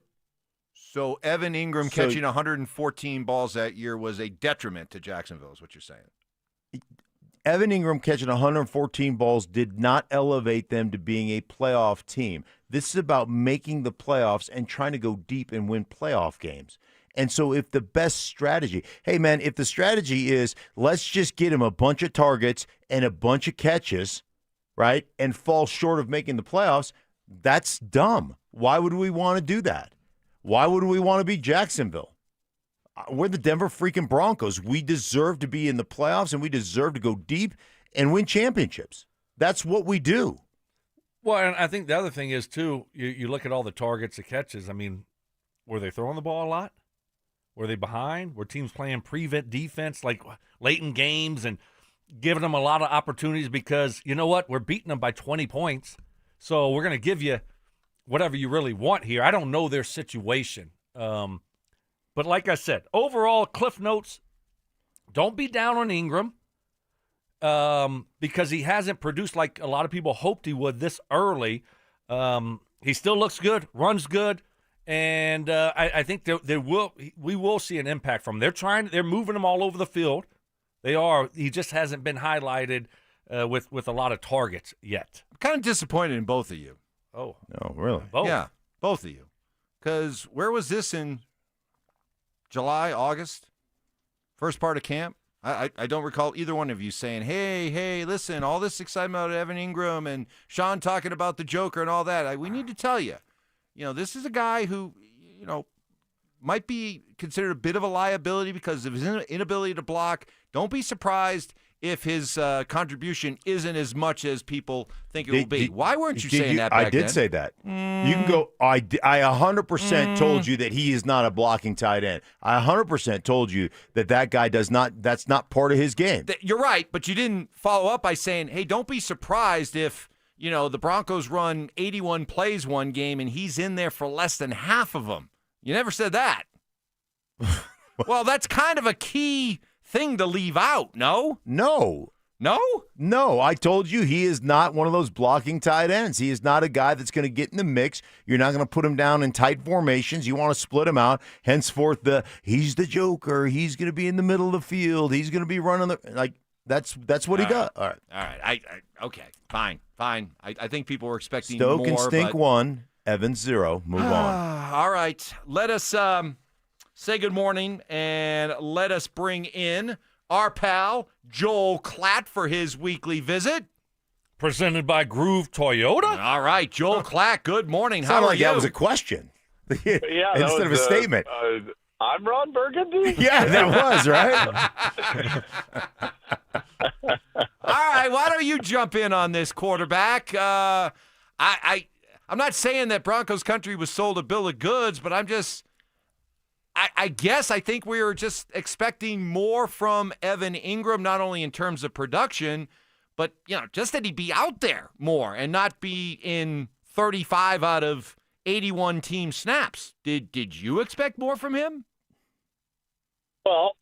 So Evan Ingram catching 114 balls that year was a detriment to Jacksonville, is what you're saying. Evan Ingram catching 114 balls did not elevate them to being a playoff team. This is about making the playoffs and trying to go deep and win playoff games. And so if the best strategy, hey, man, if the strategy is let's just get him a bunch of targets and a bunch of catches, right, and fall short of making the playoffs, that's dumb. Why would we want to do that? Why would we want to be Jacksonville? We're the Denver freaking Broncos. We deserve to be in the playoffs, and we deserve to go deep and win championships. That's what we do. Well, and I think the other thing is, too, you look at all the targets, the catches. I mean, were they throwing the ball a lot? Were they behind? Were teams playing prevent defense like late in games and giving them a lot of opportunities because, you know what, we're beating them by 20 points, so we're going to give you whatever you really want here. I don't know their situation. But like I said, overall, Cliff Notes, don't be down on Ingram because he hasn't produced like a lot of people hoped he would this early. He still looks good, runs good. And I think we will see an impact from him. They're moving him all over the field. They are. He just hasn't been highlighted with a lot of targets yet. I'm kind of disappointed in both of you. Oh, no, really? Both? Yeah, both of you. Because where was this in July, August, first part of camp? I don't recall either one of you saying, hey, listen, all this excitement about Evan Ingram and Sean talking about the Joker and all that. We need to tell you. This is a guy who, might be considered a bit of a liability because of his inability to block. Don't be surprised if his contribution isn't as much as people think it will be. Why weren't you saying that back then? I did say that. You can go, I 100% told you that he is not a blocking tight end. I 100% told you that guy that's not part of his game. You're right, but you didn't follow up by saying, hey, don't be surprised if the Broncos run 81 plays one game and he's in there for less than half of them. You never said that. Well, that's kind of a key thing to leave out, no? No. No? No, I told you he is not one of those blocking tight ends. He is not a guy that's going to get in the mix. You're not going to put him down in tight formations. You want to split him out. Henceforth, he's the Joker. He's going to be in the middle of the field. He's going to be running that's what he does. All right. Okay. Fine. I think people were expecting Stoke more. And Stink 1, Evans 0. Move on. All right. Let us say good morning and let us bring in our pal Joel Clatt for his weekly visit. Presented by Groove Toyota. All right, Joel Clatt, good morning. How are you? That was a question. Yeah, instead of a statement. I'm Ron Burgundy. Yeah, that was, right? All right, why don't you jump in on this quarterback? I I'm not saying that Broncos country was sold a bill of goods, but I guess I think we were just expecting more from Evan Ingram, not only in terms of production, but just that he'd be out there more and not be in 35 out of 81 team snaps. Did you expect more from him? Well,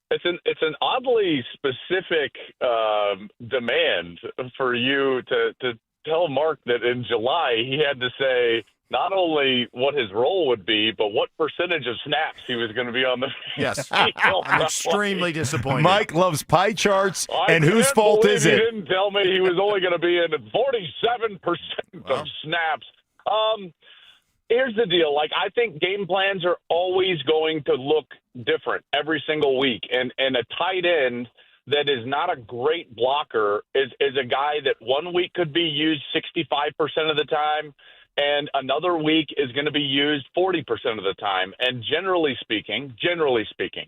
it's an oddly specific demand for you to tell Mark that in July he had to say not only what his role would be, but what percentage of snaps he was going to be on the Yes. field. I'm extremely disappointed. Mike loves pie charts, and whose fault is it? He didn't tell me he was only going to be in 47% of snaps. Here's the deal. I think game plans are always going to look different every single week. And a tight end that is not a great blocker is a guy that one week could be used 65% of the time, and another week is going to be used 40% of the time. And generally speaking,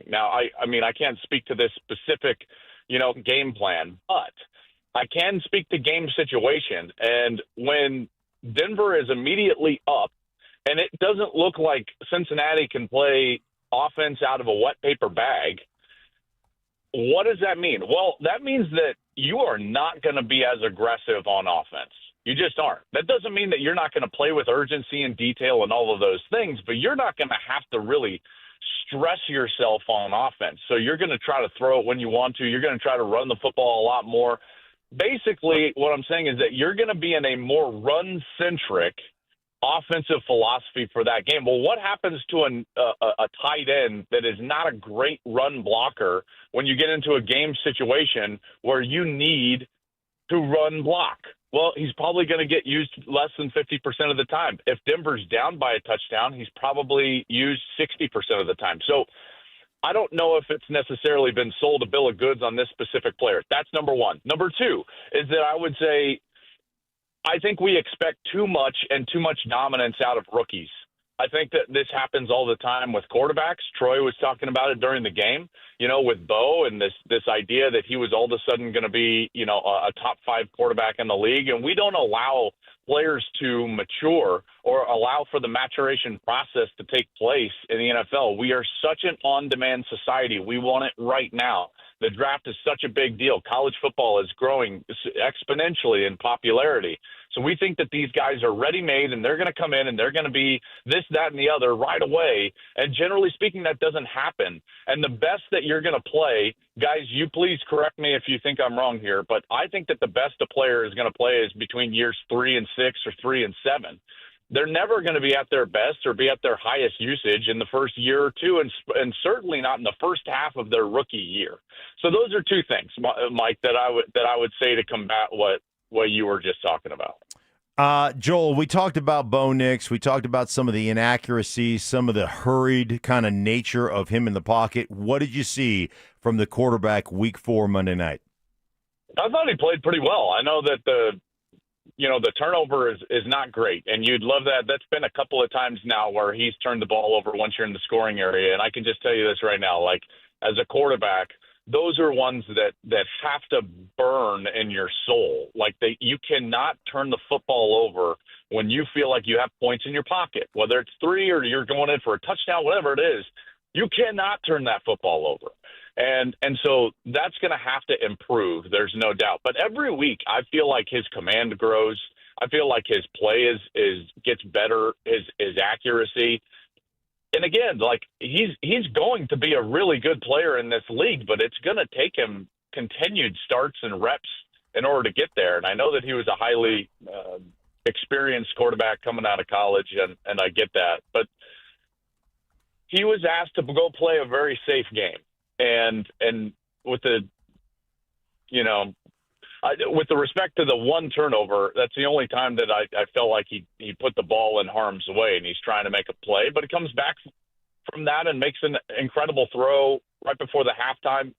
now, I can't speak to this specific, game plan, but I can speak to game situation. And when Denver is immediately up, and it doesn't look like Cincinnati can play offense out of a wet paper bag, what does that mean? Well, that means that you are not going to be as aggressive on offense. You just aren't. That doesn't mean that you're not going to play with urgency and detail and all of those things, but you're not going to have to really stress yourself on offense. So you're going to try to throw it when you want to. You're going to try to run the football a lot more. Basically, what I'm saying is that you're going to be in a more run-centric offensive philosophy for that game. Well, what happens to a tight end that is not a great run blocker when you get into a game situation where you need to run block? Well, he's probably going to get used less than 50% of the time. If Denver's down by a touchdown, he's probably used 60% of the time. So I don't know if it's necessarily been sold a bill of goods on this specific player. That's number one. Number two is that I would say I think we expect too much and too much dominance out of rookies. I think that this happens all the time with quarterbacks. Troy was talking about it during the game, with Bo and this idea that he was all of a sudden going to be, a top 5 quarterback in the league. And we don't allow players to mature or allow for the maturation process to take place in the NFL. We are such an on-demand society. We want it right now. The draft is such a big deal. College football is growing exponentially in popularity. So we think that these guys are ready-made, and they're going to come in, and they're going to be this, that, and the other right away. And generally speaking, that doesn't happen. And the best that you're going to play, guys, you please correct me if you think I'm wrong here, but I think that the best a player is going to play is between years 3 and 6 or 3 and 7. They're never going to be at their best or be at their highest usage in the first year or two, and certainly not in the first half of their rookie year. So those are two things, Mike, that I would say to combat what you were just talking about. Joel, we talked about Bo Nix. We talked about some of the inaccuracies, some of the hurried kind of nature of him in the pocket. What did you see from the quarterback week 4 Monday night? I thought he played pretty well. I know that the turnover is not great, and you'd love that. That's been a couple of times now where he's turned the ball over once you're in the scoring area. And I can just tell you this right now, as a quarterback, those are ones that have to burn in your soul. You cannot turn the football over when you feel like you have points in your pocket, whether it's 3 or you're going in for a touchdown, whatever it is. You cannot turn that football over. And so that's going to have to improve. There's no doubt. But every week I feel like his command grows. I feel like his play gets better, his accuracy. And again, he's going to be a really good player in this league, but it's going to take him continued starts and reps in order to get there. And I know that he was a highly experienced quarterback coming out of college, and I get that. But he was asked to go play a very safe game. And with the respect to the one turnover, that's the only time that I felt like he put the ball in harm's way, and he's trying to make a play. But he comes back from that and makes an incredible throw right before the halftime.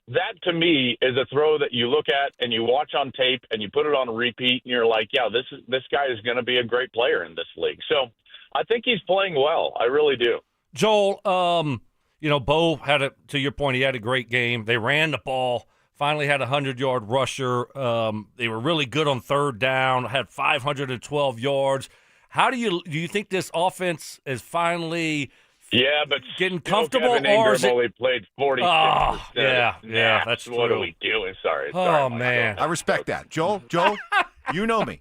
That to me is a throw that you look at and you watch on tape and you put it on repeat, and you're like, yeah, this guy is going to be a great player in this league. So I think he's playing well. I really do. Joel, Bo to your point, he had a great game. They ran the ball finally had a 100-yard rusher. They were really good on third down, had 512 yards. How do you think this offense is finally but getting comfortable? Kevin Ingram or is it, only played 46%. Yeah, that's true. What are we doing? Sorry. Oh, Mike. man. I respect that. Joel, you know me.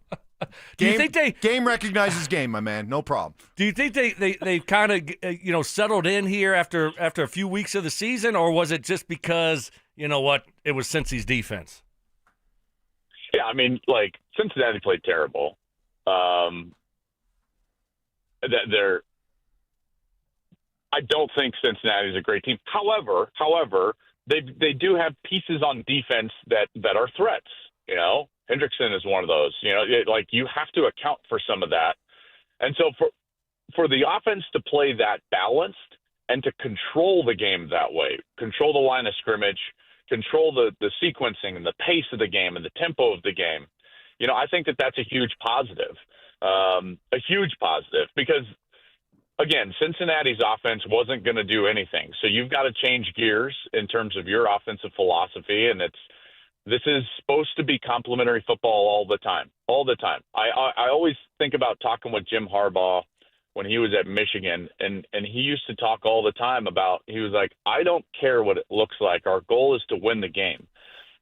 Do you think game recognizes game, my man? No problem. Do you think they kind of settled in here after a few weeks of the season, or was it just because it was Cincy's defense? Yeah, I mean, Cincinnati played terrible. I don't think Cincinnati is a great team. However, they do have pieces on defense that are threats. Hendrickson is one of those. You have to account for some of that. And so for the offense to play that balanced and to control the game that way, control the line of scrimmage, control the sequencing and the pace of the game and the tempo of the game, I think that's a huge positive. Because, again, Cincinnati's offense wasn't going to do anything. So you've got to change gears in terms of your offensive philosophy, and this is supposed to be complementary football all the time. I always think about talking with Jim Harbaugh when he was at Michigan, and he used to talk all the time about, he was like, I don't care what it looks like. Our goal is to win the game.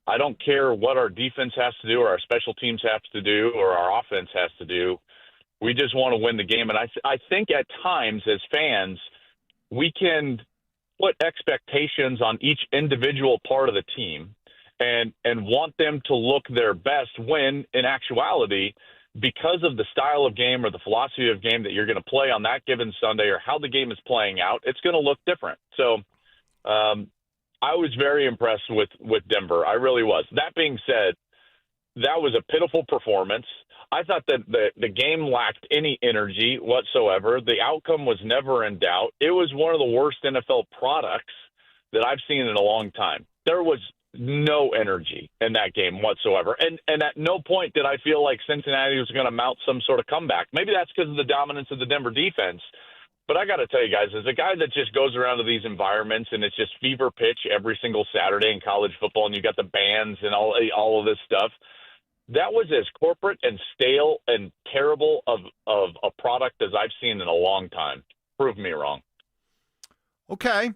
I don't care what our defense has to do or our special teams have to do or our offense has to do. We just want to win the game. And I think at times as fans, we can put expectations on each individual part of the team and want them to look their best when, in actuality, because of the style of game or the philosophy of game that you're going to play on that given Sunday or how the game is playing out, it's going to look different. So I was very impressed with Denver. I really was. That being said, that was a pitiful performance. I thought that the game lacked any energy whatsoever. The outcome was never in doubt. It was one of the worst NFL products that I've seen in a long time. There was no energy in that game whatsoever. And at no point did I feel like Cincinnati was going to mount some sort of comeback. Maybe that's because of the dominance of the Denver defense. But I got to tell you guys, as a guy that just goes around to these environments and it's just fever pitch every single Saturday in college football, and you got the bands and all of this stuff, that was as corporate and stale and terrible of a product as I've seen in a long time. Prove me wrong. Okay.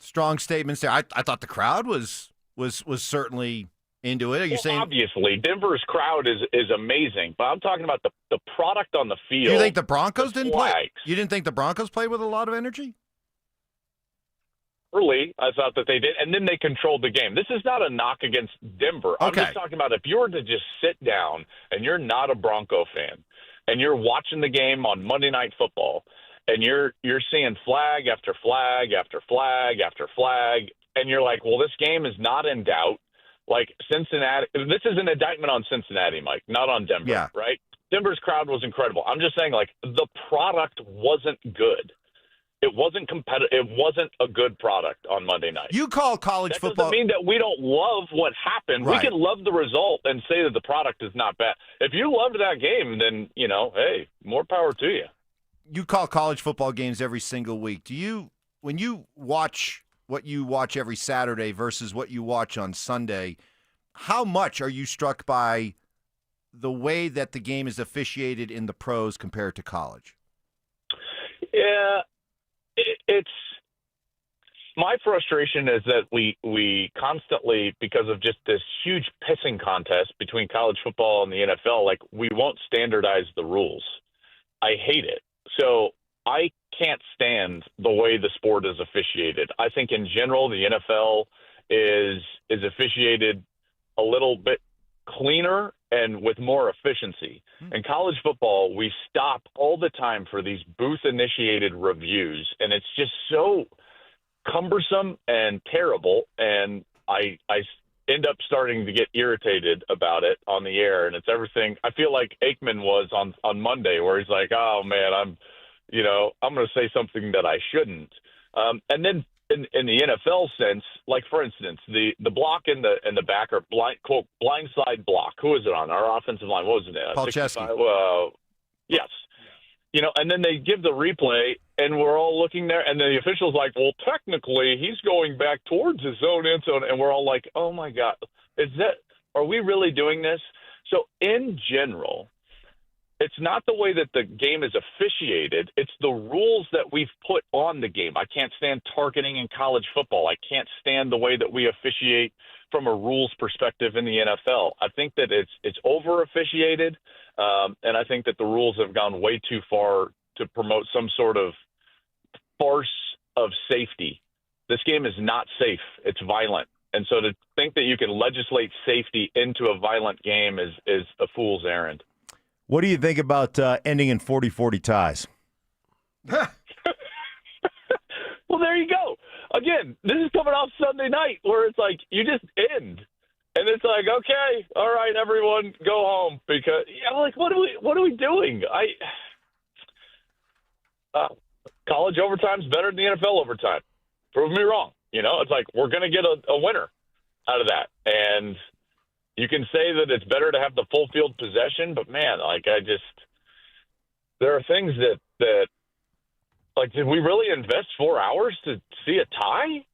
Strong statements there. I thought the crowd was certainly into it. Are you saying obviously Denver's crowd is amazing, but I'm talking about the product on the field. Do you think the Broncos didn't play? You didn't think the Broncos played with a lot of energy? Early, I thought that they did, and then they controlled the game. This is not a knock against Denver. Okay. I'm just talking about if you were to just sit down and you're not a Bronco fan and you're watching the game on Monday Night Football and you're seeing flag after flag after flag after flag, and you're like, well, this game is not in doubt. Like Cincinnati, this is an indictment on Cincinnati, Mike, not on Denver, yeah. Right? Denver's crowd was incredible. I'm just saying, like, the product wasn't good. It wasn't competitive. It wasn't a good product on Monday night. You call college that football. Doesn't mean that we don't love what happened. Right. We can love the result and say that the product is not bad. If you loved that game, then, hey, more power to you. You call college football games every single week. When you watch what you watch every Saturday versus what you watch on Sunday, how much are you struck by the way that the game is officiated in the pros compared to college? Yeah. It's my frustration is that we constantly, because of just this huge pissing contest between college football and the NFL, like, we won't standardize the rules. I hate it. So I can't stand the way the sport is officiated. I think in general the NFL is officiated a little bit cleaner and with more efficiency. In college football, we stop all the time for these booth-initiated reviews, and it's just so cumbersome and terrible, and I end up starting to get irritated about it on the air, and it's everything. I feel like Aikman was on Monday, where he's like, oh, man, I'm going to say something that I shouldn't. And then in the NFL sense, like, for instance, the block in the back, or quote blindside block. Who is it on? Our offensive line. What was it? Paul Chesky. Yes. and then they give the replay, and we're all looking there, and the official's like, well, technically, he's going back towards his own end zone, and we're all like, oh, my God, are we really doing this? So, in general, it's not the way that the game is officiated. It's the rules that we've put on the game. I can't stand targeting in college football. I can't stand the way that we officiate from a rules perspective in the NFL. I think that it's over-officiated, and I think that the rules have gone way too far to promote some sort of farce of safety. This game is not safe. It's violent. And so to think that you can legislate safety into a violent game is a fool's errand. What do you think about ending in 40-40 ties? Well, there you go. Again, this is coming off Sunday night where it's like you just end. And it's like, okay, all right, everyone, go home. Because, what are we doing? College overtime's better than the NFL overtime. Prove me wrong. It's like we're going to get a winner out of that. And you can say that it's better to have the full field possession, but man, there are things that did we really invest 4 hours to see a tie?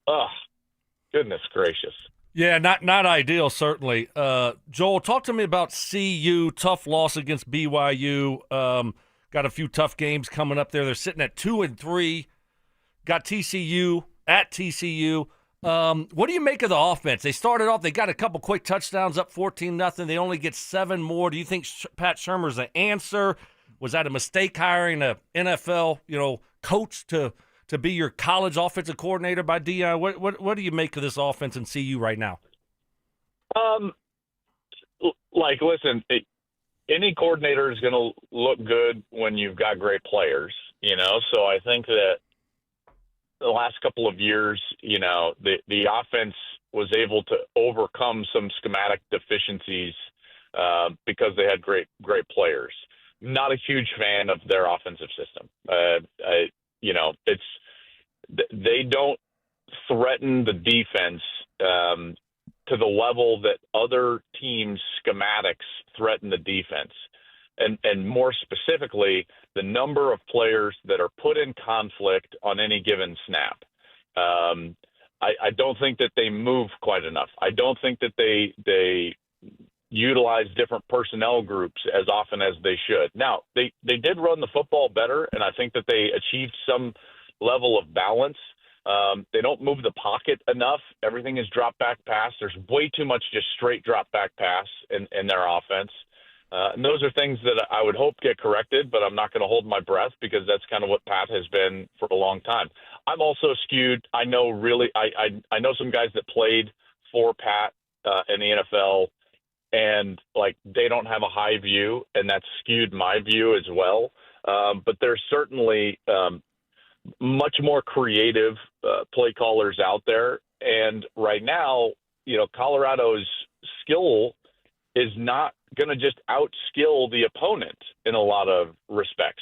Ugh, goodness gracious. Yeah, not ideal, certainly. Joel, talk to me about CU, tough loss against BYU. Got a few tough games coming up there. They're sitting at 2-3. Got TCU at TCU. What do you make of the offense? They started off, they got a couple quick touchdowns up 14-0. They only get 7 more. Do you think Pat Shurmur's the answer? Was that a mistake hiring an NFL, coach to be your college offensive coordinator by Dion? What do you make of this offense in CU right now? Listen, any coordinator is going to look good when you've got great players, So I think that the last couple of years, the offense was able to overcome some schematic deficiencies because they had great players. Not a huge fan of their offensive system. They don't threaten the defense to the level that other teams' schematics threaten the defense. And more specifically, the number of players that are put in conflict on any given snap. I don't think that they move quite enough. I don't think that they utilize different personnel groups as often as they should. Now, they did run the football better, and I think that they achieved some level of balance. They don't move the pocket enough. Everything is drop-back pass. There's way too much just straight drop-back pass in their offense. And those are things that I would hope get corrected, but I'm not going to hold my breath because that's kind of what Pat has been for a long time. I'm also skewed. I know I know some guys that played for Pat in the NFL, and they don't have a high view, and that's skewed my view as well. But there's certainly much more creative play callers out there. And right now, Colorado's skill is not going to just outskill the opponent in a lot of respects.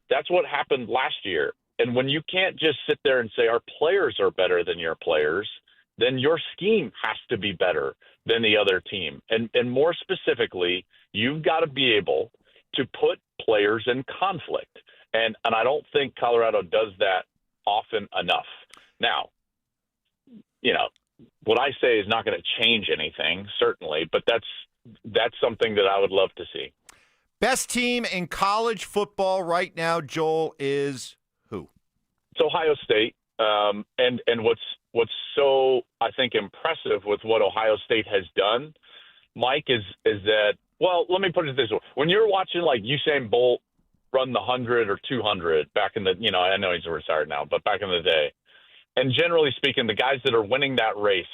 That's what happened last year. And when you can't just sit there and say our players are better than your players, then your scheme has to be better than the other team. And more specifically, you've got to be able to put players in conflict. And I don't think Colorado does that often enough. Now, what I say is not going to change anything, certainly, but that's something that I would love to see. Best team in college football right now, Joel, is who? It's Ohio State. And what's so, I think, impressive with what Ohio State has done, Mike, is that, well, let me put it this way. When you're watching Usain Bolt run the 100 or 200 back in the, I know he's retired now, but back in the day, and generally speaking, the guys that are winning that race,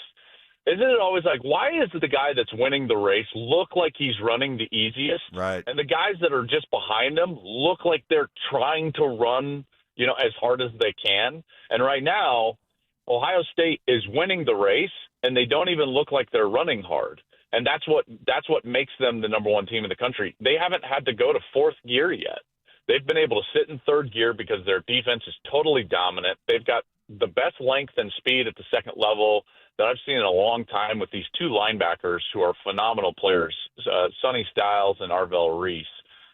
isn't it always why is the guy that's winning the race look like he's running the easiest? Right. And the guys that are just behind him look like they're trying to run, as hard as they can. And right now, Ohio State is winning the race, and they don't even look like they're running hard. And that's what makes them the number one team in the country. They haven't had to go to fourth gear yet. They've been able to sit in third gear because their defense is totally dominant. They've got the best length and speed at the second level that I've seen in a long time with these two linebackers who are phenomenal players, Sonny Styles and Arvell Reese.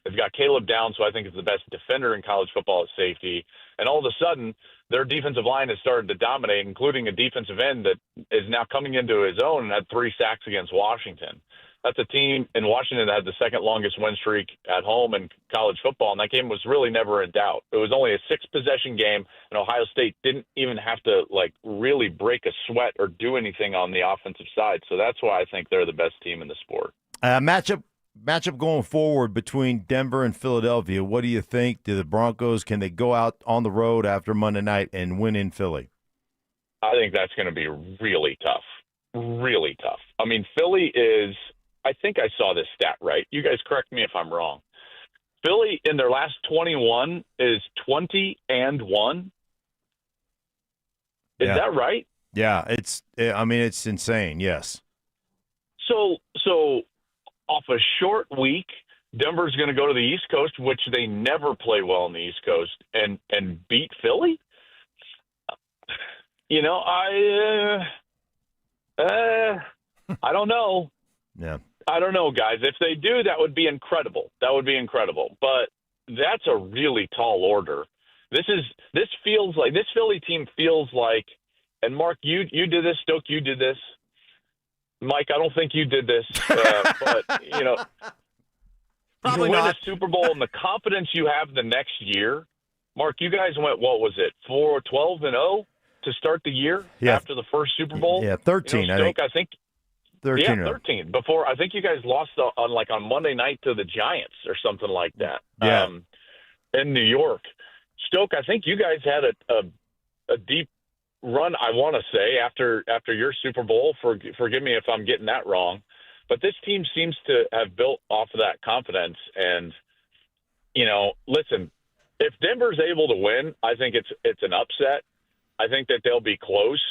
They've got Caleb Downs, who I think is the best defender in college football at safety. And all of a sudden, their defensive line has started to dominate, including a defensive end that is now coming into his own and had 3 sacks against Washington. That's a team in Washington that had the second longest win streak at home in college football, and that game was really never in doubt. It was only a 6-possession game, and Ohio State didn't even have to really break a sweat or do anything on the offensive side. So that's why I think they're the best team in the sport. Matchup going forward between Denver and Philadelphia. What do you think? Do the Broncos, can they go out on the road after Monday night and win in Philly? I think that's going to be really tough. Really tough. I mean, Philly is, I think I saw this stat right. You guys correct me if I'm wrong. Philly in their last 21 is 20-1. Is that right? Yeah, it's insane. Yes. So off a short week, Denver's going to go to the East Coast, which they never play well on the East Coast, and beat Philly? I don't know. Yeah. I don't know, guys. If they do, that would be incredible. But that's a really tall order. This Philly team feels like, and Mark, you did this, Stoke, you did this. Mike, I don't think you did this, but Probably you win not. a Super Bowl and the confidence you have the next year. Mark, you guys went, what was it, 12-0 to start the year after the first Super Bowl? Yeah, 13, Stoke, I think. 13. Yeah, 13. Before, I think you guys lost on Monday night to the Giants or something like that. Yeah. In New York. Stoke, I think you guys had a deep run, I want to say, after your Super Bowl. Forgive me if I'm getting that wrong. But this team seems to have built off of that confidence. And, listen, if Denver's able to win, I think it's an upset. I think that they'll be close.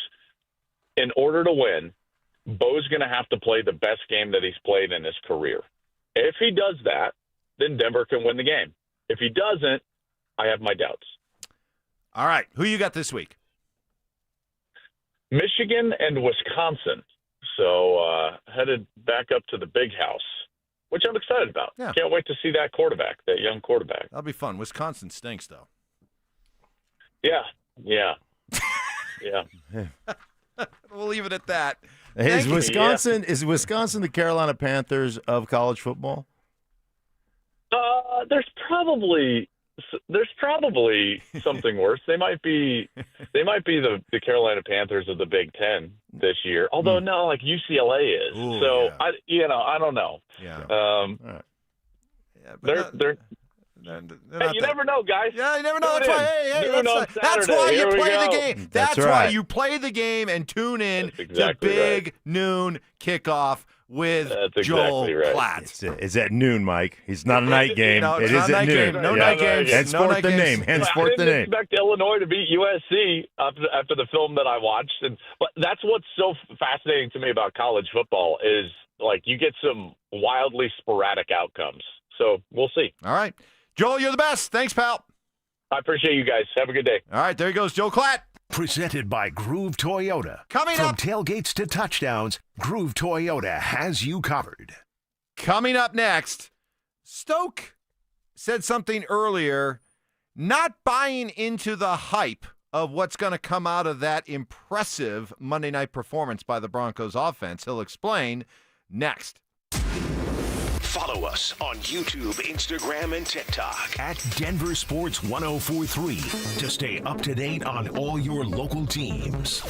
In order to win, Bo's going to have to play the best game that he's played in his career. If he does that, then Denver can win the game. If he doesn't, I have my doubts. All right. Who you got this week? Michigan and Wisconsin. So headed back up to the big house, which I'm excited about. Yeah. Can't wait to see that young quarterback. That'll be fun. Wisconsin stinks, though. Yeah. We'll leave it at that. Is Wisconsin the Carolina Panthers of college football? There's probably something worse. They might be the Carolina Panthers of the Big Ten this year. Although no, like UCLA is. Ooh, so yeah. I don't know. Yeah. All right. They're you never know, guys. Yeah, you never know. That's why you Here we play go. the game. That's right. why you play the game and tune in to Big Noon Kickoff with Joel Clatt. It's at noon, Mike. It's not a night game. No, it it's is not a at night noon. game. No night games. Henceforth the name. Henceforth the I name. didn't expect Illinois to beat USC after the film that I watched, but that's what's so fascinating to me about college football is like you get some wildly sporadic outcomes. So we'll see. All right. Joel, you're the best. Thanks, pal. I appreciate you guys. Have a good day. All right, there he goes, Joe Clatt. Presented by Groove Toyota. Coming From up. tailgates to touchdowns, Groove Toyota has you covered. Coming up next, Stoke said something earlier, not buying into the hype of what's going to come out of that impressive Monday night performance by the Broncos offense. He'll explain next. Follow us on YouTube, Instagram, and TikTok at Denver Sports 1043 to stay up to date on all your local teams.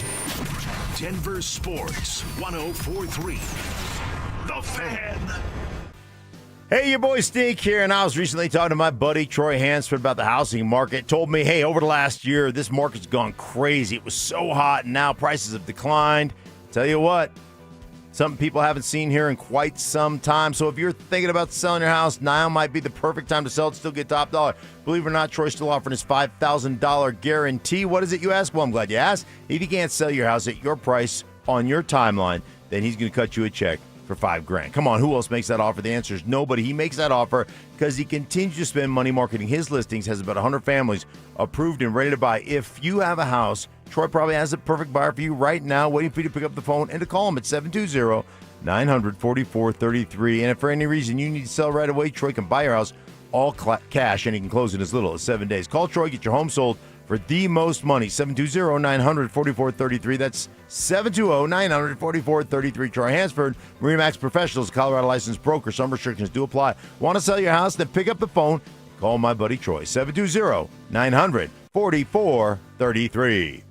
Denver Sports 1043. The Fan. Hey, your boy Stink here, and I was recently talking to my buddy Troy Hansford about the housing market. Told me, hey, over the last year, this market's gone crazy. It was so hot, and now prices have declined. Tell you what, something people haven't seen here in quite some time. So if you're thinking about selling your house, now might be the perfect time to sell it, still get top dollar. Believe it or not, Troy's still offering his $5,000 guarantee. What is it, you ask? Well, I'm glad you asked. If you can't sell your house at your price on your timeline, then he's going to cut you a check for $5,000. Come on, who else makes that offer? The answer is nobody. He makes that offer because he continues to spend money marketing his listings, has about 100 families approved and ready to buy. If you have a house, Troy probably has the perfect buyer for you right now, waiting for you to pick up the phone and to call him at 720-900-4433. And if for any reason you need to sell right away, Troy can buy your house all cash, and he can close in as little as 7 days. Call Troy, get your home sold for the most money. 720-900-4433. That's 720-900-4433. Troy Hansford, MariaMax Professionals, Colorado licensed broker. Some restrictions do apply. Want to sell your house? Then pick up the phone. Call my buddy Troy. 720-900-4433.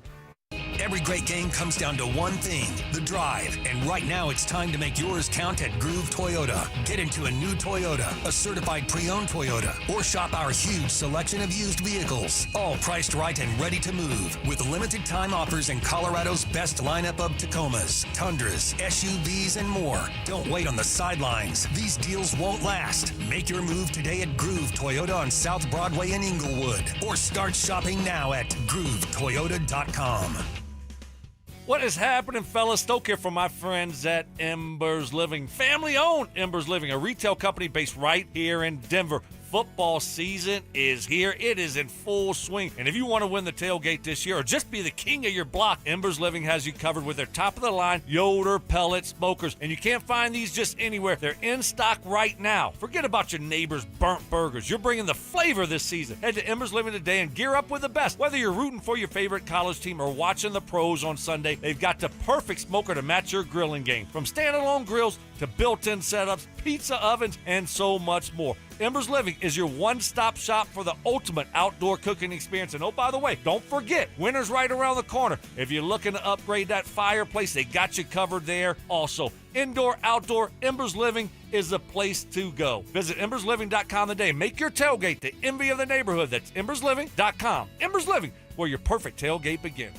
Every great game comes down to one thing, the drive. And right now it's time to make yours count at Groove Toyota. Get into a new Toyota, a certified pre-owned Toyota, or shop our huge selection of used vehicles. All priced right and ready to move with limited time offers in Colorado's best lineup of Tacomas, Tundras, SUVs, and more. Don't wait on the sidelines. These deals won't last. Make your move today at Groove Toyota on South Broadway in Inglewood, or start shopping now at GrooveToyota.com. What is happening, fellas? Stoke here for my friends at Embers Living. Family-owned Embers Living, a retail company based right here in Denver. Football season is here. It is in full swing. And if you want to win the tailgate this year or just be the king of your block, Embers Living has you covered with their top-of-the-line Yoder pellet smokers. And you can't find these just anywhere. They're in stock right now. Forget about your neighbor's burnt burgers. You're bringing the flavor this season. Head to Embers Living today and gear up with the best. Whether you're rooting for your favorite college team or watching the pros on Sunday, they've got the perfect smoker to match your grilling game. From standalone grills to built-in setups, pizza ovens, and so much more. Embers Living is your one-stop shop for the ultimate outdoor cooking experience. And oh, by the way, don't forget, winter's right around the corner. If you're looking to upgrade that fireplace, they got you covered there. Also, indoor, outdoor, Embers Living is the place to go. Visit embersliving.com today and make your tailgate the envy of the neighborhood. That's embersliving.com. Embers Living, where your perfect tailgate begins.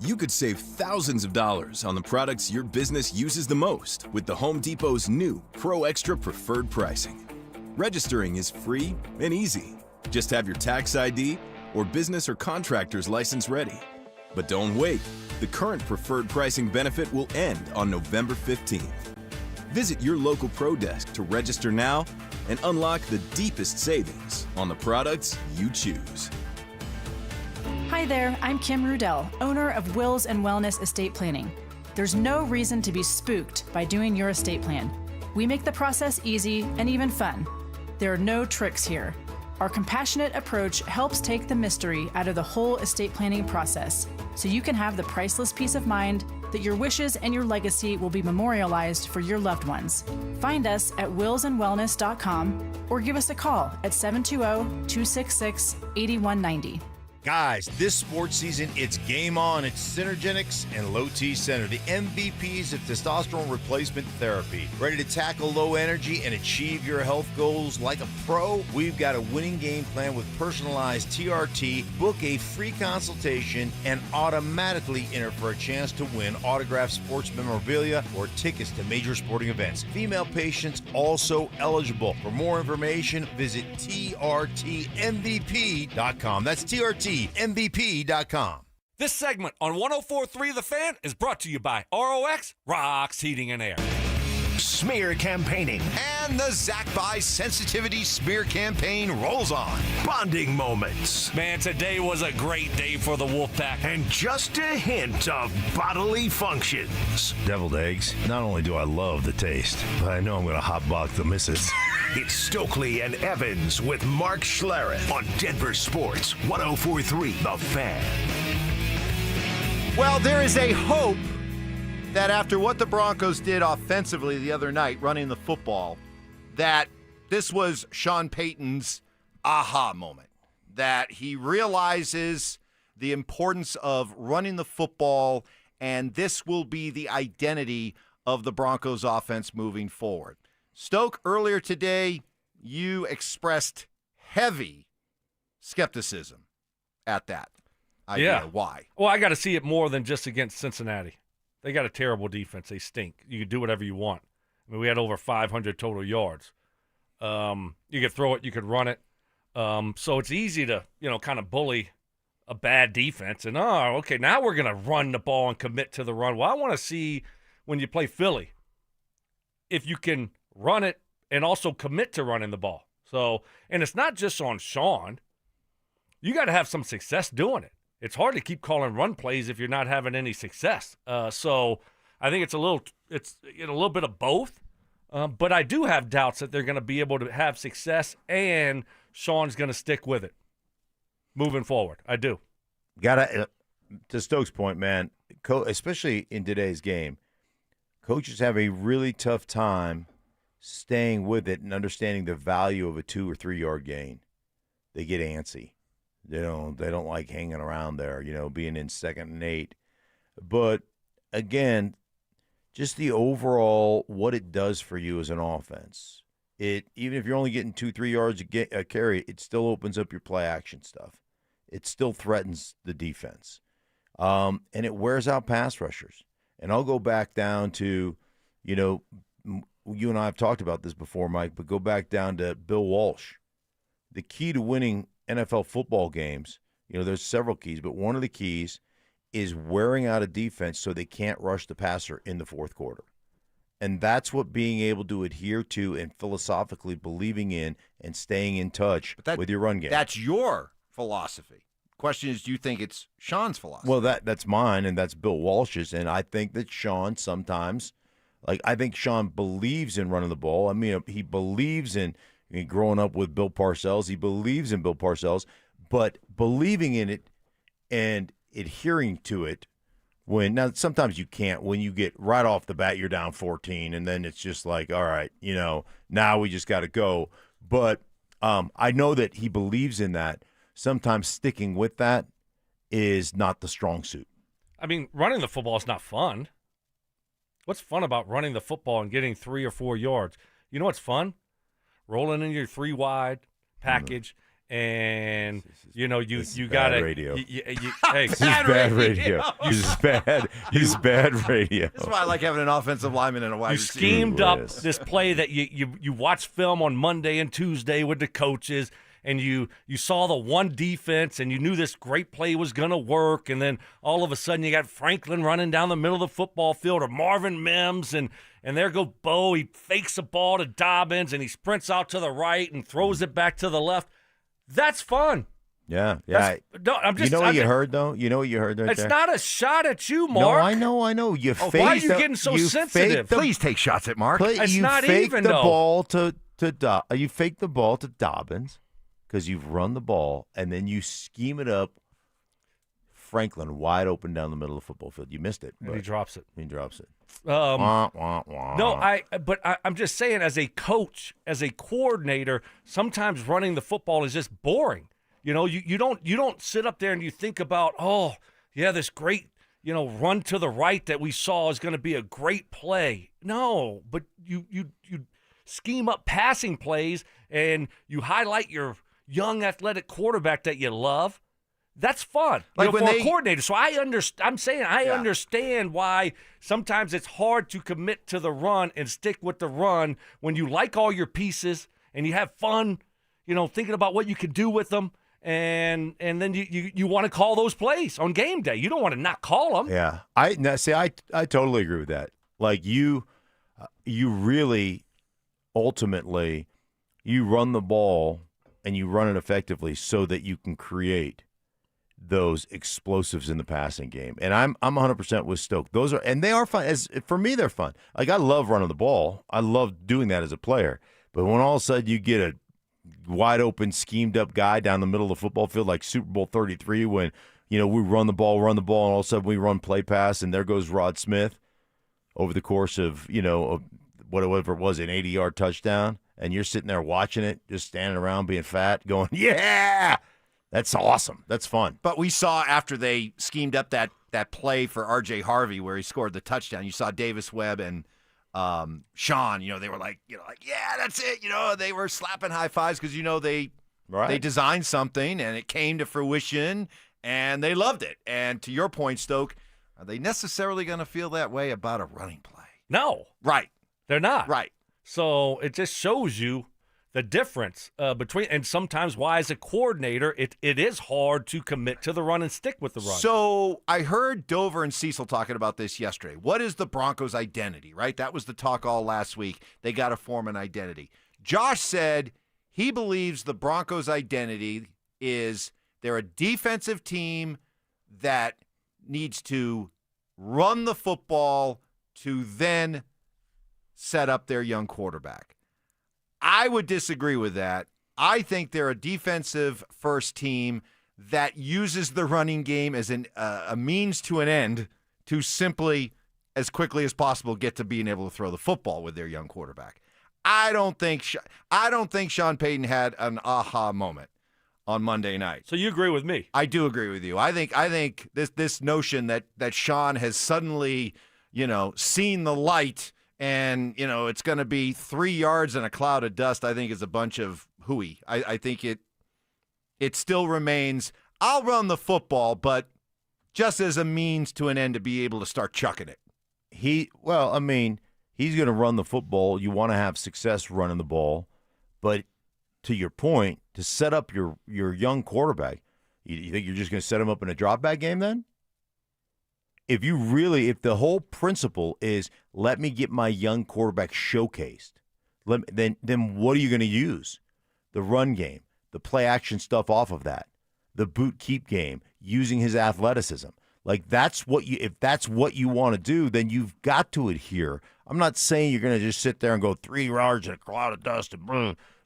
You could save thousands of dollars on the products your business uses the most with the Home Depot's new Pro Extra Preferred Pricing. Registering is free and easy. Just have your tax ID or business or contractor's license ready. But don't wait. The current preferred pricing benefit will end on November 15th. Visit your local Pro Desk to register now and unlock the deepest savings on the products you choose. Hi there, I'm Kim Rudell, owner of Wills and Wellness Estate Planning. There's no reason to be spooked by doing your estate plan. We make the process easy and even fun. There are no tricks here. Our compassionate approach helps take the mystery out of the whole estate planning process, so you can have the priceless peace of mind that your wishes and your legacy will be memorialized for your loved ones. Find us at willsandwellness.com or give us a call at 720-266-8190. Guys, this sports season, it's game on. It's Synergenics and Low T Center, the MVPs of testosterone replacement therapy. Ready to tackle low energy and achieve your health goals like a pro? We've got a winning game plan with personalized TRT. Book a free consultation and automatically enter for a chance to win autographed sports memorabilia or tickets to major sporting events. Female patients also eligible. For more information, visit TRTMVP.com. That's TRTMVP.com. This segment on 104.3 The Fan is brought to you by ROX, Rocks Heating and Air. Smear campaigning. And the Zach By Sensitivity Smear Campaign rolls on. Bonding moments. Man, today was a great day for the Wolfpack. And just a hint of bodily functions. Deviled eggs. Not only do I love the taste, but I know I'm going to hotbox the missus. It's Stokley and Evans with Mark Schlereth on Denver Sports 104.3 The Fan. Well, there is a hope that after what the Broncos did offensively the other night, running the football, that this was Sean Payton's aha moment, that he realizes the importance of running the football, and this will be the identity of the Broncos offense moving forward. Stoke, earlier today, you expressed heavy skepticism at that idea. Yeah. Why? Well, I got to see it more than just against Cincinnati. They got a terrible defense. They stink. You can do whatever you want. I mean, we had over 500 total yards. You could throw it. You could run it. So it's easy to, kind of bully a bad defense. And, okay, now we're going to run the ball and commit to the run. Well, I want to see when you play Philly if you can run it and also commit to running the ball. So, and it's not just on Sean. You got to have some success doing it. It's hard to keep calling run plays if you're not having any success. So I think it's a little bit of both. But I do have doubts that they're going to be able to have success, and Sean's going to stick with it moving forward. I do. To Stokes' point, man, especially in today's game, coaches have a really tough time staying with it and understanding the value of a 2 or 3 yard gain. They get antsy. They don't like hanging around there, being in 2nd and 8. But again, just the overall what it does for you as an offense. Even if you're only getting 2-3 yards a carry, it still opens up your play action stuff. It still threatens the defense. And it wears out pass rushers. And I'll go back down to, you and I have talked about this before, Mike, but go back down to Bill Walsh. The key to winning NFL football games, there's several keys, but one of the keys is wearing out a defense so they can't rush the passer in the fourth quarter. And that's what being able to adhere to and philosophically believing in and staying in touch with your run game. That's your philosophy. Question is, do you think it's Sean's philosophy? Well, that's mine, and that's Bill Walsh's. And I think that Sean sometimes, I think Sean believes in running the ball. I mean, he believes in growing up with Bill Parcells. He believes in Bill Parcells, but believing in it and adhering to it now sometimes you can't. When you get right off the bat, you're down 14, and then it's just like, all right, now we just got to go. But I know that he believes in that. Sometimes sticking with that is not the strong suit. I mean, running the football is not fun. What's fun about running the football and getting 3 or 4 yards? You know what's fun? Rolling in your 3 wide package, and you got to radio. Hey, he's bad radio. He's bad radio. That's why I like having an offensive lineman and a wide receiver. You schemed up this play that you watch film on Monday and Tuesday with the coaches, and you saw the one defense, and you knew this great play was going to work, and then all of a sudden you got Franklin running down the middle of the football field, or Marvin Mims, and there go Bo. He fakes a ball to Dobbins, and he sprints out to the right and throws it back to the left. That's fun. Yeah. I'm what you heard, though? You know what you heard right it's there? It's not a shot at you, Mark. No, I know. Why are you getting so sensitive? Please take shots at Mark. It's not even, the though. Ball you fake the ball to Dobbins because you've run the ball, and then you scheme it up. Franklin wide open down the middle of the football field. You missed it. And he drops it. Wah, wah, wah. No, I'm just saying, as a coach, as a coordinator, sometimes running the football is just boring. You don't sit up there and you think about, oh yeah, this great run to the right that we saw is going to be a great play. No, but you scheme up passing plays and you highlight your young athletic quarterback that you love. That's fun, for a coordinator. So I understand why sometimes it's hard to commit to the run and stick with the run when you like all your pieces and you have fun, thinking about what you can do with them, and then you want to call those plays on game day. You don't want to not call them. Yeah, I totally agree with that. Like you really ultimately you run the ball and you run it effectively so that you can create those explosives in the passing game. And I'm 100% with Stoke. They are fun. For me, they're fun. Like, I love running the ball. I love doing that as a player. But when all of a sudden you get a wide open, schemed up guy down the middle of the football field, like Super Bowl 33, when, we run the ball, and all of a sudden we run play pass, and there goes Rod Smith over the course of, whatever it was, an 80-yard touchdown, and you're sitting there watching it, just standing around being fat, going, yeah! That's awesome. That's fun. But we saw after they schemed up that play for R.J. Harvey where he scored the touchdown, you saw Davis Webb and Sean, they were like, yeah, that's it. They were slapping high fives because, they designed something and it came to fruition and they loved it. And to your point, Stoke, are they necessarily going to feel that way about a running play? No. Right. They're not. Right. So it just shows you the difference between, and sometimes why, as a coordinator, it is hard to commit to the run and stick with the run. So I heard Dover and Cecil talking about this yesterday. What is the Broncos' identity, right? That was the talk all last week. They got to form an identity. Josh said he believes the Broncos' identity is they're a defensive team that needs to run the football to then set up their young quarterback. I would disagree with that. I think they're a defensive first team that uses the running game as a means to an end to simply, as quickly as possible, get to being able to throw the football with their young quarterback. I don't think Sean Payton had an aha moment on Monday night. So you agree with me? I do agree with you. I think this notion that Sean has suddenly, seen the light and, it's going to be 3 yards in a cloud of dust, I think is a bunch of hooey. I think it still remains, I'll run the football, but just as a means to an end to be able to start chucking it. He's going to run the football. You want to have success running the ball. But to your point, to set up your young quarterback, you think you're just going to set him up in a drop-back game then? If the whole principle is let me get my young quarterback showcased, then what are you going to use? The run game, the play-action stuff off of that, the boot-keep game, using his athleticism. Like if that's what you want to do, then you've got to adhere. I'm not saying you're going to just sit there and go 3 yards in a cloud of dust,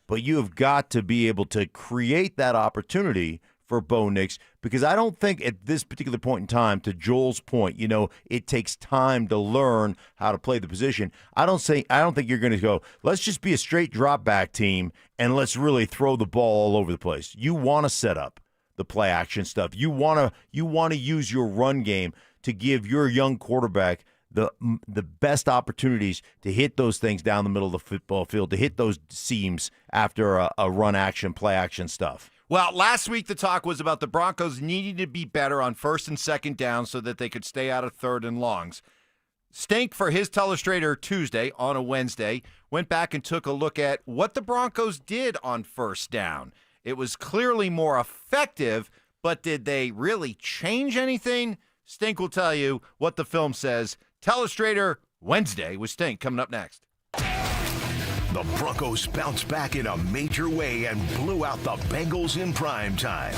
but you have got to be able to create that opportunity for Bo Nix, because I don't think at this particular point in time, to Joel's point, it takes time to learn how to play the position. I don't think you're going to go, let's just be a straight drop back team and let's really throw the ball all over the place. You want to set up the play action stuff. You want to use your run game to give your young quarterback the best opportunities to hit those things down the middle of the football field, to hit those seams after a run action, play action stuff. Well, last week the talk was about the Broncos needing to be better on first and second down so that they could stay out of third and longs. Stink, for his Teleustrator Tuesday on a Wednesday, went back and took a look at what the Broncos did on first down. It was clearly more effective, but did they really change anything? Stink will tell you what the film says. Teleustrator Wednesday with Stink coming up next. The Broncos bounced back in a major way and blew out the Bengals in prime time.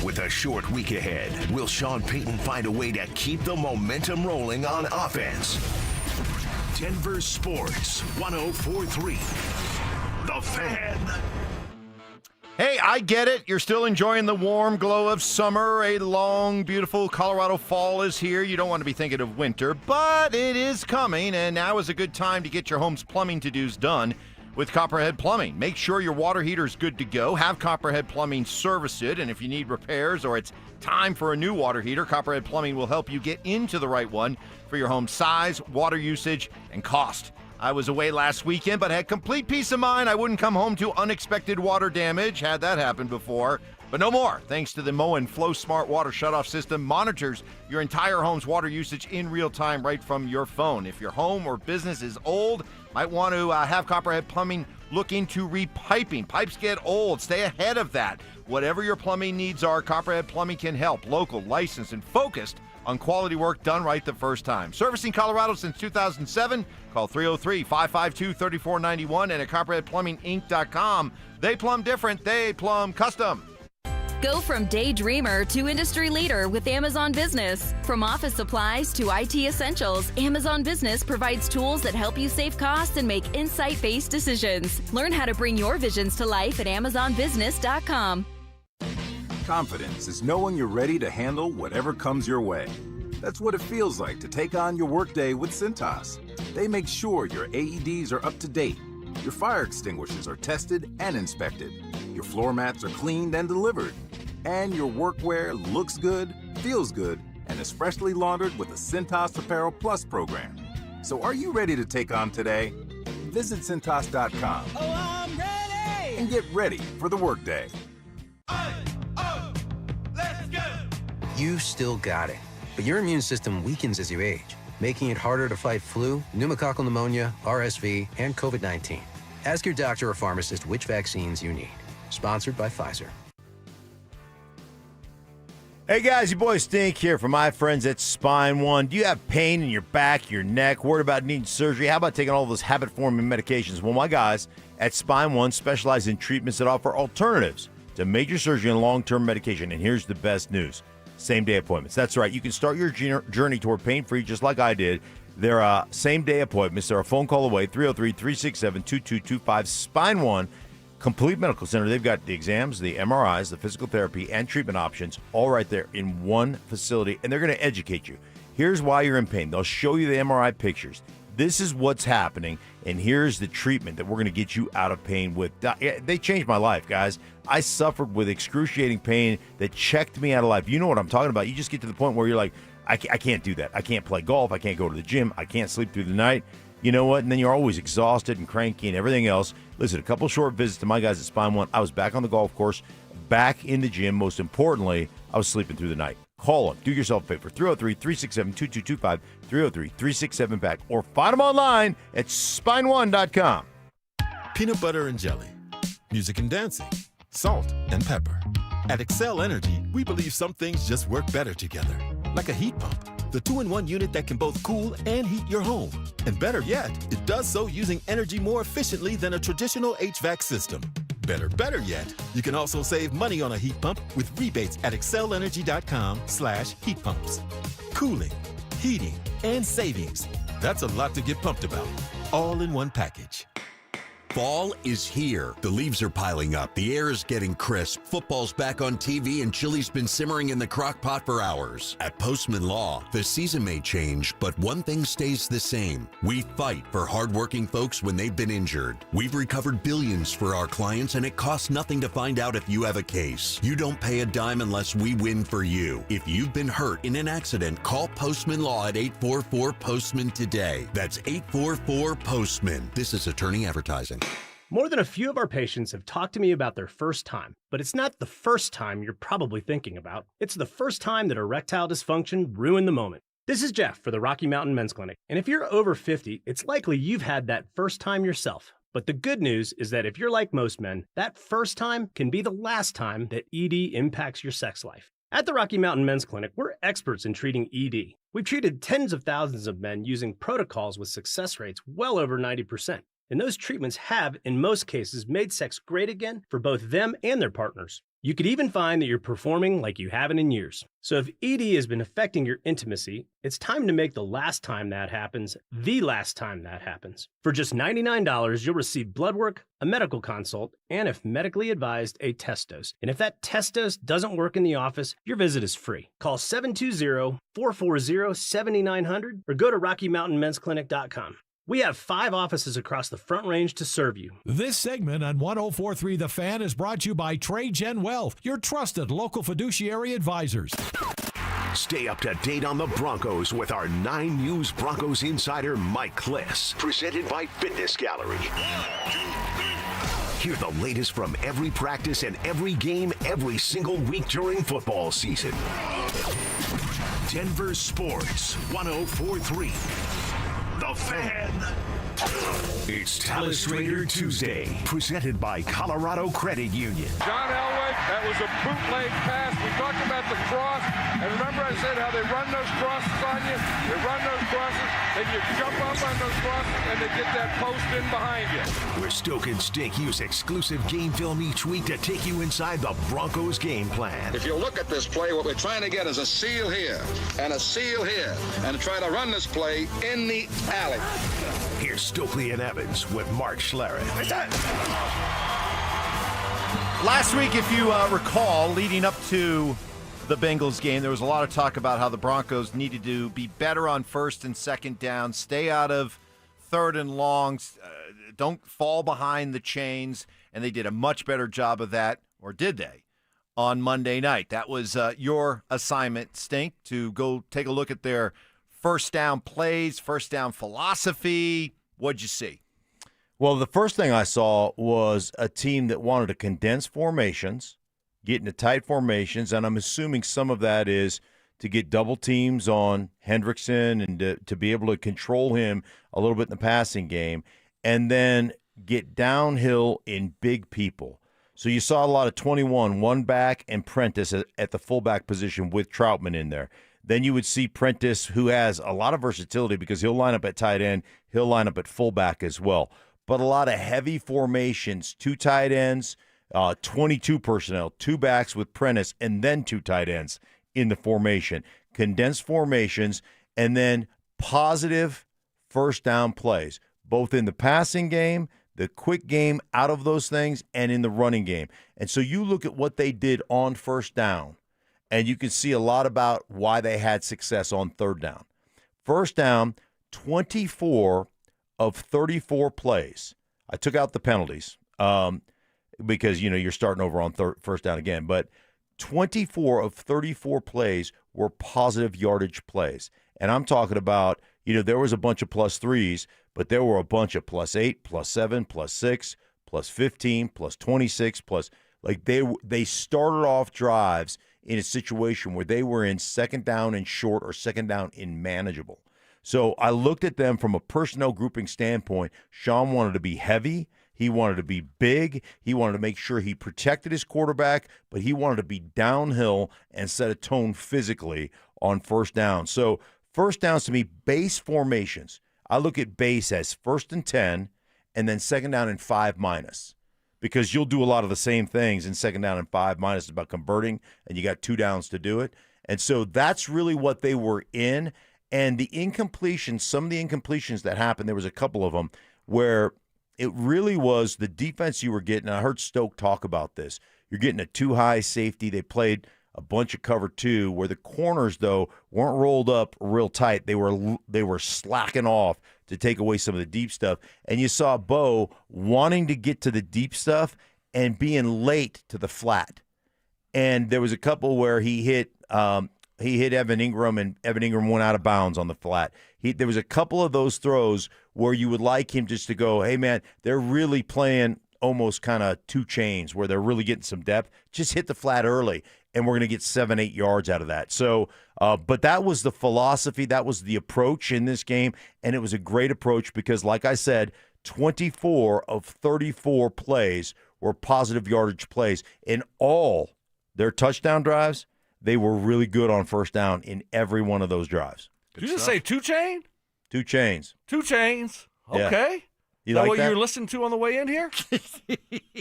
With a short week ahead, will Sean Payton find a way to keep the momentum rolling on offense? Denver Sports 104.3. The Fan. Hey, I get it. You're still enjoying the warm glow of summer. A long, beautiful Colorado fall is here. You don't want to be thinking of winter, but it is coming, and now is a good time to get your home's plumbing to-dos done with Copperhead Plumbing. Make sure your water heater is good to go. Have Copperhead Plumbing service it, and if you need repairs or it's time for a new water heater, Copperhead Plumbing will help you get into the right one for your home size, water usage, and cost. I was away last weekend, but had complete peace of mind. I wouldn't come home to unexpected water damage. Had that happen before, but no more. Thanks to the Moen Flow Smart Water Shutoff System, monitors your entire home's water usage in real time right from your phone. If your home or business is old, might want to have Copperhead Plumbing look into repiping. Pipes get old. Stay ahead of that. Whatever your plumbing needs are, Copperhead Plumbing can help. Local, licensed, and focused on quality work done right the first time. Servicing Colorado since 2007. Call 303-552-3491 and at CopperheadPlumbingInc.com. They plumb different. They plumb custom. Go from daydreamer to industry leader with Amazon Business. From office supplies to IT essentials, Amazon Business provides tools that help you save costs and make insight-based decisions. Learn how to bring your visions to life at AmazonBusiness.com. Confidence is knowing you're ready to handle whatever comes your way. That's what it feels like to take on your workday with Cintas. They make sure your AEDs are up to date, your fire extinguishers are tested and inspected, your floor mats are cleaned and delivered, and your workwear looks good, feels good, and is freshly laundered with the Cintas Apparel Plus program. So are you ready to take on today? Visit Cintas.com and get ready for the workday. You still got it, but your immune system weakens as you age, making it harder to fight flu, pneumococcal pneumonia, RSV, and COVID-19. Ask your doctor or pharmacist which vaccines you need. Sponsored by Pfizer. Hey guys, your boy Stink here from my friends at Spine One. Do you have pain in your back, your neck, worried about needing surgery? How about taking all those habit-forming medications? Well, my guys at Spine One specialize in treatments that offer alternatives to major surgery and long-term medication. And here's the best news. Same-day appointments. That's right. You can start your journey toward pain-free just like I did. They're same-day appointments. They're a phone call away, 303-367-2225, Spine One Complete Medical Center. They've got the exams, the MRIs, the physical therapy, and treatment options all right there in one facility, and they're going to educate you. Here's why you're in pain. They'll show you the MRI pictures. This is what's happening, and here's the treatment that we're going to get you out of pain with. They changed my life, guys. I suffered with excruciating pain that checked me out of life. You know what I'm talking about. You just get to the point where you're like, I can't do that. I can't play golf. I can't go to the gym. I can't sleep through the night. You know what? And then you're always exhausted and cranky and everything else. Listen, a couple short visits to my guys at Spine One. I was back on the golf course, back in the gym. Most importantly, I was sleeping through the night. Call them. Do yourself a favor. 303-367-2225, 303-367-BACK, or find them online at spine1.com. Peanut butter and jelly, music and dancing, salt and pepper. At Excel Energy, we believe some things just work better together. Like a heat pump, the 2-in-1 unit that can both cool and heat your home. And better yet, it does so using energy more efficiently than a traditional HVAC system. Better yet, you can also save money on a heat pump with rebates at excelenergy.com/heat pumps. Cooling, heating, and savings. That's a lot to get pumped about. All in one package. Fall is here. The leaves are piling up. The air is getting crisp. Football's back on TV and chili's been simmering in the crock pot for hours. At Postman Law, the season may change, but one thing stays the same. We fight for hardworking folks when they've been injured. We've recovered billions for our clients, and it costs nothing to find out if you have a case. You don't pay a dime unless we win for you. If you've been hurt in an accident, call Postman Law at 844-POSTMAN today. That's 844-POSTMAN. This is attorney advertising. More than a few of our patients have talked to me about their first time, but it's not the first time you're probably thinking about. It's the first time that erectile dysfunction ruined the moment. This is Jeff for the Rocky Mountain Men's Clinic, and if you're over 50, it's likely you've had that first time yourself. But the good news is that if you're like most men, that first time can be the last time that ED impacts your sex life. At the Rocky Mountain Men's Clinic, we're experts in treating ED. We've treated tens of thousands of men using protocols with success rates well over 90%. And those treatments have, in most cases, made sex great again for both them and their partners. You could even find that you're performing like you haven't in years. So if ED has been affecting your intimacy, it's time to make the last time that happens, the last time that happens. For just $99, you'll receive blood work, a medical consult, and if medically advised, a test dose. And if that test dose doesn't work in the office, your visit is free. Call 720-440-7900 or go to RockyMountainMen'sClinic.com. We have 5 offices across the Front Range to serve you. This segment on 104.3 The Fan is brought to you by TradeGen Wealth, your trusted local fiduciary advisors. Stay up to date on the Broncos with our 9 News Broncos insider, Mike Kliss. Presented by Fitness Gallery. Hear the latest from every practice and every game every single week during football season. Denver Sports 104.3. The Fan. It's Teleustrator Tuesday, presented by Colorado Credit Union. John Elway, that was a bootleg pass. We talked about the cross, and remember I said how they run those crosses on you? They run those crosses, then you jump up on those crosses, and they get that post in behind you. Where Stoke and Stink use exclusive game film each week to take you inside the Broncos game plan. If you look at this play, what we're trying to get is a seal here, and a seal here, and try to run this play in the alley. Here's Stokley and Evans with Mark Schlereth. Last week, if you recall, leading up to the Bengals game, there was a lot of talk about how the Broncos needed to be better on first and second down, stay out of third and longs, don't fall behind the chains, and they did a much better job of that, or did they, on Monday night? That was your assignment, Stink, to go take a look at their first down plays, first down philosophy. What'd you see? Well, the first thing I saw was a team that wanted to condense formations, get into tight formations, and I'm assuming some of that is to get double teams on Hendrickson and to be able to control him a little bit in the passing game, and then get downhill in big people. So you saw a lot of 21, one back, and Prentice at the fullback position with Troutman in there. Then you would see Prentice, who has a lot of versatility because he'll line up at tight end, he'll line up at fullback as well. But a lot of heavy formations, 2 tight ends, 22 personnel, 2 backs with Prentice, and then 2 tight ends in the formation. Condensed formations, and then positive first down plays, both in the passing game, the quick game out of those things, and in the running game. And so you look at what they did on first down, and you can see a lot about why they had success on third down. First down, 24 of 34 plays. I took out the penalties because, you're starting over on first down again. But 24 of 34 plays were positive yardage plays. And I'm talking about, there was a bunch of plus threes, but there were a bunch of plus 8, plus 7, plus 6, plus 15, plus 26, plus they started off drives in a situation where they were in second down and short or second down in manageable. So I looked at them from a personnel grouping standpoint. Sean wanted to be heavy. He wanted to be big. He wanted to make sure he protected his quarterback, but he wanted to be downhill and set a tone physically on first down. So first downs to me, base formations. I look at base as 1st and 10 and then second down and 5-, because you'll do a lot of the same things in second down and 5-. It's about converting, and you got 2 downs to do it. And so that's really what they were in. And the incompletions, some of the incompletions that happened, there was a couple of them where it really was the defense you were getting. I heard Stoke talk about this. You're getting a too high safety. They played a bunch of cover 2 where the corners, though, weren't rolled up real tight. They were slacking off to take away some of the deep stuff. And you saw Bo wanting to get to the deep stuff and being late to the flat. And there was a couple where he hit Evan Ingram, and Evan Ingram went out of bounds on the flat. There was a couple of those throws where you would like him just to go, hey, man, they're really playing almost kind of 2 chains where they're really getting some depth. Just hit the flat early, and we're going to get 7-8 yards out of that. So, but that was the philosophy. That was the approach in this game, and it was a great approach because, like I said, 24 of 34 plays were positive yardage plays. In all their touchdown drives, they were really good on first down in every one of those drives. Did you just say 2 chain? 2 chains. 2 chains. Yeah. Okay. You Is that like what that? you were listening to on the way in here?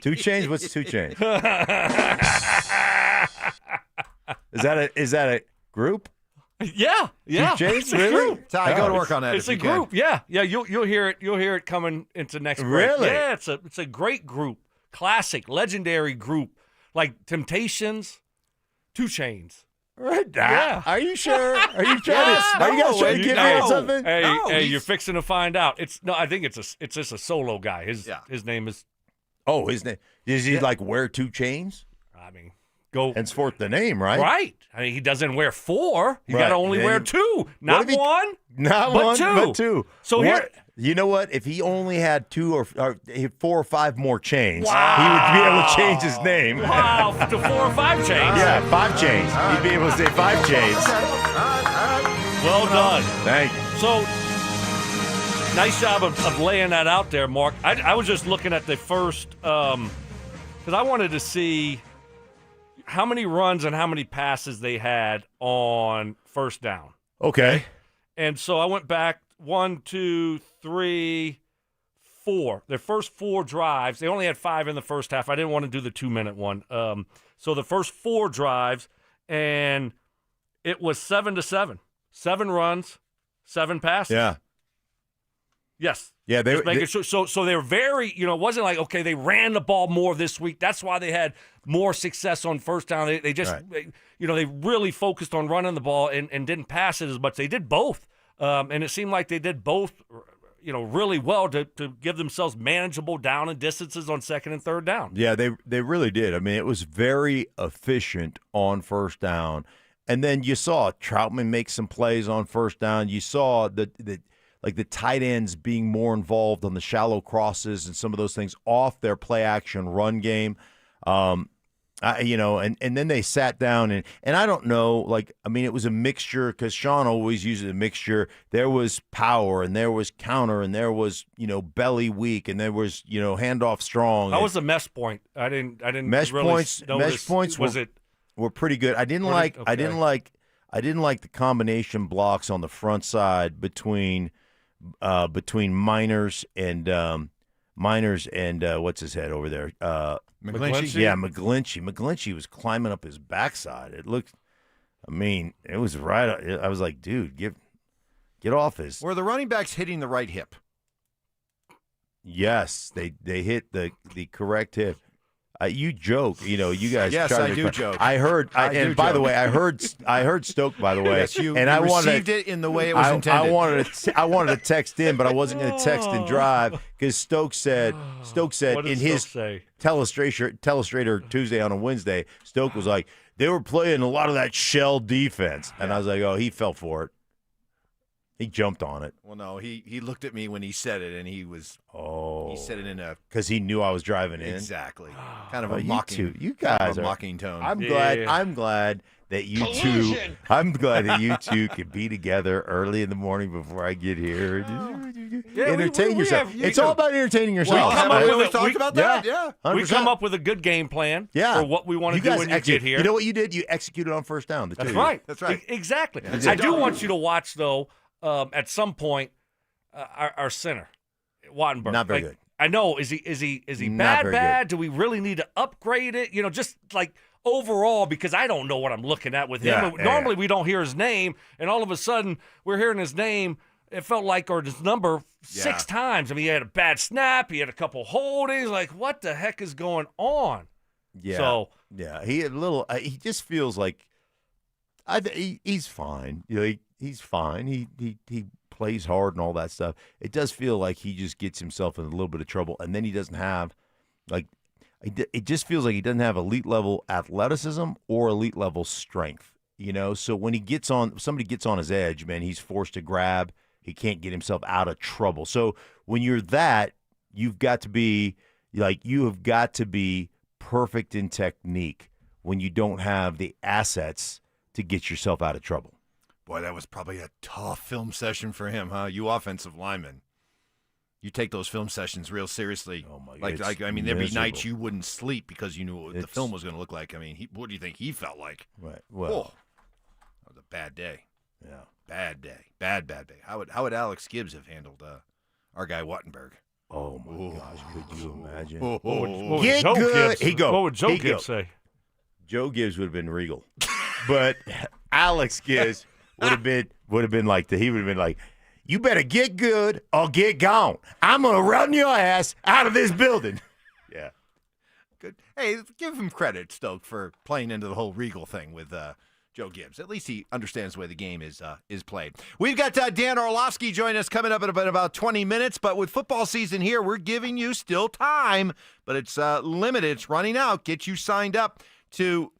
2 chains? What's 2 chains? Is that a group? Yeah. 2 chains? It's a Really? group. Ty, go to work on that. It's if a you can. group. Yeah. You'll hear it. You'll hear it coming into next break. Really? Yeah. It's a great group, classic, legendary group, like Temptations, 2 Chains. Right. Yeah. Are you sure? Are you trying Yes. to? Are you guys trying to get me on something? Hey, you're fixing to find out. I think it's just a solo guy. His name is. Oh, his name is he like wear 2 chains? I mean, go henceforth the name, right? Right. I mean, he doesn't wear 4. He's Right. got to only Then wear he- 2, not if he- 1, Not but one, 2. but 2. So here, you know what? If he only had 2 or 4 or 5 more chains, Wow. he would be able to change his name. wow, to 4 or 5 chains. Yeah, 5 chains. He'd be able to say 5 chains. Well done. Thank you. So, nice job of laying that out there, Mark. I was just looking at the first, because I wanted to see how many runs and how many passes they had on first down. Okay. And so I went back 1, 2, 3, 4. Their first 4 drives, they only had 5 in the first half. I didn't want to do the 2-minute one. So the first 4 drives, and it was 7-7. 7 runs, 7 passes. Yeah. Yes. Yeah, Just making sure. So they were very, it wasn't like, okay, they ran the ball more this week. That's why they had more success on first down. They just, Right. they really focused on running the ball and didn't pass it as much. They did both. And it seemed like they did both, really well to give themselves manageable down and distances on second and third down. Yeah, they really did. I mean, it was very efficient on first down. And then you saw Troutman make some plays on first down. You saw the tight ends being more involved on the shallow crosses and some of those things off their play action run game. And then they sat down and I don't know, it was a mixture because Sean always uses a mixture. There was power and there was counter and there was, belly weak and there was, handoff strong. How was the mesh point? I didn't Mesh really points. notice. Mesh points were pretty good. I didn't like the combination blocks on the front side between Miners and what's his head over there? McGlinchey? Yeah, McGlinchey. McGlinchey was climbing up his backside. It was right. I was like, dude, Get off his. Were the running backs hitting the right hip? Yes, they hit the correct hip. You joke, you guys. Yes, try I to do make joke. I heard, and by the way, I heard Stoke. By the way, yes, you I received it in the way it was intended. I wanted to text in, but I wasn't going to text and drive because Stoke said in his Teleustrator Tuesday on a Wednesday, Stoke was like they were playing a lot of that shell defense, and I was like, oh, he fell for it. He jumped on it. Well, no, he looked at me when he said it, and he was he said it in a because he knew I was driving in. Exactly, kind of a mocking. You guys are are mocking tone. I'm glad that you two. I'm glad that you two can be together early in the morning before I get here. Entertain yourself. It's all about entertaining yourself. We talked about that. Yeah, 100%. We come up with a good game plan for what we want to do when you get here. You know what you did? You executed on first down. That's right. That's right. Exactly. Yeah. I do want you to watch though. At some point, our center, Wattenberg, not very good. I know. Is he Not bad? Do we really need to upgrade it? Just like overall, because I don't know what I'm looking at with him. Normally, we don't hear his name, and all of a sudden, we're hearing his name. It felt like, or his number 6 times. I mean, he had a bad snap. He had a couple holdings. Like, what the heck is going on? Yeah. So he had a little. He just feels like he's fine. He's fine. He plays hard and all that stuff. It does feel like he just gets himself in a little bit of trouble, and then he doesn't have, it just feels like he doesn't have elite level athleticism or elite level strength. So when somebody gets on his edge, man, he's forced to grab. He can't get himself out of trouble. So when you're that, you've got to be perfect in technique when you don't have the assets to get yourself out of trouble. Boy, that was probably a tough film session for him, huh? You offensive linemen, you take those film sessions real seriously. Oh my God! There'd be nights you wouldn't sleep because you knew what the film was going to look like. I mean, what do you think he felt like? Right. Well, that was a bad day. Yeah, bad day. Bad day. How would Alex Gibbs have handled our guy Wattenberg? Oh my gosh! Could you imagine? What would Joe Gibbs say? Joe Gibbs would have been regal, but Alex Gibbs would have been like he would have been like, you better get good or get gone. I'm gonna run your ass out of this building. Yeah, good. Hey, give him credit, Stoke, for playing into the whole regal thing with Joe Gibbs. At least he understands the way the game is played. We've got Dan Orlovsky joining us coming up in about 20 minutes. But with football season here, we're giving you still time, but it's limited. It's running out. Get you signed up to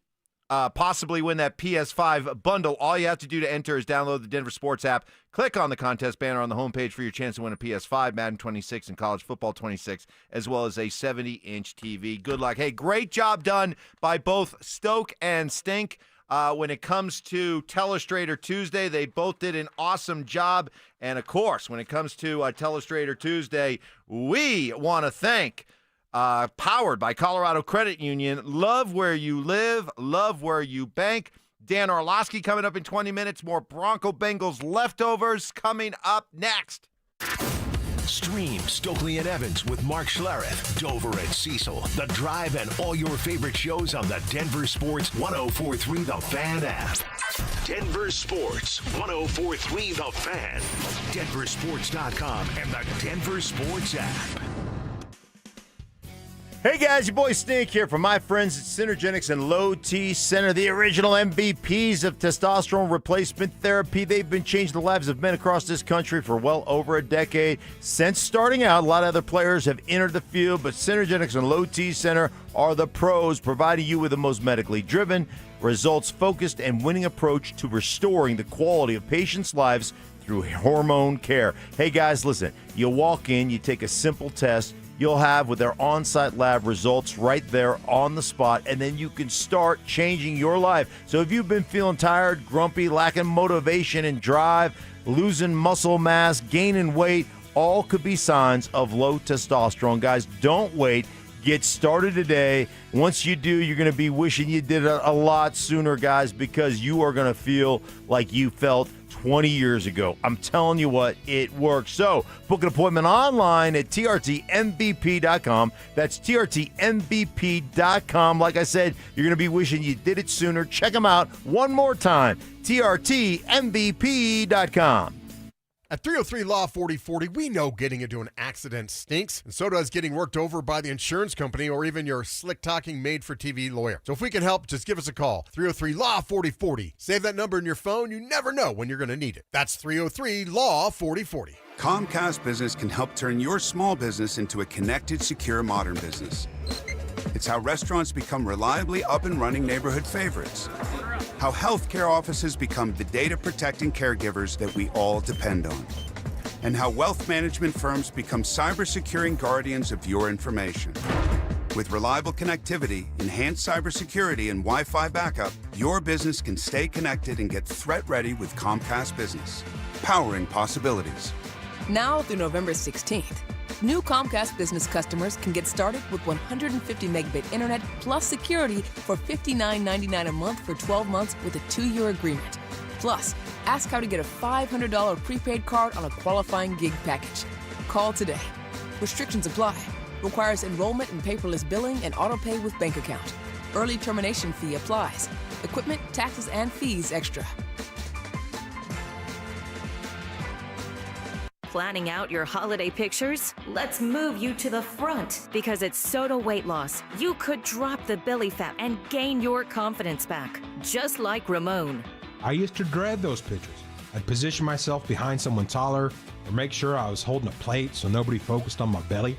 possibly win that PS5 bundle. All you have to do to enter is download the Denver Sports app, click on the contest banner on the homepage for your chance to win a PS5, Madden 26, and College Football 26, as well as a 70-inch TV. Good luck. Hey, great job done by both Stoke and Stink. When it comes to Teleustrator Tuesday, they both did an awesome job. And, of course, when it comes to Teleustrator Tuesday, we want to thank powered by Colorado Credit Union. Love where you live, love where you bank. Dan Orlovsky coming up in 20 minutes. More Bronco Bengals leftovers coming up next. Stream Stokley and Evans with Mark Schlereth, Dover and Cecil, The Drive, and all your favorite shows on the Denver Sports 104.3 The Fan app. Denver Sports 104.3 The Fan, DenverSports.com, and the Denver Sports app. Hey guys, your boy Stink here from my friends at Synergenics and Low T Center, the original MVPs of testosterone replacement therapy. They've been changing the lives of men across this country for well over a decade. Since starting out, a lot of other players have entered the field, but Synergenics and Low T Center are the pros, providing you with the most medically driven, results-focused, and winning approach to restoring the quality of patients' lives through hormone care. Hey guys, listen, you walk in, you take a simple test, you'll have with their on-site lab results right there on the spot, and then you can start changing your life. So if you've been feeling tired, grumpy, lacking motivation and drive, losing muscle mass, gaining weight, all could be signs of low testosterone. Guys, don't wait. Get started today. Once you do, you're going to be wishing you did it a lot sooner, guys, because you are going to feel like you felt 20 years ago. I'm telling you what, it works. So book an appointment online at trtmvp.com. That's trtmvp.com. Like I said, you're going to be wishing you did it sooner. Check them out one more time, trtmvp.com. At 303 Law 4040, we know getting into an accident stinks, and so does getting worked over by the insurance company or even your slick-talking made-for-TV lawyer. So if we can help, just give us a call. 303 Law 4040. Save that number in your phone. You never know when you're going to need it. That's 303 Law 4040. Comcast Business can help turn your small business into a connected, secure, modern business. It's how restaurants become reliably up and running neighborhood favorites. How healthcare offices become the data-protecting caregivers that we all depend on. And how wealth management firms become cyber-securing guardians of your information. With reliable connectivity, enhanced cybersecurity, and Wi-Fi backup, your business can stay connected and get threat-ready with Comcast Business. Powering possibilities. Now through November 16th, new Comcast Business customers can get started with 150 megabit internet plus security for $59.99 a month for 12 months with a 2-year agreement. Plus, ask how to get a $500 prepaid card on a qualifying gig package. Call today. Restrictions apply. Requires enrollment in paperless billing and auto-pay with bank account. Early termination fee applies. Equipment, taxes, and fees extra. Planning out your holiday pictures? Let's move you to the front because at Soda Weight Loss, you could drop the belly fat and gain your confidence back, just like Ramon. I used to dread those pictures. I'd position myself behind someone taller or make sure I was holding a plate so nobody focused on my belly.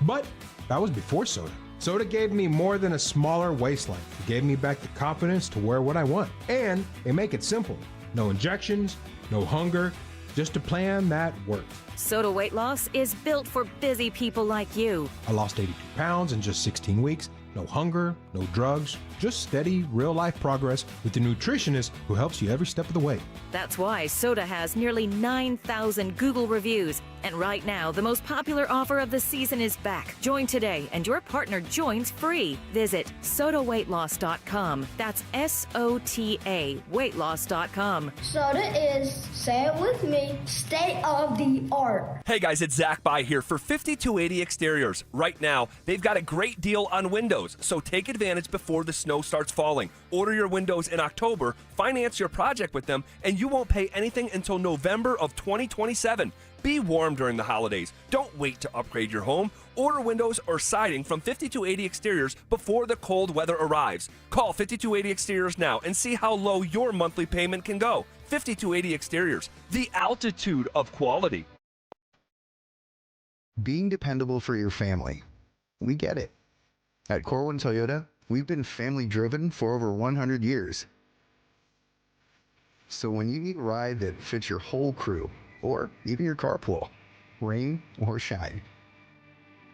But that was before Soda. Soda gave me more than a smaller waistline. It gave me back the confidence to wear what I want. And they make it simple. No injections, no hunger, just a plan that worked. Soda Weight Loss is built for busy people like you. I lost 82 pounds in just 16 weeks. No hunger, no drugs, just steady, real-life progress with the nutritionist who helps you every step of the way. That's why Soda has nearly 9,000 Google reviews. And right now, the most popular offer of the season is back. Join today, and your partner joins free. Visit sodaweightloss.com. That's SOTA weightloss.com. Soda is, say it with me, state of the art. Hey guys, it's Zach By here for 5280 Exteriors. Right now, they've got a great deal on windows, so take advantage before the snow starts falling. Order your windows in October, finance your project with them, and you won't pay anything until November of 2027. Be warm during the holidays. Don't wait to upgrade your home. Order windows or siding from 5280 Exteriors before the cold weather arrives. Call 5280 Exteriors now and see how low your monthly payment can go. 5280 Exteriors, the altitude of quality. Being dependable for your family. We get it. At Corwin Toyota, we've been family-driven for over 100 years. So when you need a ride that fits your whole crew, or even your carpool, rain or shine,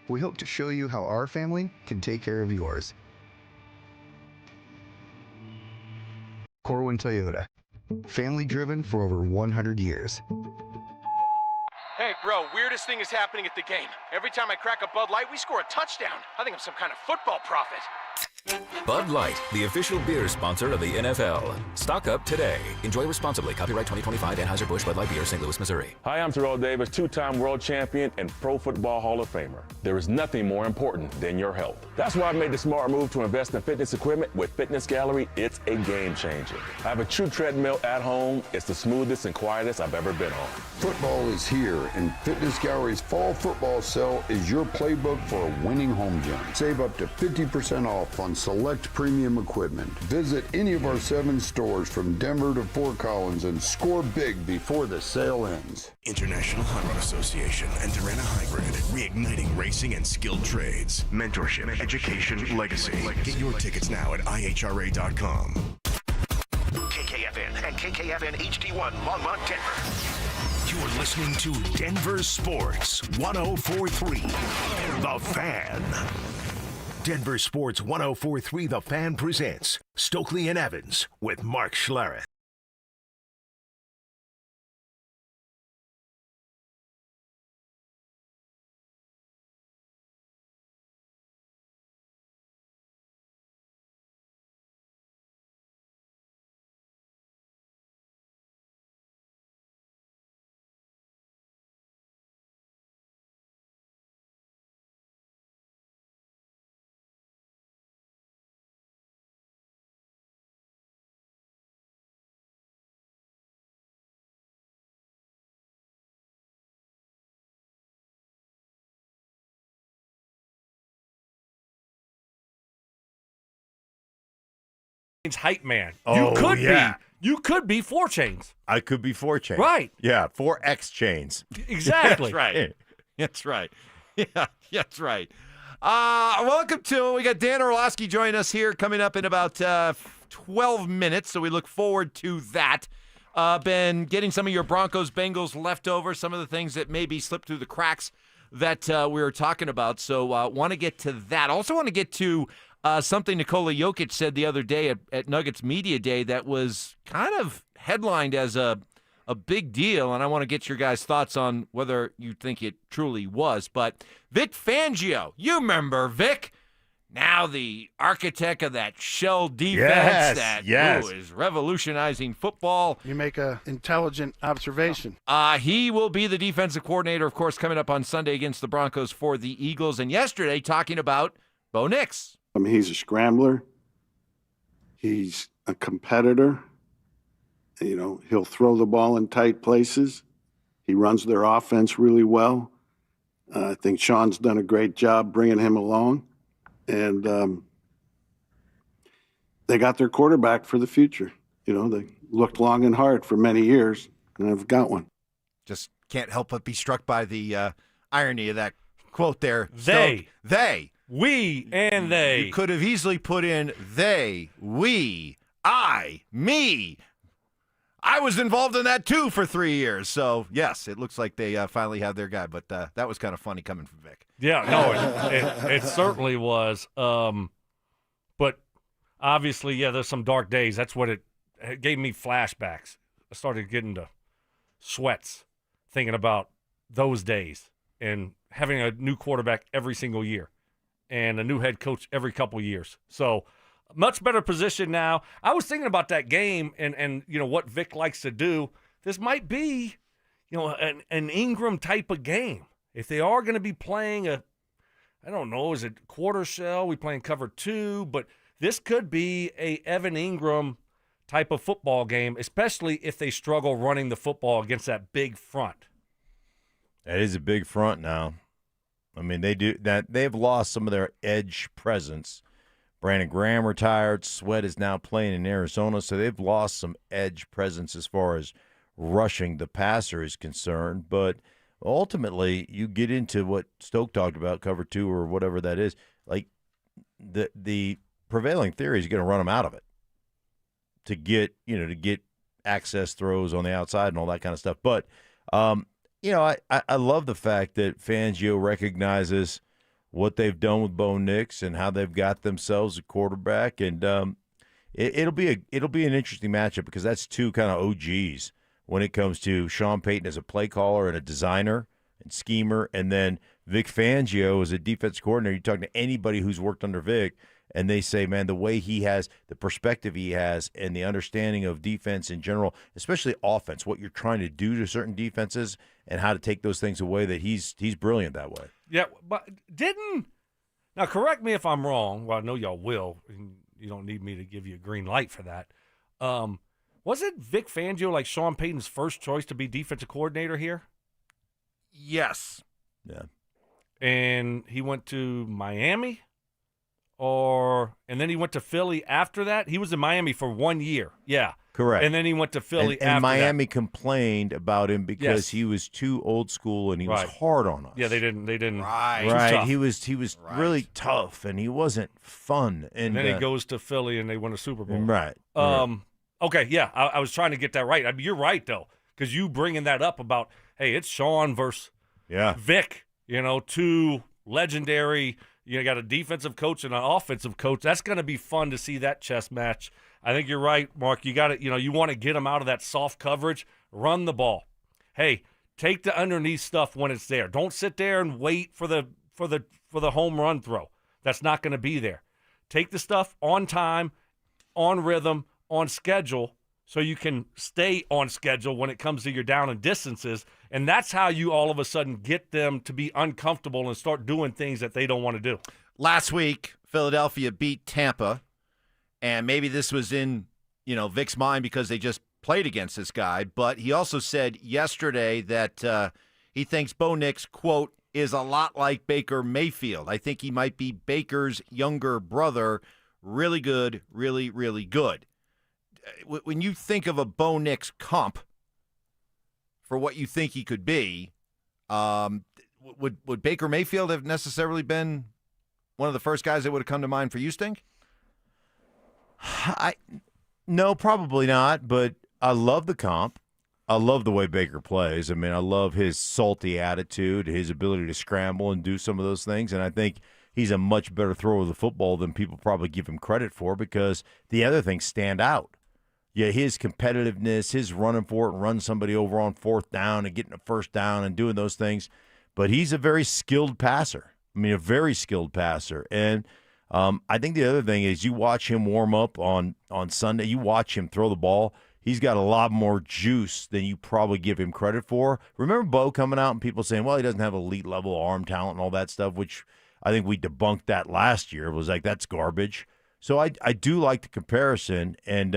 we hope to show you how our family can take care of yours. Corwin Toyota, family-driven for over 100 years. Hey, bro, weirdest thing is happening at the game. Every time I crack a Bud Light, we score a touchdown. I think I'm some kind of football prophet. Bud Light, the official beer sponsor of the NFL. Stock up today. Enjoy responsibly. Copyright 2025 Anheuser-Busch Bud Light Beer, St. Louis, Missouri. Hi, I'm Terrell Davis, two-time world champion and Pro Football Hall of Famer. There is nothing more important than your health. That's why I made the smart move to invest in fitness equipment with Fitness Gallery. It's a game changer. I have a true treadmill at home. It's the smoothest and quietest I've ever been on. Football is here, and Fitness Gallery's fall football sale is your playbook for a winning home gym. Save up to 50% off on select premium equipment. Visit any of our 7 stores from Denver to Fort Collins and score big before the sale ends. International Hot Rod Association and Durana Hybrid, reigniting racing and skilled trades. Mentorship, education, legacy. Get your tickets now at ihra.com. KKFN and KKFN HD1 Longmont, Denver. You're listening to Denver Sports 104.3 The Fan. Denver Sports 104.3 The Fan presents Stokley and Evans with Mark Schlereth. hype man. Oh, You could be 4 Chainz. I could be 4 Chainz. Right. Yeah, 4X Chains. Exactly. That's right. That's right. Yeah, that's right. Welcome to, we got Dan Orlovsky joining us here coming up in about 12 minutes, so we look forward to that. Been getting some of your Broncos, Bengals leftovers, some of the things that maybe slipped through the cracks that we were talking about, so want to get to that. Also want to get to something Nikola Jokic said the other day at Nuggets Media Day that was kind of headlined as a big deal, and I want to get your guys' thoughts on whether you think it truly was. But Vic Fangio, you remember Vic, now the architect of that shell defense that is revolutionizing football. You make an intelligent observation. He will be the defensive coordinator, of course, coming up on Sunday against the Broncos for the Eagles. And yesterday, talking about Bo Nix. He's a scrambler. He's a competitor. He'll throw the ball in tight places. He runs their offense really well. I think Sean's done a great job bringing him along. And they got their quarterback for the future. They looked long and hard for many years, and I've got one. Just can't help but be struck by the irony of that quote there. They. We and they. You could have easily put in they, we, I, me. I was involved in that too for 3 years. So, yes, it looks like they finally have their guy. But that was kind of funny coming from Vic. Yeah, no, it certainly was. But obviously, there's some dark days. That's what it gave me flashbacks. I started getting the sweats thinking about those days and having a new quarterback every single year and a new head coach every couple years. So much better position now. I was thinking about that game and what Vic likes to do. This might be, an Ingram type of game. If they are going to be playing I don't know, is it quarter shell? We playing cover 2, but this could be a Evan Ingram type of football game, especially if they struggle running the football against that big front. That is a big front now. I mean, they do that. They've lost some of their edge presence. Brandon Graham retired. Sweat is now playing in Arizona, so they've lost some edge presence as far as rushing the passer is concerned. But ultimately, you get into what Stoke talked about, cover 2 or whatever that is. Like the prevailing theory is you're going to run them out of it to get access throws on the outside and all that kind of stuff. But I love the fact that Fangio recognizes what they've done with Bo Nix and how they've got themselves a quarterback, and it'll be an interesting matchup because that's two kind of OGs when it comes to Sean Payton as a play caller and a designer and schemer, and then Vic Fangio as a defense coordinator. You talk to anybody who's worked under Vic, and they say, man, the way he has, the perspective he has, and the understanding of defense in general, especially offense, what you're trying to do to certain defenses and how to take those things away, that he's brilliant that way. Yeah, but now correct me if I'm wrong. Well, I know y'all will. You don't need me to give you a green light for that. Wasn't Vic Fangio like Sean Payton's first choice to be defensive coordinator here? Yes. Yeah. And he went to Miami? And then he went to Philly after that? He was in Miami for 1 year. Yeah. Correct. And then he went to Philly and after Miami that. complained about him because he was too old school and he was hard on us. Yeah, they didn't. Right. He was really tough and he wasn't fun. And then he goes to Philly and they win a Super Bowl. Right. Okay, yeah, I was trying to get that right. I mean, you're right, though, because you bringing that up about, hey, it's Sean versus Vic, two legendary. You got a defensive coach and an offensive coach. That's going to be fun to see that chess match. I think you're right, Mark. You got to, you want to get them out of that soft coverage. Run the ball. Hey, take the underneath stuff when it's there. Don't sit there and wait for the home run throw. That's not going to be there. Take the stuff on time, on rhythm, on schedule, so you can stay on schedule when it comes to your down and distances. And that's how you all of a sudden get them to be uncomfortable and start doing things that they don't want to do. Last week, Philadelphia beat Tampa, and maybe this was in, Vic's mind because they just played against this guy, but he also said yesterday that he thinks Bo Nix, quote, is a lot like Baker Mayfield. I think he might be Baker's younger brother. really good, really, really good. When you think of a Bo Nix comp for what you think he could be, would Baker Mayfield have necessarily been one of the first guys that would have come to mind for you, Stink? No, probably not, but I love the comp. I love the way Baker plays. I mean, I love his salty attitude, his ability to scramble and do some of those things, and I think he's a much better thrower of the football than people probably give him credit for because the other things stand out. Yeah, his competitiveness, his running for it and run somebody over on fourth down and getting a first down and doing those things, but he's a very skilled passer. I mean, a very skilled passer, and I think the other thing is you watch him warm up on Sunday, you watch him throw the ball, he's got a lot more juice than you probably give him credit for. Remember Bo coming out and people saying, well, he doesn't have elite-level arm talent and all that stuff, which I think we debunked that last year. It was like, that's garbage. So I do like the comparison, and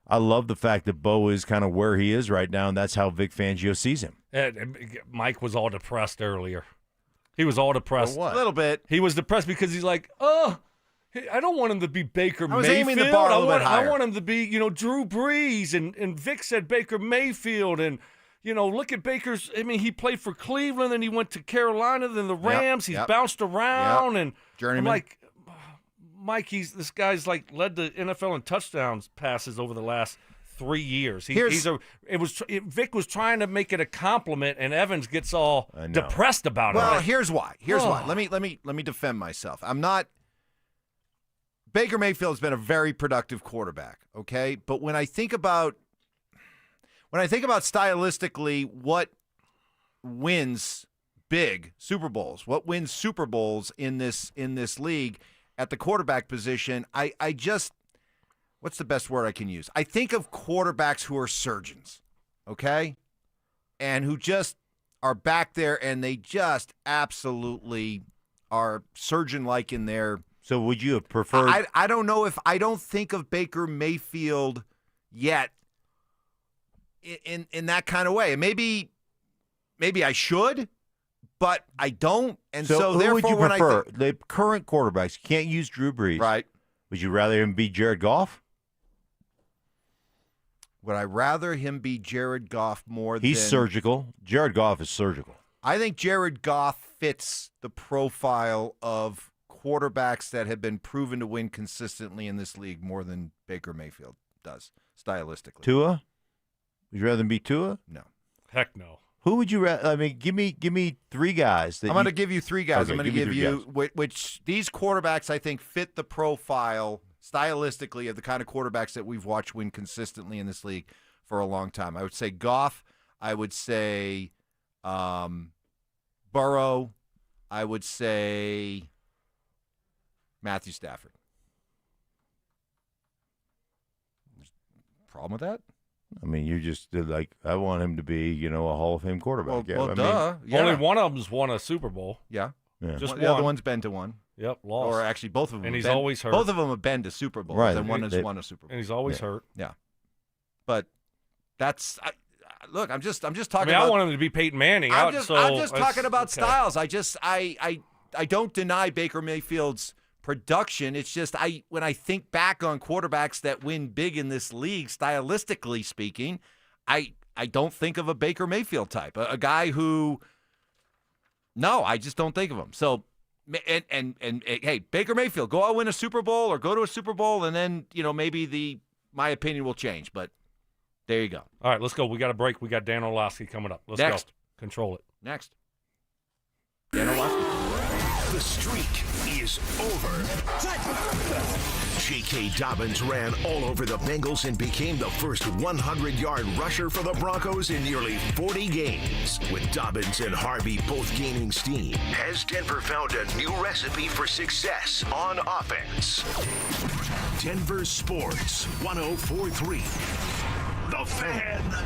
I love the fact that Bo is kind of where he is right now, and that's how Vic Fangio sees him. Mike was all depressed earlier. He was all depressed. For what? A little bit. He was depressed because he's like, I don't want him to be Baker Mayfield. Aiming the bar a little bit higher. I want him to be, Drew Brees. And Vic said Baker Mayfield. And, look at Baker's. I mean, he played for Cleveland, then he went to Carolina, then the Rams. He's bounced around. And Journeyman. I'm like, Mike, this guy's like led the NFL in touchdowns passes over the last 3 years. Vic was trying to make it a compliment, and Evans gets all depressed about it. Well, here's why. Let me defend myself. I'm not. Baker Mayfield's been a very productive quarterback. Okay, but when I think about stylistically, what wins big Super Bowls, what wins Super Bowls in this league at the quarterback position, I just. What's the best word I can use? I think of quarterbacks who are surgeons, okay? And who just are back there and they just absolutely are surgeon-like in their... So would you have preferred... I don't know if... I don't think of Baker Mayfield yet in that kind of way. And maybe I should, but I don't. And so who therefore, would you when prefer? The current quarterbacks, you can't use Drew Brees. Right. Would you rather him be Jared Goff? Would I rather him be Jared Goff more than... He's surgical. Jared Goff is surgical. I think Jared Goff fits the profile of quarterbacks that have been proven to win consistently in this league more than Baker Mayfield does, stylistically. Tua? Would you rather him be Tua? No. Heck no. Who would you rather? I mean, give me three guys. I'm going to give you three guys. Okay, I'm going to give you which these quarterbacks I think fit the profile stylistically of the kind of quarterbacks that we've watched win consistently in this league for a long time. I would say Goff. I would say Burrow. I would say Matthew Stafford. Problem with that? I mean, you just did like, I want him to be, a Hall of Fame quarterback. Duh. Only one of them's won a Super Bowl. Yeah. Just the other one's been to one. Yep, lost. Or actually, both of them. And he's always hurt. Both of them have been to Super Bowls. Right. And one has won a Super Bowl. And he's always hurt. Yeah. But that's look. I'm just talking. I want him to be Peyton Manning. I'm just talking about styles. I don't deny Baker Mayfield's production. It's just when I think back on quarterbacks that win big in this league, stylistically speaking, I don't think of a Baker Mayfield type, a guy who. No, I just don't think of him. So, and hey, Baker Mayfield, go out win a Super Bowl or go to a Super Bowl, and then maybe my opinion will change. But there you go. All right, let's go. We got a break. We got Dan Orlovsky coming up. Let's Next. go. Control it. Next. Dan Orlovsky. The streak is over. J.K. Dobbins ran all over the Bengals and became the first 100-yard rusher for the Broncos in nearly 40 games. With Dobbins and Harvey both gaining steam, has Denver found a new recipe for success on offense? Denver Sports 104.3. The Fan.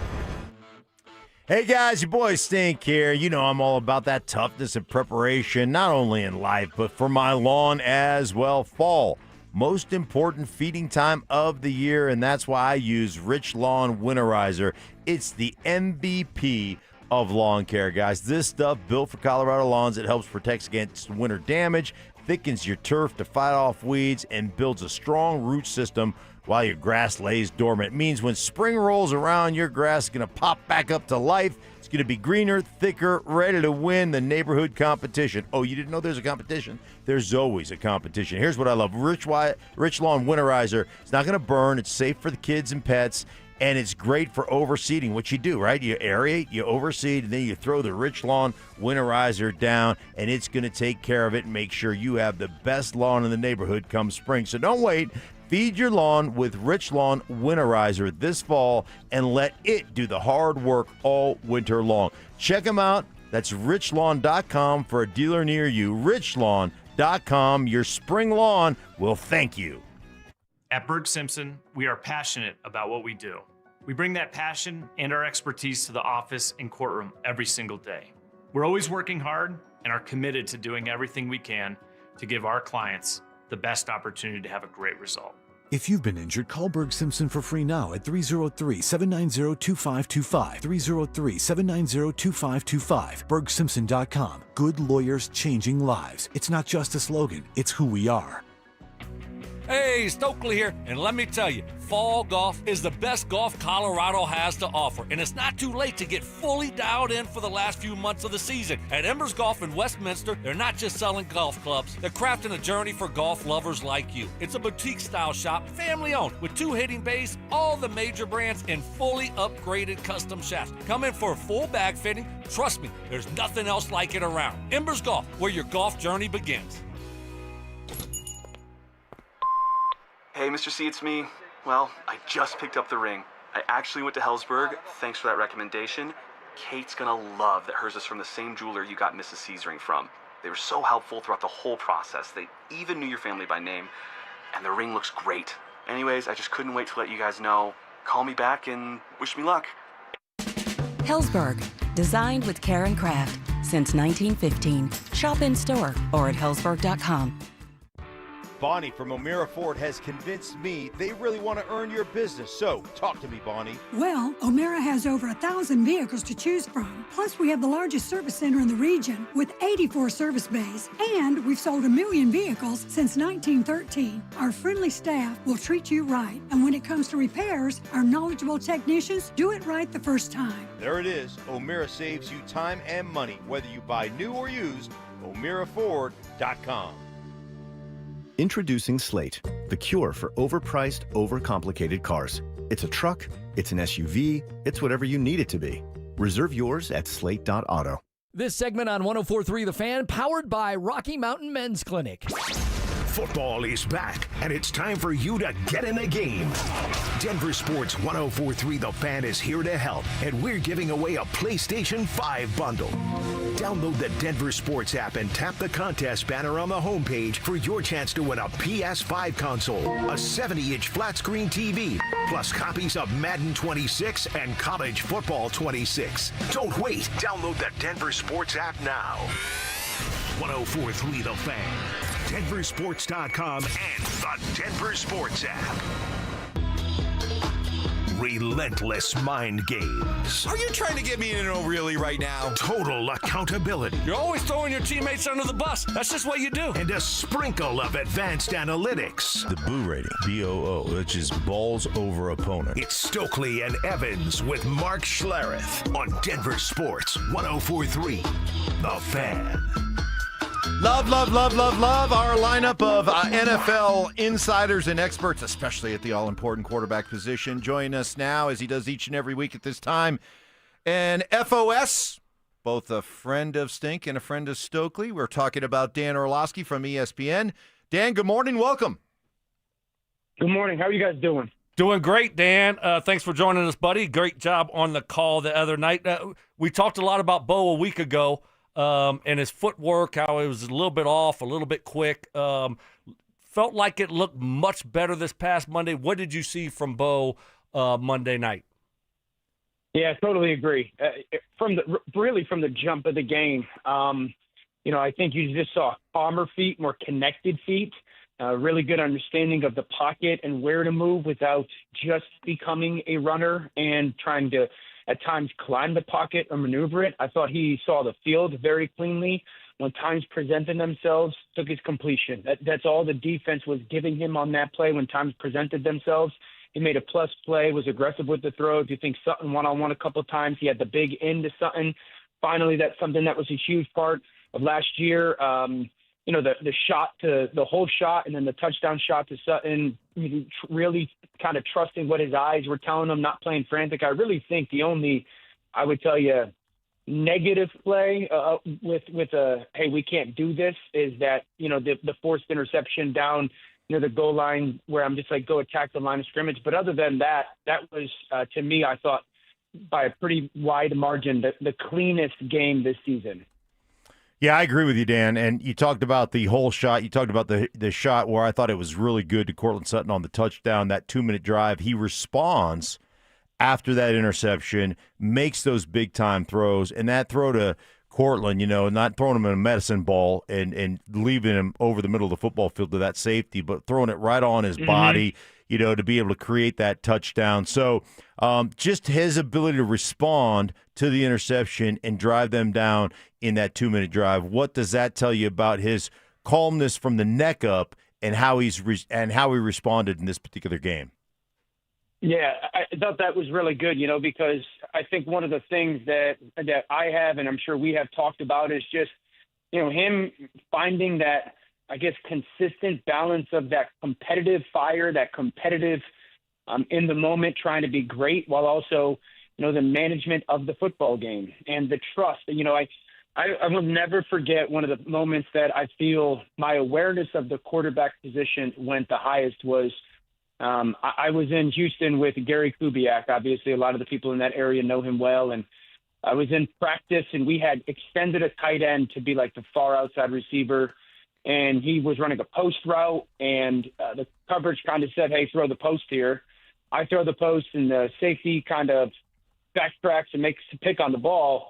Hey guys, your boy Stink here. I'm all about that toughness and preparation, not only in life, but for my lawn as well. Fall, most important feeding time of the year, and that's why I use Rich Lawn Winterizer. It's the MVP of lawn care, guys. This stuff built for Colorado lawns. It helps protect against winter damage, thickens your turf to fight off weeds, and builds a strong root system while your grass lays dormant. It means when spring rolls around, your grass is going to pop back up to life. It's going to be greener, thicker, ready to win the neighborhood competition. Oh, you didn't know there's a competition? There's always a competition. Here's what I love. Rich Lawn Winterizer. It's not going to burn. It's safe for the kids and pets. And it's great for overseeding, what you do, right? You aerate, you overseed, and then you throw the Rich Lawn Winterizer down, and it's going to take care of it and make sure you have the best lawn in the neighborhood come spring. So don't wait. Feed your lawn with Rich Lawn Winterizer this fall and let it do the hard work all winter long. Check them out. That's richlawn.com for a dealer near you. richlawn.com. Your spring lawn will thank you. At Berg Simpson, we are passionate about what we do. We bring that passion and our expertise to the office and courtroom every single day. We're always working hard and are committed to doing everything we can to give our clients the best opportunity to have a great result. If you've been injured, call Berg Simpson for free now at 303-790-2525. 303-790-2525. BergSimpson.com. Good lawyers changing lives. It's not just a slogan, it's who we are. Hey, Stokley here, and let me tell you, fall golf is the best golf Colorado has to offer, and it's not too late to get fully dialed in for the last few months of the season. At Embers Golf in Westminster, they're not just selling golf clubs, they're crafting a journey for golf lovers like you. It's a boutique-style shop, family-owned, with 2 hitting bays, all the major brands, and fully upgraded custom shafts. Come in for a full bag fitting. Trust me, there's nothing else like it around. Embers Golf, where your golf journey begins. Hey, Mr. C, it's me. Well, I just picked up the ring. I actually went to Hellsberg. Thanks for that recommendation. Kate's gonna love that hers is from the same jeweler you got Mrs. C's ring from. They were so helpful throughout the whole process. They even knew your family by name, and the ring looks great. Anyways, I just couldn't wait to let you guys know. Call me back and wish me luck. Hellsberg, designed with care and craft since 1915. Shop in store or at hellsberg.com. Bonnie from O'Meara Ford has convinced me they really want to earn your business. So, talk to me, Bonnie. Well, O'Meara has over 1,000 vehicles to choose from. Plus, we have the largest service center in the region with 84 service bays. And we've sold 1 million vehicles since 1913. Our friendly staff will treat you right. And when it comes to repairs, our knowledgeable technicians do it right the first time. There it is. O'Meara saves you time and money, whether you buy new or used. O'MearaFord.com. Introducing Slate, the cure for overpriced, overcomplicated cars. It's a truck, it's an SUV, it's whatever you need it to be. Reserve yours at slate.auto. This segment on 104.3 The Fan, powered by Rocky Mountain Men's Clinic. Football is back, and it's time for you to get in the game. Denver Sports 104.3 The Fan is here to help, and we're giving away a PlayStation 5 bundle. Download the Denver Sports app and tap the contest banner on the homepage for your chance to win a PS5 console, a 70-inch flat-screen TV, plus copies of Madden 26 and College Football 26. Don't wait. Download the Denver Sports app now. 104.3 The Fan, DenverSports.com, and the Denver Sports app. Relentless mind games. Are you trying to get me in an O'Reilly right now? Total accountability. You're always throwing your teammates under the bus. That's just what you do. And a sprinkle of advanced analytics. The Boo rating, BOO, which is balls over opponent. It's Stokley and Evans with Mark Schlereth on Denver Sports 104.3 The Fan. Love our lineup of NFL insiders and experts, especially at the all-important quarterback position. Join us now, as he does each and every week at this time. And FOS, both a friend of Stink and a friend of Stokley. We're talking about Dan Orlovsky from ESPN. Dan, good morning. Welcome. Good morning. How are you guys doing? Doing great, Dan. Thanks for joining us, buddy. Great job on the call the other night. We talked a lot about Bo a week ago. And his footwork, how it was a little bit off, a little bit quick. Felt like it looked much better this past Monday. What did you see from Bo Monday night? Yeah, I totally agree. From the jump of the game, I think you just saw calmer feet, more connected feet, really good understanding of the pocket and where to move without just becoming a runner and trying to at times climb the pocket or maneuver it. I thought he saw the field very cleanly. When times presented themselves, took his completion. That's all the defense was giving him on that play. When times presented themselves, he made a plus play, was aggressive with the throw. If you think Sutton one-on-one a couple of times, he had the big end to Sutton. Finally, that's something that was a huge part of last year. The shot to the whole shot and then the touchdown shot to Sutton, really kind of trusting what his eyes were telling him, not playing frantic. I really think the only, I would tell you, negative play with a, hey, we can't do this is that, the forced interception down near the goal line where I'm just like, go attack the line of scrimmage. But other than that, that was, to me, I thought by a pretty wide margin, the cleanest game this season. Yeah, I agree with you, Dan. And you talked about the whole shot. You talked about the shot where I thought it was really good to Courtland Sutton on the touchdown, that 2-minute drive. He responds after that interception, makes those big-time throws, and that throw to Courtland, not throwing him in a medicine ball and leaving him over the middle of the football field to that safety, but throwing it right on his body, to be able to create that touchdown. So just his ability to respond to the interception and drive them down in that 2-minute drive, what does that tell you about his calmness from the neck up and how he responded in this particular game? Yeah, I thought that was really good, because I think one of the things that I have, and I'm sure we have talked about, is just, him finding that, I guess, consistent balance of that competitive fire, that competitive in the moment, trying to be great, while also, the management of the football game and the trust. I will never forget one of the moments that I feel my awareness of the quarterback position went the highest was I was in Houston with Gary Kubiak. Obviously, a lot of the people in that area know him well. And I was in practice, and we had extended a tight end to be like the far outside receiver. And he was running a post route, and the coverage kind of said, hey, throw the post here. I throw the post, and the safety kind of backtracks and makes a pick on the ball.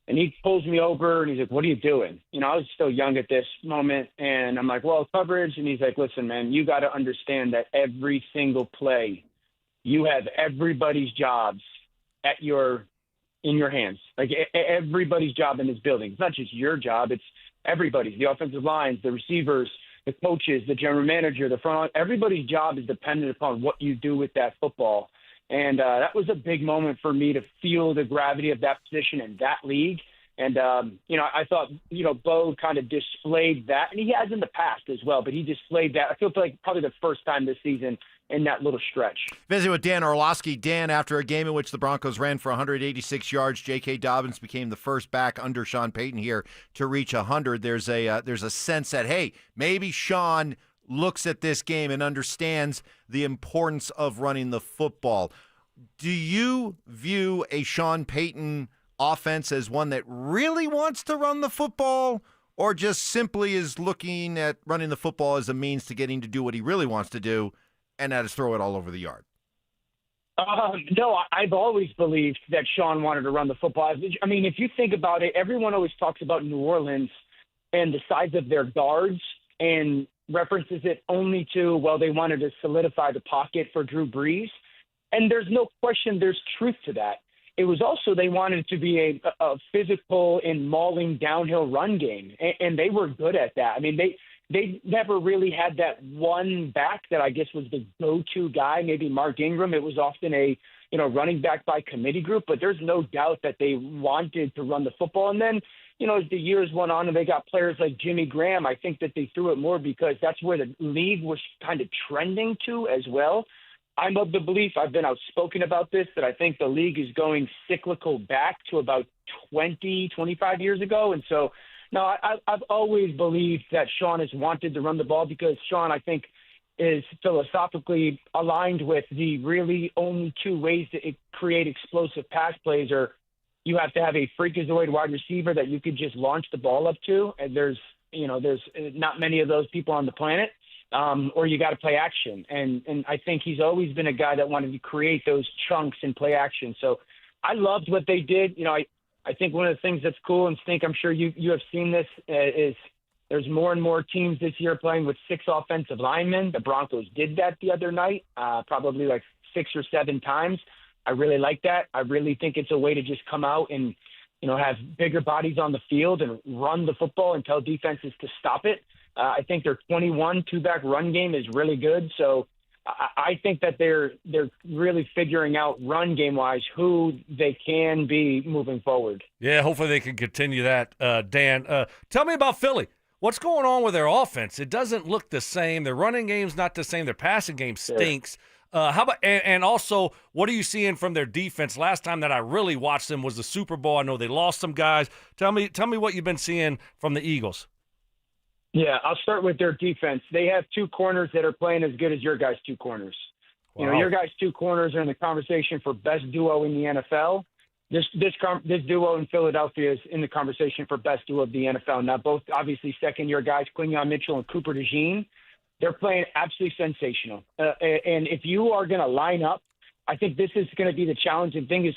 And he pulls me over, and he's like, what are you doing? I was still young at this moment, and I'm like, well, coverage. And he's like, listen, man, you got to understand that every single play, you have everybody's jobs in your hands. Like everybody's job in this building. It's not just your job. It's everybody's, the offensive lines, the receivers, the coaches, the general manager, the front. Everybody's job is dependent upon what you do with that football. And that was a big moment for me to feel the gravity of that position in that league. And, I thought, Bo kind of displayed that. And he has in the past as well, but he displayed that. I feel like probably the first time this season in that little stretch. Visit with Dan Orlovsky. Dan, after a game in which the Broncos ran for 186 yards, J.K. Dobbins became the first back under Sean Payton here to reach 100. There's a sense that, hey, maybe Sean looks at this game and understands the importance of running the football. Do you view a Sean Payton offense as one that really wants to run the football, or just simply is looking at running the football as a means to getting to do what he really wants to do, and that is throw it all over the yard? No, I've always believed that Sean wanted to run the football. I mean, if you think about it, everyone always talks about New Orleans and the size of their guards and references it only to, well, they wanted to solidify the pocket for Drew Brees. And there's no question there's truth to that. It was also they wanted it to be a physical and mauling downhill run game, and they were good at that. I mean, they never really had that one back that I guess was the go-to guy, maybe Mark Ingram. It was often a running back by committee group, but there's no doubt that they wanted to run the football. And then, as the years went on and they got players like Jimmy Graham, I think that they threw it more because that's where the league was kind of trending to as well. I'm of the belief, I've been outspoken about this, that I think the league is going cyclical back to about 20, 25 years ago. And so, no, I've always believed that Sean has wanted to run the ball because Sean, I think, is philosophically aligned with the really only two ways to create explosive pass plays are you have to have a freakazoid wide receiver that you could just launch the ball up to. And there's not many of those people on the planet. Or you got to play action. And I think he's always been a guy that wanted to create those chunks and play action. So I loved what they did. I think one of the things that's cool, and Stink, I'm sure you have seen this, is there's more and more teams this year playing with 6 offensive linemen. The Broncos did that the other night, probably like 6 or 7 times. I really like that. I really think it's a way to just come out and, have bigger bodies on the field and run the football and tell defenses to stop it. I think their 21 two-back run game is really good. So I think that they're really figuring out run game-wise who they can be moving forward. Yeah, hopefully they can continue that. Dan, tell me about Philly. What's going on with their offense? It doesn't look the same. Their running game's not the same. Their passing game stinks. How about and also, what are you seeing from their defense? Last time that I really watched them was the Super Bowl. I know they lost some guys. Tell me what you've been seeing from the Eagles. Yeah, I'll start with their defense. They have two corners that are playing as good as your guys' two corners. Wow. Your guys' two corners are in the conversation for best duo in the NFL. This duo in Philadelphia is in the conversation for best duo of the NFL. Now, both obviously second-year guys, Quinyon Mitchell and Cooper DeJean, they're playing absolutely sensational. And if you are going to line up, I think this is going to be the challenging thing is,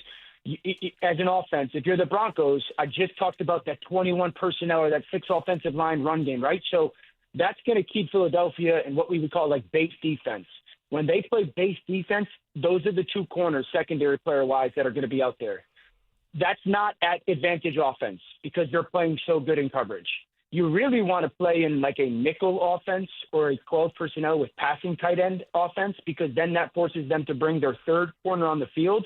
as an offense, if you're the Broncos, I just talked about that 21 personnel or that 6 offensive line run game, right? So that's going to keep Philadelphia in what we would call like base defense. When they play base defense, those are the two corners, secondary player-wise, that are going to be out there. That's not at advantage offense because they're playing so good in coverage. You really want to play in like a nickel offense or a 12 personnel with passing tight end offense because then that forces them to bring their third corner on the field.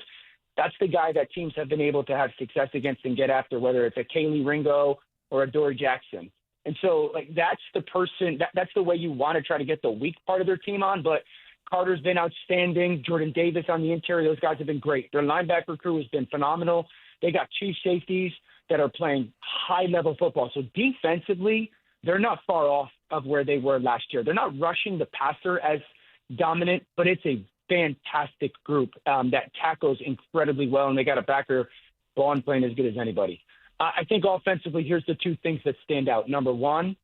That's the guy that teams have been able to have success against and get after, whether it's a Kaylee Ringo or a Dory Jackson. And so, that's the person that's the way you want to try to get the weak part of their team on. But Carter's been outstanding. Jordan Davis on the interior, those guys have been great. Their linebacker crew has been phenomenal. They got two safeties that are playing high-level football. So defensively, they're not far off of where they were last year. They're not rushing the passer as dominant, but it's a fantastic group that tackles incredibly well, and they got a backer, Vaughn, playing as good as anybody. I think offensively, here's the two things that stand out. Number one,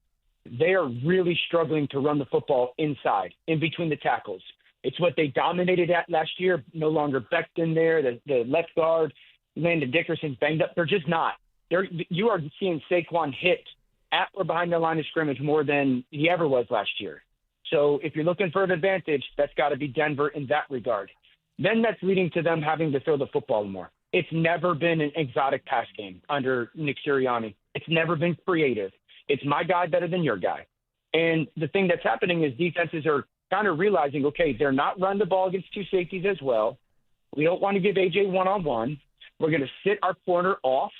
they are really struggling to run the football inside, in between the tackles. It's what they dominated at last year. No longer Becton there. The left guard, Landon Dickerson's banged up. They're just not. You are seeing Saquon hit at or behind the line of scrimmage more than he ever was last year. So if you're looking for an advantage, that's got to be Denver in that regard. Then that's leading to them having to throw the football more. It's never been an exotic pass game under Nick Sirianni. It's never been creative. It's my guy better than your guy. And the thing that's happening is defenses are kind of realizing, okay, they're not running the ball against two safeties as well. We don't want to give AJ one-on-one. We're going to sit our corner off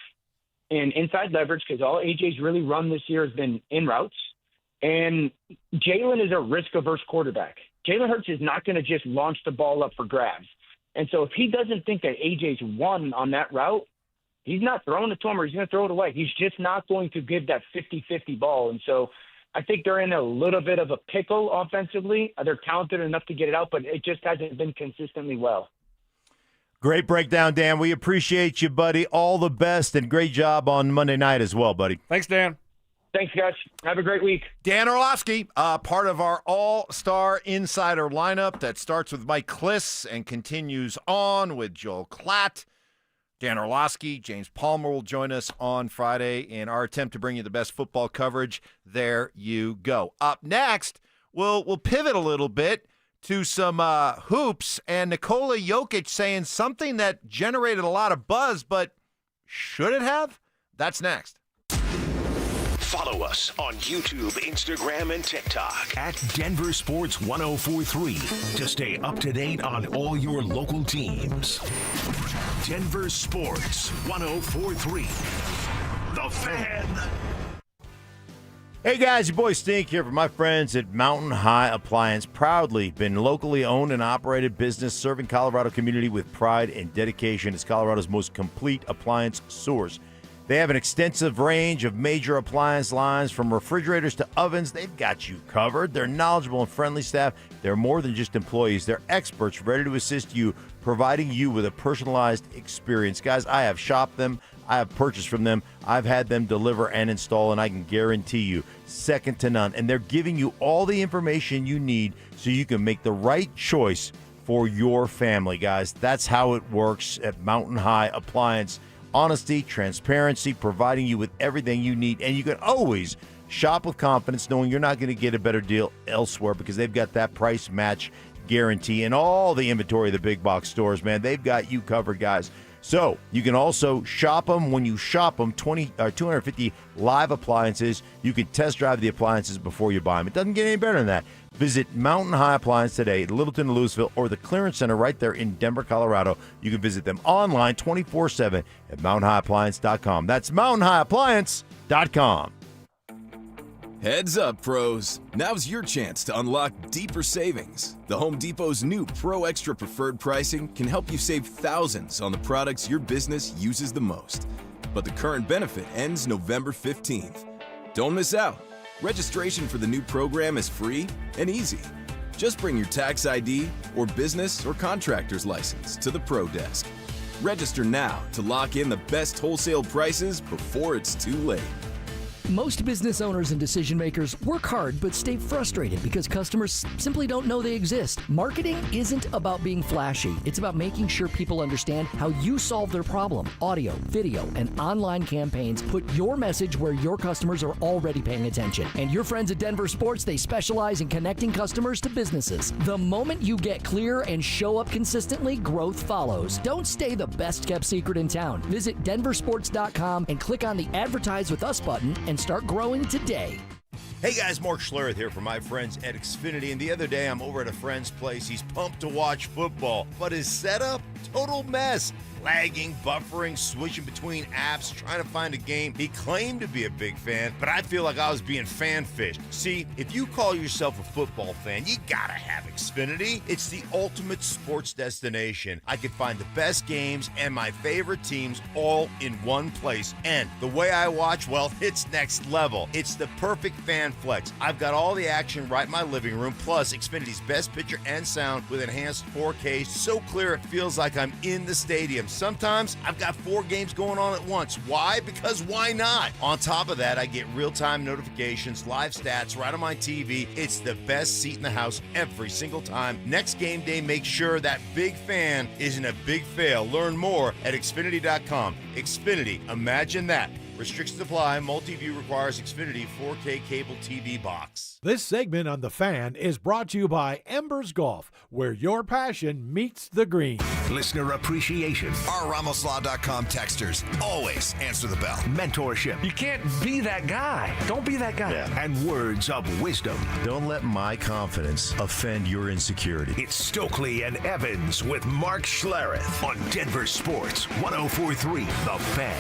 in inside leverage because all AJ's really run this year has been in routes. And Jalen is a risk-averse quarterback. Jalen Hurts is not going to just launch the ball up for grabs. And so if he doesn't think that AJ's won on that route, he's not throwing it to him or he's going to throw it away. He's just not going to give that 50-50 ball. And so I think they're in a little bit of a pickle offensively. They're talented enough to get it out, but it just hasn't been consistently well. Great breakdown, Dan. We appreciate you, buddy. All the best and great job on Monday night as well, buddy. Thanks, Dan. Thanks, guys. Have a great week. Dan Orlovsky, part of our all-star insider lineup that starts with Mike Kliss and continues on with Joel Clatt. Dan Orlovsky, James Palmer will join us on Friday in our attempt to bring you the best football coverage. There you go. Up next, we'll pivot a little bit to some hoops, and Nikola Jokic saying something that generated a lot of buzz, but should it have? That's next. Follow us on YouTube, Instagram, and TikTok at Denver Sports 1043 to stay up to date on all your local teams. Denver Sports 1043. The Fan. Hey guys, your boy Stink here from my friends at Mountain High Appliance. Proudly been locally owned and operated business serving Colorado community with pride and dedication. It's Colorado's most complete appliance source. They have an extensive range of major appliance lines from refrigerators to ovens. They've got you covered. They're knowledgeable and friendly staff. They're more than just employees. They're experts ready to assist you, providing you with a personalized experience. Guys, I have shopped them. I have purchased from them. I've had them deliver and install, and I can guarantee you, second to none. And they're giving you all the information you need so you can make the right choice for your family, guys. That's how it works at Mountain High Appliance. Honesty, transparency, providing you with everything you need. And you can always shop with confidence knowing you're not going to get a better deal elsewhere because they've got that price match guarantee, and all the inventory of the big box stores, man. They've got you covered, guys. So you can also shop them. When you shop them, 250 live appliances. You can test drive the appliances before you buy them. It doesn't get any better than that. Visit Mountain High Appliance today at Littleton, Louisville, or the Clearance Center right there in Denver, Colorado. You can visit them online 24/7 at mountainhighappliance.com. That's mountainhighappliance.com. Heads up, pros. Now's your chance to unlock deeper savings. The Home Depot's new Pro Extra Preferred pricing can help you save thousands on the products your business uses the most. But the current benefit ends November 15th. Don't miss out. Registration for the new program is free and easy. Just bring your tax ID or business or contractor's license to the Pro Desk. Register now to lock in the best wholesale prices before it's too late. Most business owners and decision makers work hard but stay frustrated because customers simply don't know they exist. Marketing isn't about being flashy. It's about making sure people understand how you solve their problem. Audio, video, and online campaigns put your message where your customers are already paying attention. And your friends at DenverSports, they specialize in connecting customers to businesses. The moment you get clear and show up consistently, growth follows. Don't stay the best kept secret in town. Visit DenverSports.com and click on the Advertise with Us button and start growing today. Hey guys, Mark Schlereth here from my friends at Xfinity, and the other day I'm over at a friend's place. He's pumped to watch football, but his setup, total mess. Lagging, buffering, switching between apps, trying to find a game. He claimed to be a big fan, but I feel like I was being fan-fished. See, if you call yourself a football fan, you gotta have Xfinity. It's the ultimate sports destination. I can find the best games and my favorite teams all in one place. And the way I watch, well, it's next level. It's the perfect fan flex. I've got all the action right in my living room, plus Xfinity's best picture and sound with enhanced 4K, so clear it feels like I'm in the stadium. Sometimes I've got 4 games going on at once. Why? Because why not? On top of that, I get real-time notifications, live stats right on my TV. It's the best seat in the house every single time. Next game day, make sure that big fan isn't a big fail. Learn more at Xfinity.com. Xfinity, imagine that. Restrictions apply. Multi-view requires Xfinity 4K cable TV box. This segment on The Fan is brought to you by Embers Golf, where your passion meets the green. Listener appreciation. Our RamosLaw.com texters always answer the bell. Mentorship. You can't be that guy. Don't be that guy. Yeah. And words of wisdom. Don't let my confidence offend your insecurity. It's Stokley and Evans with Mark Schlereth on Denver Sports 104.3 The Fan.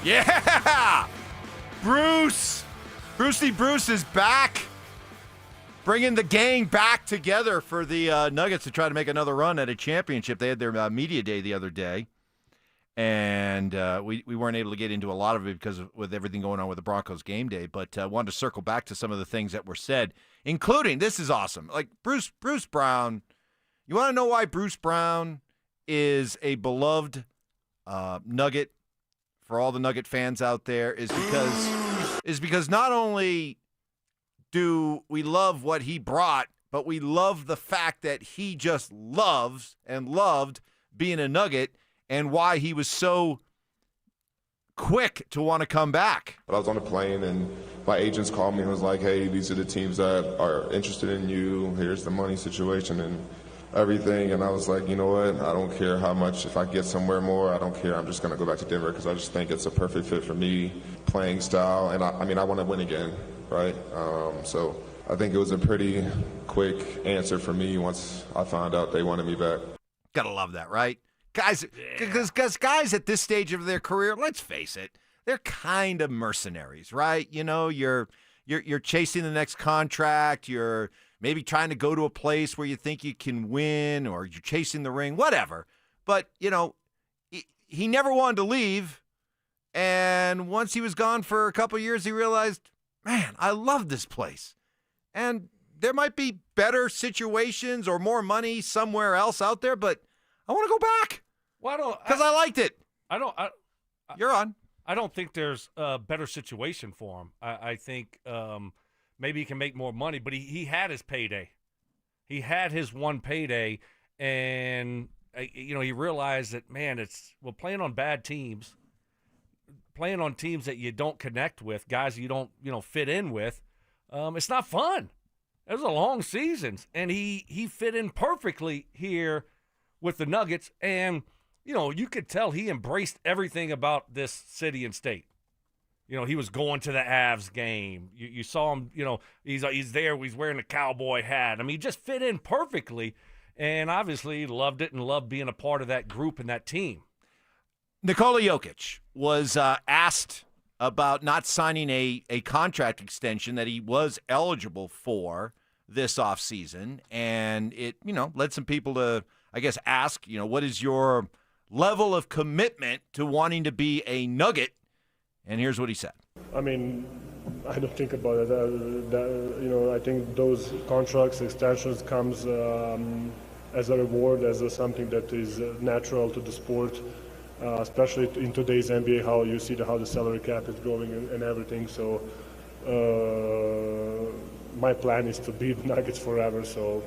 Yeah! Brucey Bruce is back. Bringing the gang back together for the Nuggets to try to make another run at a championship. They had their media day the other day, and we weren't able to get into a lot of it because with everything going on with the Broncos game day, but wanted to circle back to some of the things that were said, including, this is awesome, like Bruce Brown. You want to know why Bruce Brown is a beloved Nugget for all the Nugget fans out there is because not only do we love what he brought, but we love the fact that he just loves and loved being a Nugget and why he was so quick to want to come back. I was on the plane and my agents called me and was like, hey, these are the teams that are interested in you. Here's the money situation and everything. And I was like, you know what? I don't care how much. If I get somewhere more, I don't care. I'm just going to go back to Denver because I just think it's a perfect fit for me, playing style. And I mean, I want to win again, right? So I think it was a pretty quick answer for me once I found out they wanted me back. Gotta love that, right? Guys, because guys at this stage of their career, let's face it, they're kind of mercenaries, right? You know, you're chasing the next contract, you're maybe trying to go to a place where you think you can win, or you're chasing the ring, whatever. But, you know, he never wanted to leave. And once he was gone for a couple of years, he realized, man, I love this place. And there might be better situations or more money somewhere else out there, but I want to go back. Why don't? Because I liked it. You're on. I don't think there's a better situation for him. I think maybe he can make more money, but he had his payday. He had his one payday, and he realized that, man, playing on bad teams, playing on teams that you don't connect with, guys you don't fit in with, it's not fun. It was a long season, and he fit in perfectly here with the Nuggets, and you could tell he embraced everything about this city and state. He was going to the Avs game. You saw him, he's there. He's wearing a cowboy hat. I mean, he just fit in perfectly, and obviously loved it and loved being a part of that group and that team. Nikola Jokic was asked about not signing a contract extension that he was eligible for this offseason, and it, led some people to, I guess, ask, what is your level of commitment to wanting to be a Nugget? And here's what he said. I mean, I don't think about it. I think those contracts, extensions comes as a reward, as something that is natural to the sport, especially in today's NBA, how you see how the salary cap is growing and everything. So my plan is to be the Nuggets forever, so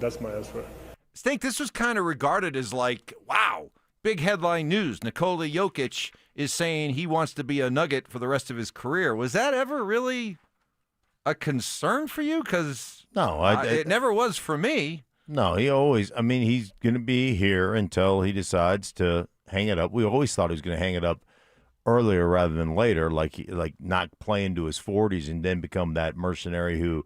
that's my answer. Stink, this was kind of regarded as like, wow, big headline news. Nikola Jokic is saying he wants to be a Nugget for the rest of his career. Was that ever really a concern for you? Because no, it never was for me. No, he's going to be here until he decides to hang it up. We always thought he was going to hang it up earlier rather than later, like not play into his 40s and then become that mercenary who,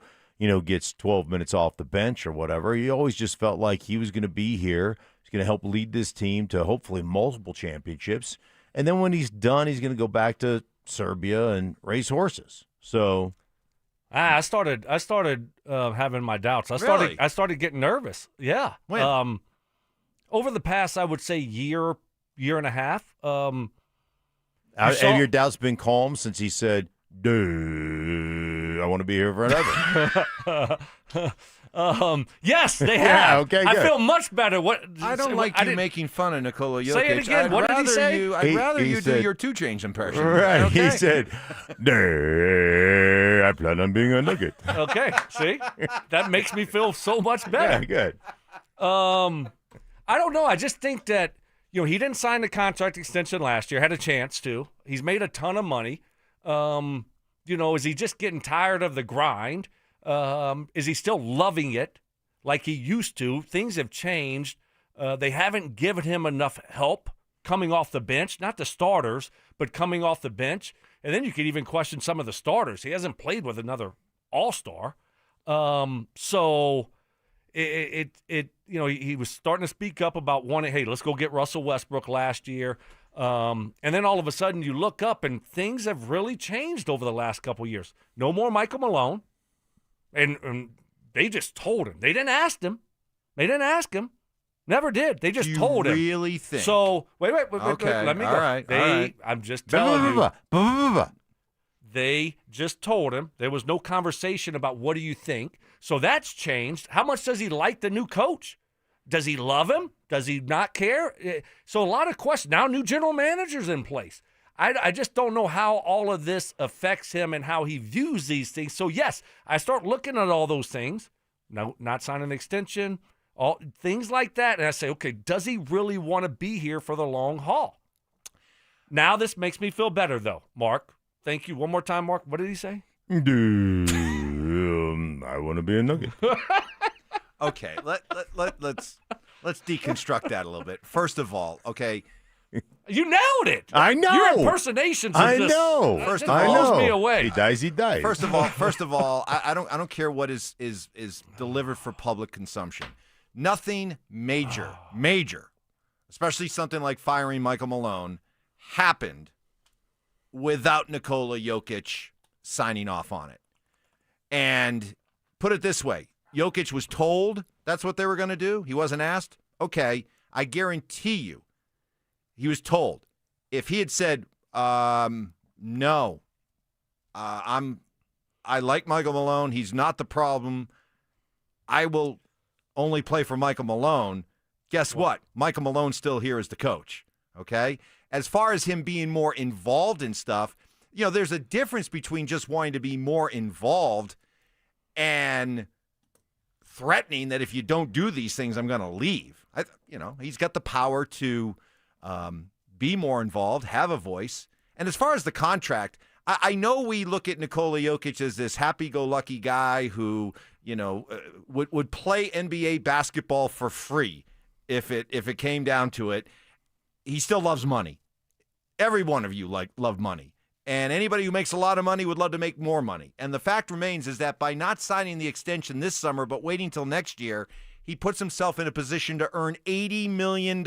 gets 12 minutes off the bench or whatever. He always just felt like he was going to be here. He's going to help lead this team to hopefully multiple championships. And then when he's done, he's going to go back to Serbia and race horses. So, I started having my doubts. I started getting nervous. Yeah. When? Over the past, I would say year and a half. Have your doubts been calm since he said, "Dude, I want to be here forever"? Yes, they have. Yeah, okay, I good. feel much better. I don't like you making fun of Nikola Jokic. Say it again. What did he say? I'd rather he you said, do your 2 Chainz impression. Right. Okay? He said, "Dude, I plan on being a Nugget." Okay, see? That makes me feel so much better. Yeah, good. I don't know. I just think that, he didn't sign the contract extension last year, had a chance to. He's made a ton of money. Is he just getting tired of the grind? Is he still loving it like he used to? Things have changed. They haven't given him enough help coming off the bench, not the starters, but coming off the bench. And then you could even question some of the starters. He hasn't played with another all-star. So he was starting to speak up about wanting, hey, let's go get Russell Westbrook last year. And then all of a sudden you look up and things have really changed over the last couple of years. No more Michael Malone. And they just told him. They didn't ask him. Never did. They just told him. You really think? So, wait. Okay. Let me all go. Right. I'm just telling you. They just told him. There was no conversation about what do you think. So that's changed. How much does he like the new coach? Does he love him? Does he not care? So a lot of questions. Now new general manager's in place. I just don't know how all of this affects him and how he views these things. So, yes, I start looking at all those things. No, not signing an extension, all things like that. And I say, okay, does he really want to be here for the long haul? Now this makes me feel better, though, Mark. Thank you. One more time, Mark. What did he say? Dude, I want to be a Nugget. Okay, let's deconstruct that a little bit. First of all, okay. You nailed it. I know. Your impersonations of I this, know. First it of all, blows me away. He dies. First of all, I don't care what is delivered for public consumption. Nothing major, especially something like firing Michael Malone, happened without Nikola Jokic signing off on it. And put it this way, Jokic was told that's what they were going to do. He wasn't asked. Okay, I guarantee you, he was told. If he had said, no, I like Michael Malone. He's not the problem. I will only play for Michael Malone. Guess what? Michael Malone's still here as the coach. Okay? As far as him being more involved in stuff, there's a difference between just wanting to be more involved and threatening that if you don't do these things, I'm going to leave. He's got the power to be more involved, have a voice, And as far as the contract, I know we look at Nikola Jokic as this happy-go-lucky guy who, would play NBA basketball for free if it came down to it. He still loves money. Every one of you love money. And anybody who makes a lot of money would love to make more money. And the fact remains is that by not signing the extension this summer but waiting till next year, he puts himself in a position to earn $80 million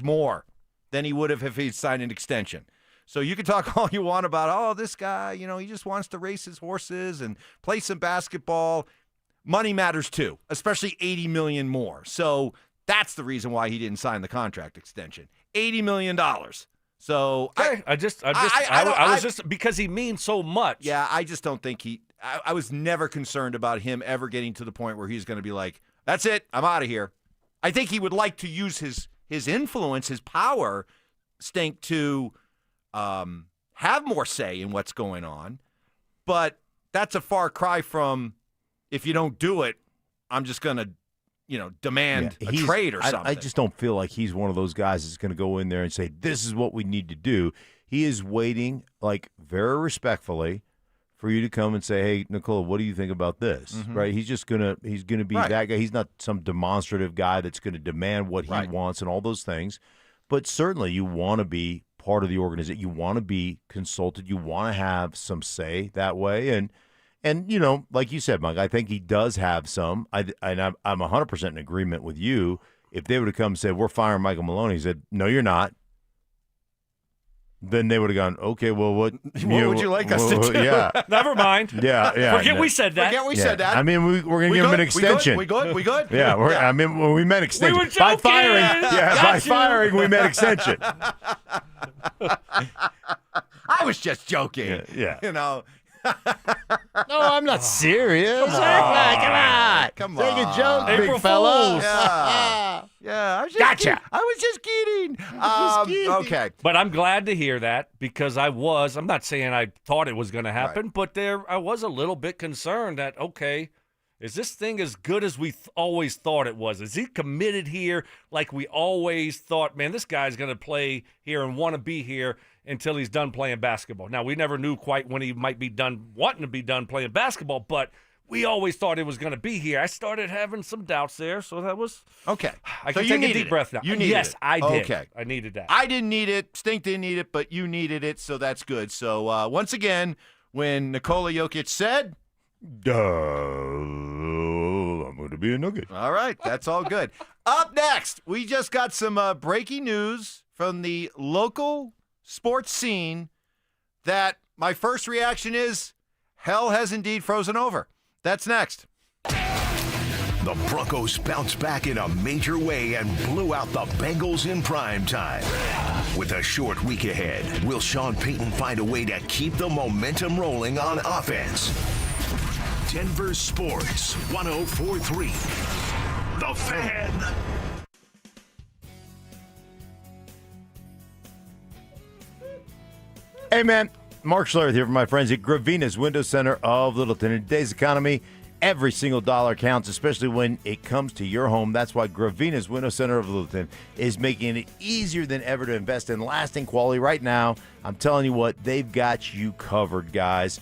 more than he would have if he'd signed an extension. So you can talk all you want about, this guy, he just wants to race his horses and play some basketball. Money matters too, especially $80 million more. So that's the reason why he didn't sign the contract extension. $80 million. So okay. I was just because he means so much. Yeah, I just don't think I was never concerned about him ever getting to the point where he's going to be like, that's it, I'm out of here. I think he would like to use his influence, his power, Stink, to have more say in what's going on. But that's a far cry from, if you don't do it, I'm just going to, demand a trade or something. I just don't feel like he's one of those guys that's going to go in there and say, this is what we need to do. He is waiting, very respectfully, for you to come and say, hey, Nikola, what do you think about this? Mm-hmm. Right? He's going to be that guy. He's not some demonstrative guy that's going to demand what he wants and all those things. But certainly you want to be part of the organization. You want to be consulted. You want to have some say that way. And like you said, Mike, I think he does have some. I'm 100% in agreement with you. If they would have come and said, we're firing Michael Maloney, he said, no, you're not. Then they would have gone, okay, well, what would you like us to do? Yeah. Never mind. Yeah. Forget we said that. Forget we said that. I mean, we're going to give him an extension. We good? Yeah. I mean, when we meant extension. We were joking. By firing, we meant extension. I was just joking. Yeah. No, I'm not serious. Come on. Take a joke, April big fella. Fools. Yeah. I was just Gotcha. kidding. I was just kidding. Okay. But I'm glad to hear that because I'm not saying I thought it was going to happen, but I was a little bit concerned that, okay, is this thing as good as we always thought it was? Is he committed here like we always thought, man, this guy's going to play here and want to be here until he's done playing basketball? Now, we never knew quite when he might be done wanting to be done playing basketball, but we always thought it was going to be here. I started having some doubts there, so that was okay. I can take a deep breath now. You needed yes, it. I did. Okay. I needed that. I didn't need it. Stink didn't need it, but you needed it, so that's good. So once again, when Nikola Jokic said, I'm going to be a Nugget. All right, that's all good. Up next, we just got some breaking news from the local sports scene that my first reaction is hell has indeed frozen over. That's next. The Broncos bounced back in a major way and blew out the Bengals in prime time. With a short week ahead, will Sean Payton find a way to keep the momentum rolling on offense? Denver Sports 104.3. The Fan. Hey, man. Mark Schlereth here from my friends at Gravina's Window Center of Littleton. In today's economy, every single dollar counts, especially when it comes to your home. That's why Gravina's Window Center of Littleton is making it easier than ever to invest in lasting quality. Right now, I'm telling you what, they've got you covered, guys.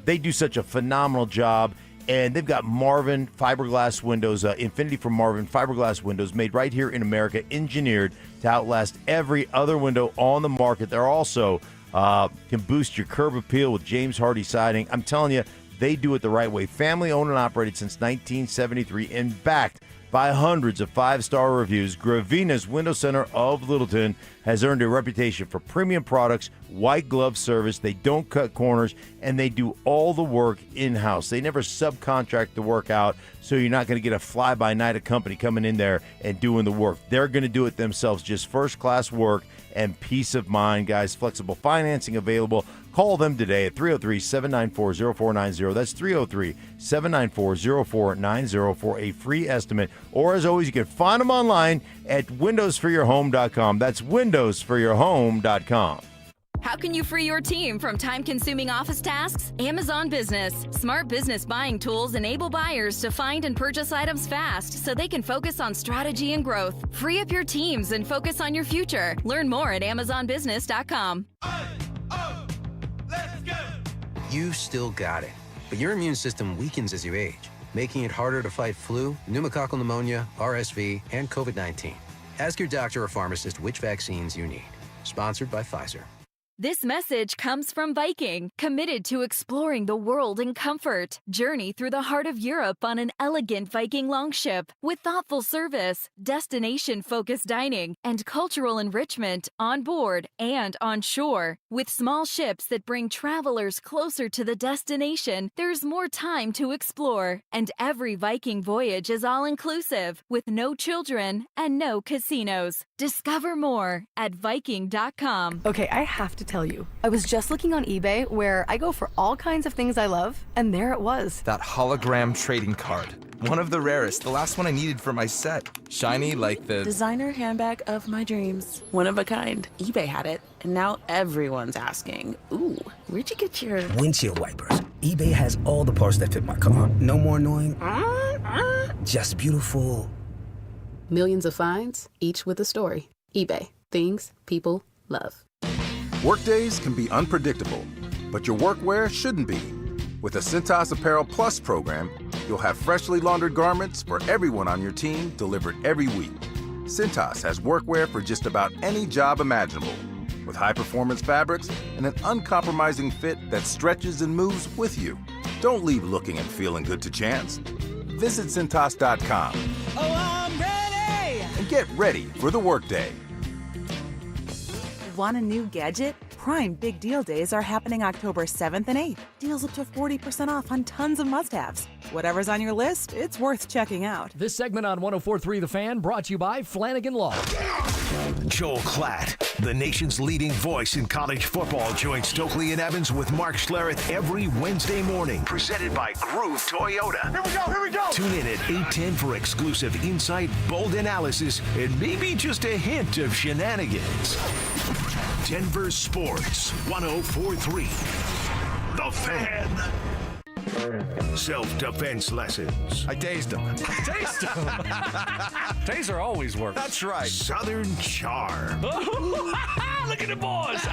They do such a phenomenal job, and they've got Marvin fiberglass windows, Infinity from Marvin fiberglass windows made right here in America, engineered to outlast every other window on the market. They're also can boost your curb appeal with James Hardy siding. I'm telling you, they do it the right way. Family owned and operated since 1973 and backed by hundreds of five-star reviews. Gravina's Window Center of Littleton has earned a reputation for premium products, white glove service. They don't cut corners, and they do all the work in-house. They never subcontract the work out, so you're not going to get a fly-by-night company coming in there and doing the work. They're going to do it themselves, just first-class work and peace of mind, guys. Flexible financing available. Call them today at 303-794-0490. That's 303-794-0490 for a free estimate. Or, as always, you can find them online at windowsforyourhome.com. That's windowsforyourhome.com. How can you free your team from time-consuming office tasks? Amazon Business. Smart business buying tools enable buyers to find and purchase items fast so they can focus on strategy and growth. Free up your teams and focus on your future. Learn more at amazonbusiness.com. You still got it, but your immune system weakens as you age, making it harder to fight flu, pneumococcal pneumonia, RSV, and COVID-19. Ask your doctor or pharmacist which vaccines you need. Sponsored by Pfizer. This message comes from Viking, committed to exploring the world in comfort. Journey through the heart of Europe on an elegant Viking longship with thoughtful service, destination-focused dining, and cultural enrichment on board and on shore. With small ships that bring travelers closer to the destination, there's more time to explore. And every Viking voyage is all-inclusive, with no children and no casinos. Discover more at Viking.com. Okay, I have to tell you, I was just looking on eBay where I go for all kinds of things I love, and there it was. That hologram trading card. One of the rarest, the last one I needed for my set. Shiny like the designer handbag of my dreams. One of a kind. eBay had it, and now everyone's asking, ooh, where'd you get your windshield wipers? eBay has all the parts that fit my car. No more annoying, just beautiful. Millions of finds, each with a story. eBay. Things people love. Workdays can be unpredictable, but your workwear shouldn't be. With the Cintas Apparel Plus program, you'll have freshly laundered garments for everyone on your team delivered every week. Cintas has workwear for just about any job imaginable, with high-performance fabrics and an uncompromising fit that stretches and moves with you. Don't leave looking and feeling good to chance. Visit Cintas.com. Oh, I'm ready! And get ready for the workday. Want a new gadget? Prime Big Deal Days are happening October 7th and 8th. Deals up to 40% off on tons of must-haves. Whatever's on your list, it's worth checking out. This segment on 104.3 The Fan brought to you by Flanagan Law. Joel Klatt, the nation's leading voice in college football, joins Stokley and Evans with Mark Schlereth every Wednesday morning. Presented by Groove Toyota. Here we go! Tune in at 8:10 for exclusive insight, bold analysis, and maybe just a hint of shenanigans. Denver Sports 104.3. The Fan. Self-defense lessons. I tased him. Taser always works. That's right. Southern charm. Look at the boys.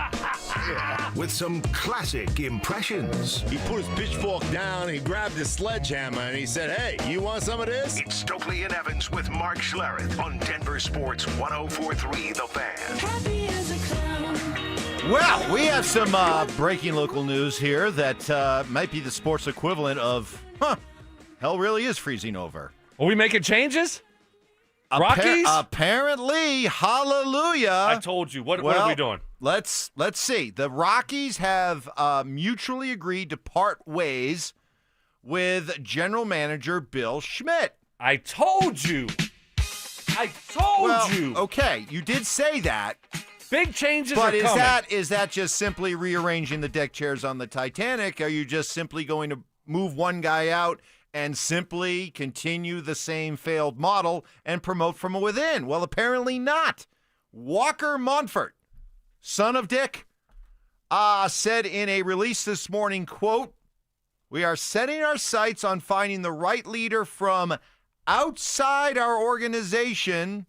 With some classic impressions. He put his pitchfork down, he grabbed his sledgehammer, and he said, hey, you want some of this? It's Stokley and Evans with Mark Schlereth on Denver Sports 104.3 The Fan. Happy as a clown. Well, we have some breaking local news here that might be the sports equivalent of, hell really is freezing over. Are we making changes? Rockies? Apparently, hallelujah. I told you. What are we doing? Let's see. The Rockies have mutually agreed to part ways with general manager Bill Schmidt. I told you. Okay, you did say that. Big changes but are coming. But is that just simply rearranging the deck chairs on the Titanic? Are you just simply going to move one guy out and simply continue the same failed model and promote from within? Well, apparently not. Walker Monfort, son of Dick, said in a release this morning, quote, "We are setting our sights on finding the right leader from outside our organization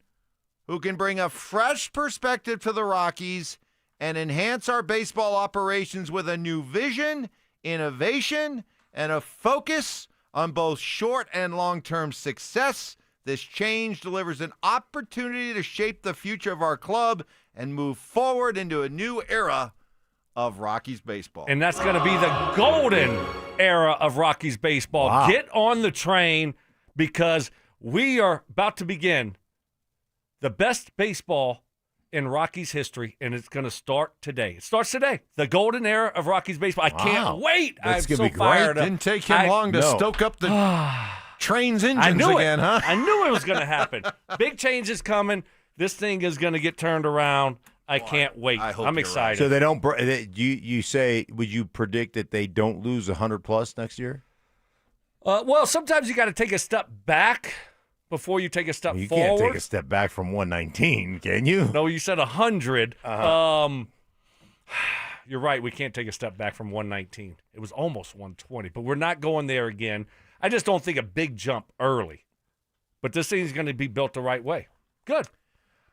who can bring a fresh perspective to the Rockies and enhance our baseball operations with a new vision, innovation, and a focus on both short and long-term success. This change delivers an opportunity to shape the future of our club and move forward into a new era of Rockies baseball." And that's going to be the golden era of Rockies baseball. Wow. Get on the train because we are about to begin the best baseball in Rockies history, and it's going to start today. It starts today. The golden era of Rockies baseball. I can't wait. That's I'm gonna so be fired great. up. Didn't take him long to stoke up the train's engines again, huh? I knew it was going to happen. Big change is coming. This thing is going to get turned around. I can't wait. I'm excited. So they don't. You say? Would you predict that they don't lose 100+ next year? Well, sometimes you got to take a step back before you take a step You forward. can't take a step back from 119, can you? No, you said 100. You're right. We can't take a step back from 119. It was almost 120, but we're not going there again. I just don't think a big jump early. But this thing's going to be built the right way. Good.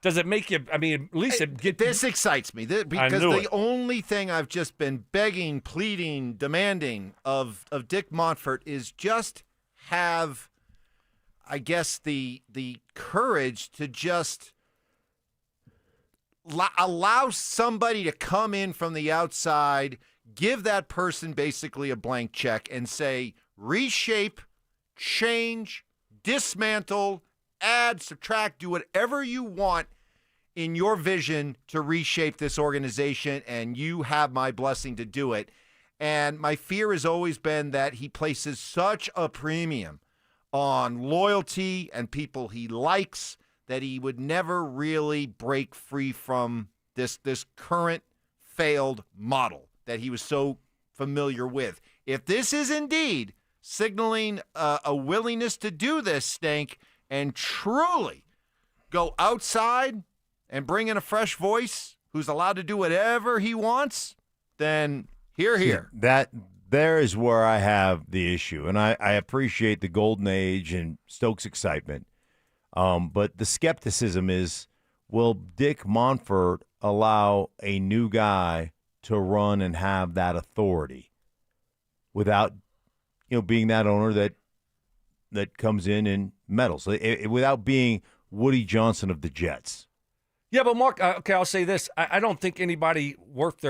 Does it make you? I mean, at least this excites me because the only thing I've just been begging, pleading, demanding of Dick Monfort is just have, I guess, the courage to just allow somebody to come in from the outside, give that person basically a blank check, and say, reshape, change, dismantle, add, subtract, do whatever you want in your vision to reshape this organization, and you have my blessing to do it. And my fear has always been that he places such a premium on loyalty and people he likes that he would never really break free from this current failed model that he was so familiar with. If this is indeed signaling a willingness to do this, Stank, and truly go outside and bring in a fresh voice who's allowed to do whatever he wants, then here. There is where I have the issue, and I appreciate the golden age and Stokes' excitement. But the skepticism is, will Dick Monfort allow a new guy to run and have that authority without, being that owner that comes in and meddles, without being Woody Johnson of the Jets? Yeah, but Mark, okay, I'll say this. I don't think anybody worth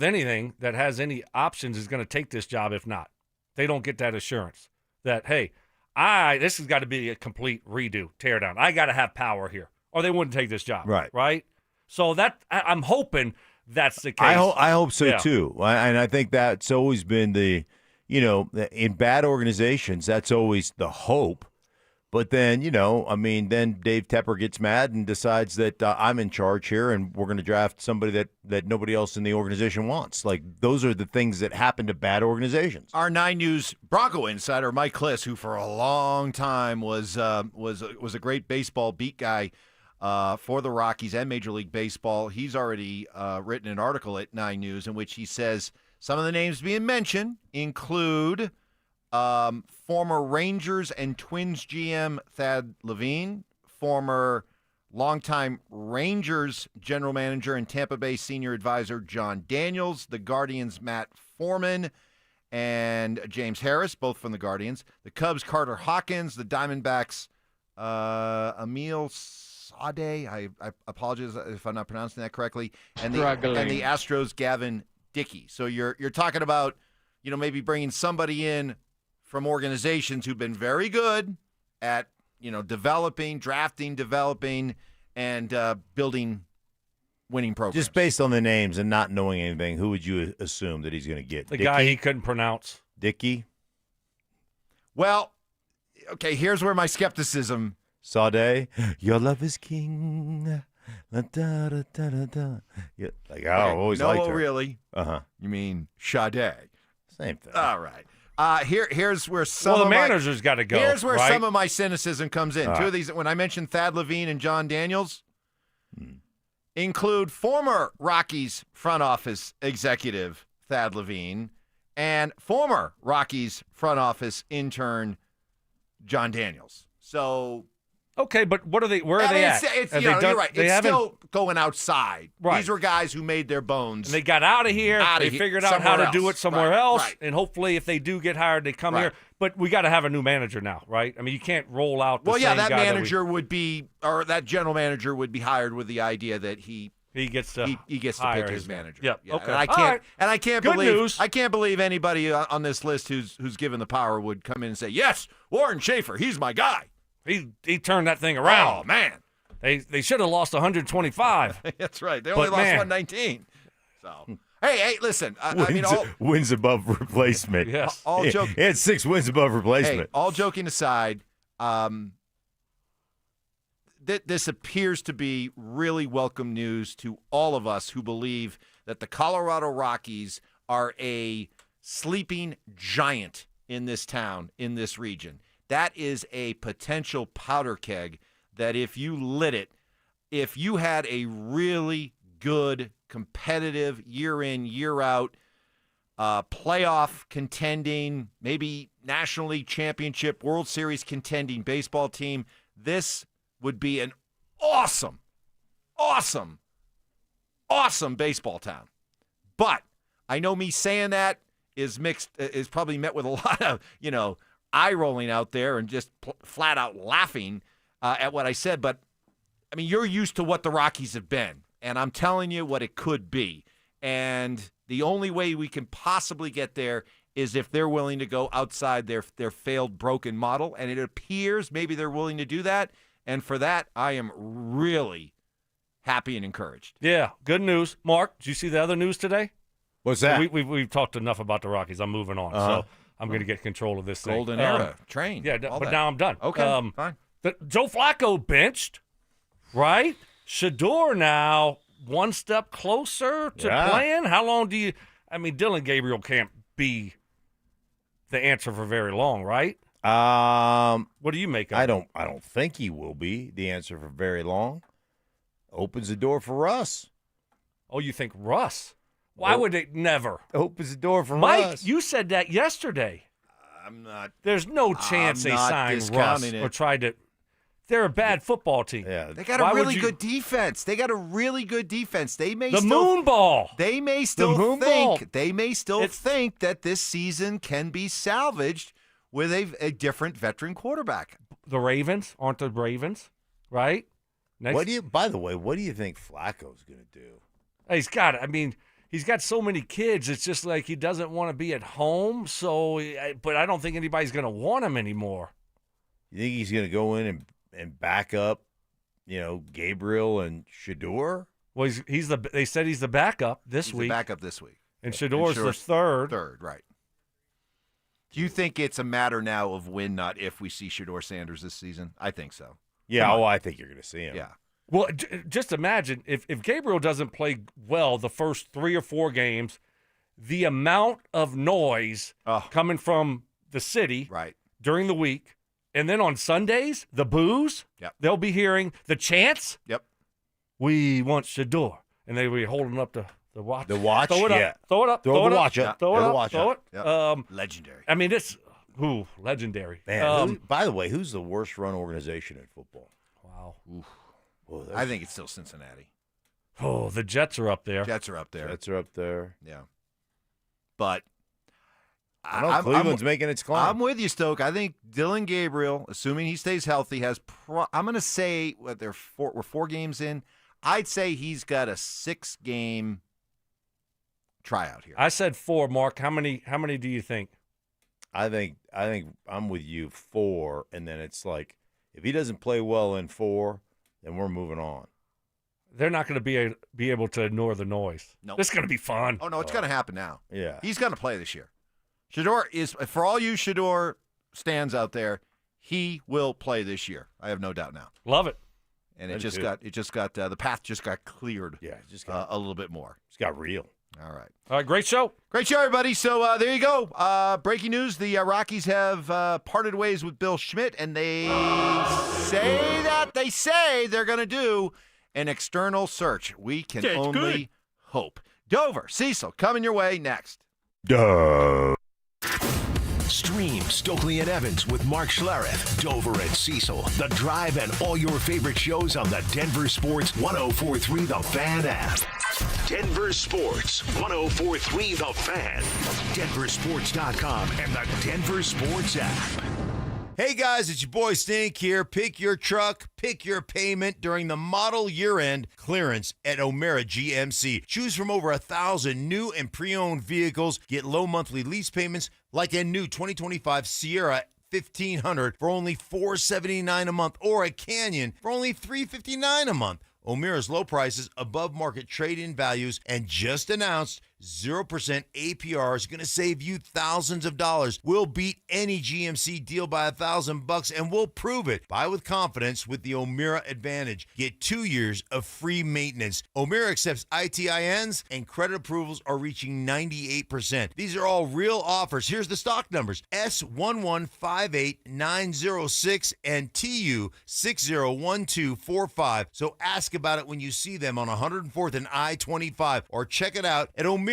anything that has any options is going to take this job if not. They don't get that assurance that, hey, this has got to be a complete redo, tear down. I got to have power here, or they wouldn't take this job. Right? So I'm hoping that's the case. I hope so, too. And I think that's always been in bad organizations, that's always the hope. But then, then Dave Tepper gets mad and decides that I'm in charge here and we're going to draft somebody that nobody else in the organization wants. Like, those are the things that happen to bad organizations. Our 9 News Bronco insider, Mike Kliss, who for a long time was a great baseball beat guy for the Rockies and Major League Baseball, he's already written an article at 9 News in which he says some of the names being mentioned include former Rangers and Twins GM Thad Levine, former longtime Rangers general manager and Tampa Bay senior advisor John Daniels, the Guardians' Matt Foreman, and James Harris, both from the Guardians, the Cubs' Carter Hawkins, the Diamondbacks' Emil Sade, I apologize if I'm not pronouncing that correctly, and the Astros' Gavin Dickey. So you're talking about, maybe bringing somebody in from organizations who've been very good at, drafting, developing, and building winning programs. Just based on the names and not knowing anything, who would you assume that he's going to get? The guy he couldn't pronounce. Dickey? Well, okay, here's where my skepticism. Sade, your love is king. Da, da, da, da, da. Yeah, I always liked her. No, really? Uh-huh. You mean Sade? Same thing. All right. Here's where some the manager's got to go. Here's where right? some of my cynicism comes in. Two of these, when I mentioned Thad Levine and John Daniels, include former Rockies front office executive Thad Levine and former Rockies front office intern John Daniels. So, okay, but what are they? Where are they at? You're right. It's still going outside. Right. These were guys who made their bones. And they got out of here. They figured out how to do it somewhere else. Right. And hopefully, if they do get hired, they come here. But we got to have a new manager now, right? I mean, you can't roll out the same guy. That manager would be, or that general manager would be hired with the idea that he gets to pick his manager. Yep. Yeah. Okay. And I can't Good believe news. I can't believe anybody on this list who's given the power would come in and say, "Yes, Warren Schaefer, he's my guy." He turned that thing around. Oh man, they should have lost 105. That's right. They only lost 119. So hey, listen. Wins above replacement. Yes. All joking. He had 6 wins above replacement. Hey, all joking aside, this appears to be really welcome news to all of us who believe that the Colorado Rockies are a sleeping giant in this town, in this region. That is a potential powder keg that if you lit it, if you had a really good, competitive, year in, year out, playoff contending, maybe National League Championship, World Series contending baseball team, this would be an awesome baseball town. But I know me saying that is probably met with a lot of, eye rolling out there and just flat out laughing at what I said. But, I mean, you're used to what the Rockies have been, and I'm telling you what it could be. And the only way we can possibly get there is if they're willing to go outside their failed, broken model, and it appears maybe they're willing to do that. And for that, I am really happy and encouraged. Yeah, good news. Mark, did you see the other news today? What's that? We've talked enough about the Rockies. I'm moving on. So I'm going to get control of this thing. Golden era train. Yeah, but now I'm done. Okay, fine. Joe Flacco benched, right? Shador now one step closer to playing. How long do you – I mean, Dylan Gabriel can't be the answer for very long, right? What do you make of it? I don't think he will be the answer for very long. Opens the door for Russ. Oh, you think Russ? Why would it never? Opens the door for Mike, Russ. you said that yesterday. I'm not. There's no chance they sign Russ or tried to. They're a bad football team. Yeah, they got a really good defense. They got a really good defense. They may the moon ball. They may still think. They may still think that this season can be salvaged with a different veteran quarterback. The Ravens aren't the Ravens, right? By the way, what do you think Flacco's going to do? He's got it. I mean, he's got so many kids. It's just like he doesn't want to be at home. But I don't think anybody's going to want him anymore. You think he's going to go in and back up, Gabriel and Shador? Well, they said he's the backup this week. The backup this week. And Shador's the third. Third, right. Do you think it's a matter now of when, not if, we see Shador Sanders this season? I think so. Yeah, I think you're going to see him. Yeah. Well, just imagine if Gabriel doesn't play well the first 3 or 4 games, the amount of noise coming from the city during the week, and then on Sundays, the boos, they'll be hearing the chants. Yep. We want Shador. And they will be holding up the watch. The watch? Throw it up. Throw it up. Throw the watch up. Throw it up. Watch Throw up. it. Yep. Legendary. I mean, it's legendary. Man, by the way, who's the worst run organization in football? Wow. Well, I think it's still Cincinnati. Oh, the Jets are up there. Jets are up there. Yeah. But I know Cleveland's making its climb. I'm with you, Stoke. I think Dylan Gabriel, assuming he stays healthy, has I'm going to say we're 4 games in. I'd say he's got a 6-game tryout here. I said 4, Mark. How many do you think? I think I'm with you 4, and then it's like if he doesn't play well in 4, then we're moving on. They're not going to be able to ignore the noise. No. This is going to be fun. Oh, no, it's going to happen now. Yeah. He's going to play this year. Shador is, for all you Shador stands out there, he will play this year. I have no doubt now. Love it. And the path just got cleared. Yeah, it just got a little bit more. It's got real. All right. All right, great show. Great show, everybody. So there you go. Breaking news, the Rockies have parted ways with Bill Schmidt, and they say they're going to do an external search. We can only hope. Dover, Cecil, coming your way next. Duh. Stream Stokley and Evans with Mark Schlereth, Dover and Cecil, The Drive, and all your favorite shows on the Denver Sports 104.3 The Fan app. Denver Sports 104.3 The Fan, DenverSports.com, and the Denver Sports app. Hey guys, it's your boy Stink here. Pick your truck, pick your payment during the model year-end clearance at O'Meara GMC. Choose from over 1,000 new and pre-owned vehicles. Get low monthly lease payments like a new 2025 Sierra 1500 for only $479 a month, or a Canyon for only $359 a month. O'Meara's low prices, above market trade-in values, and just announced 0% APR is going to save you thousands of dollars. We'll beat any GMC deal by $1,000, and we'll prove it. Buy with confidence with the O'Meara Advantage. Get 2 years of free maintenance. O'Meara accepts ITINs, and credit approvals are reaching 98%. These are all real offers. Here's the stock numbers: S1158906 and TU601245. So ask about it when you see them on 104th and I-25, or check it out at OmeraGMC.com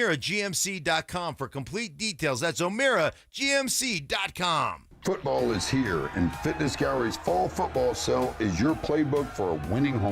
for complete details. That's OmeraGMC.com. Football is here, and Fitness Gallery's fall football sale is your playbook for a winning home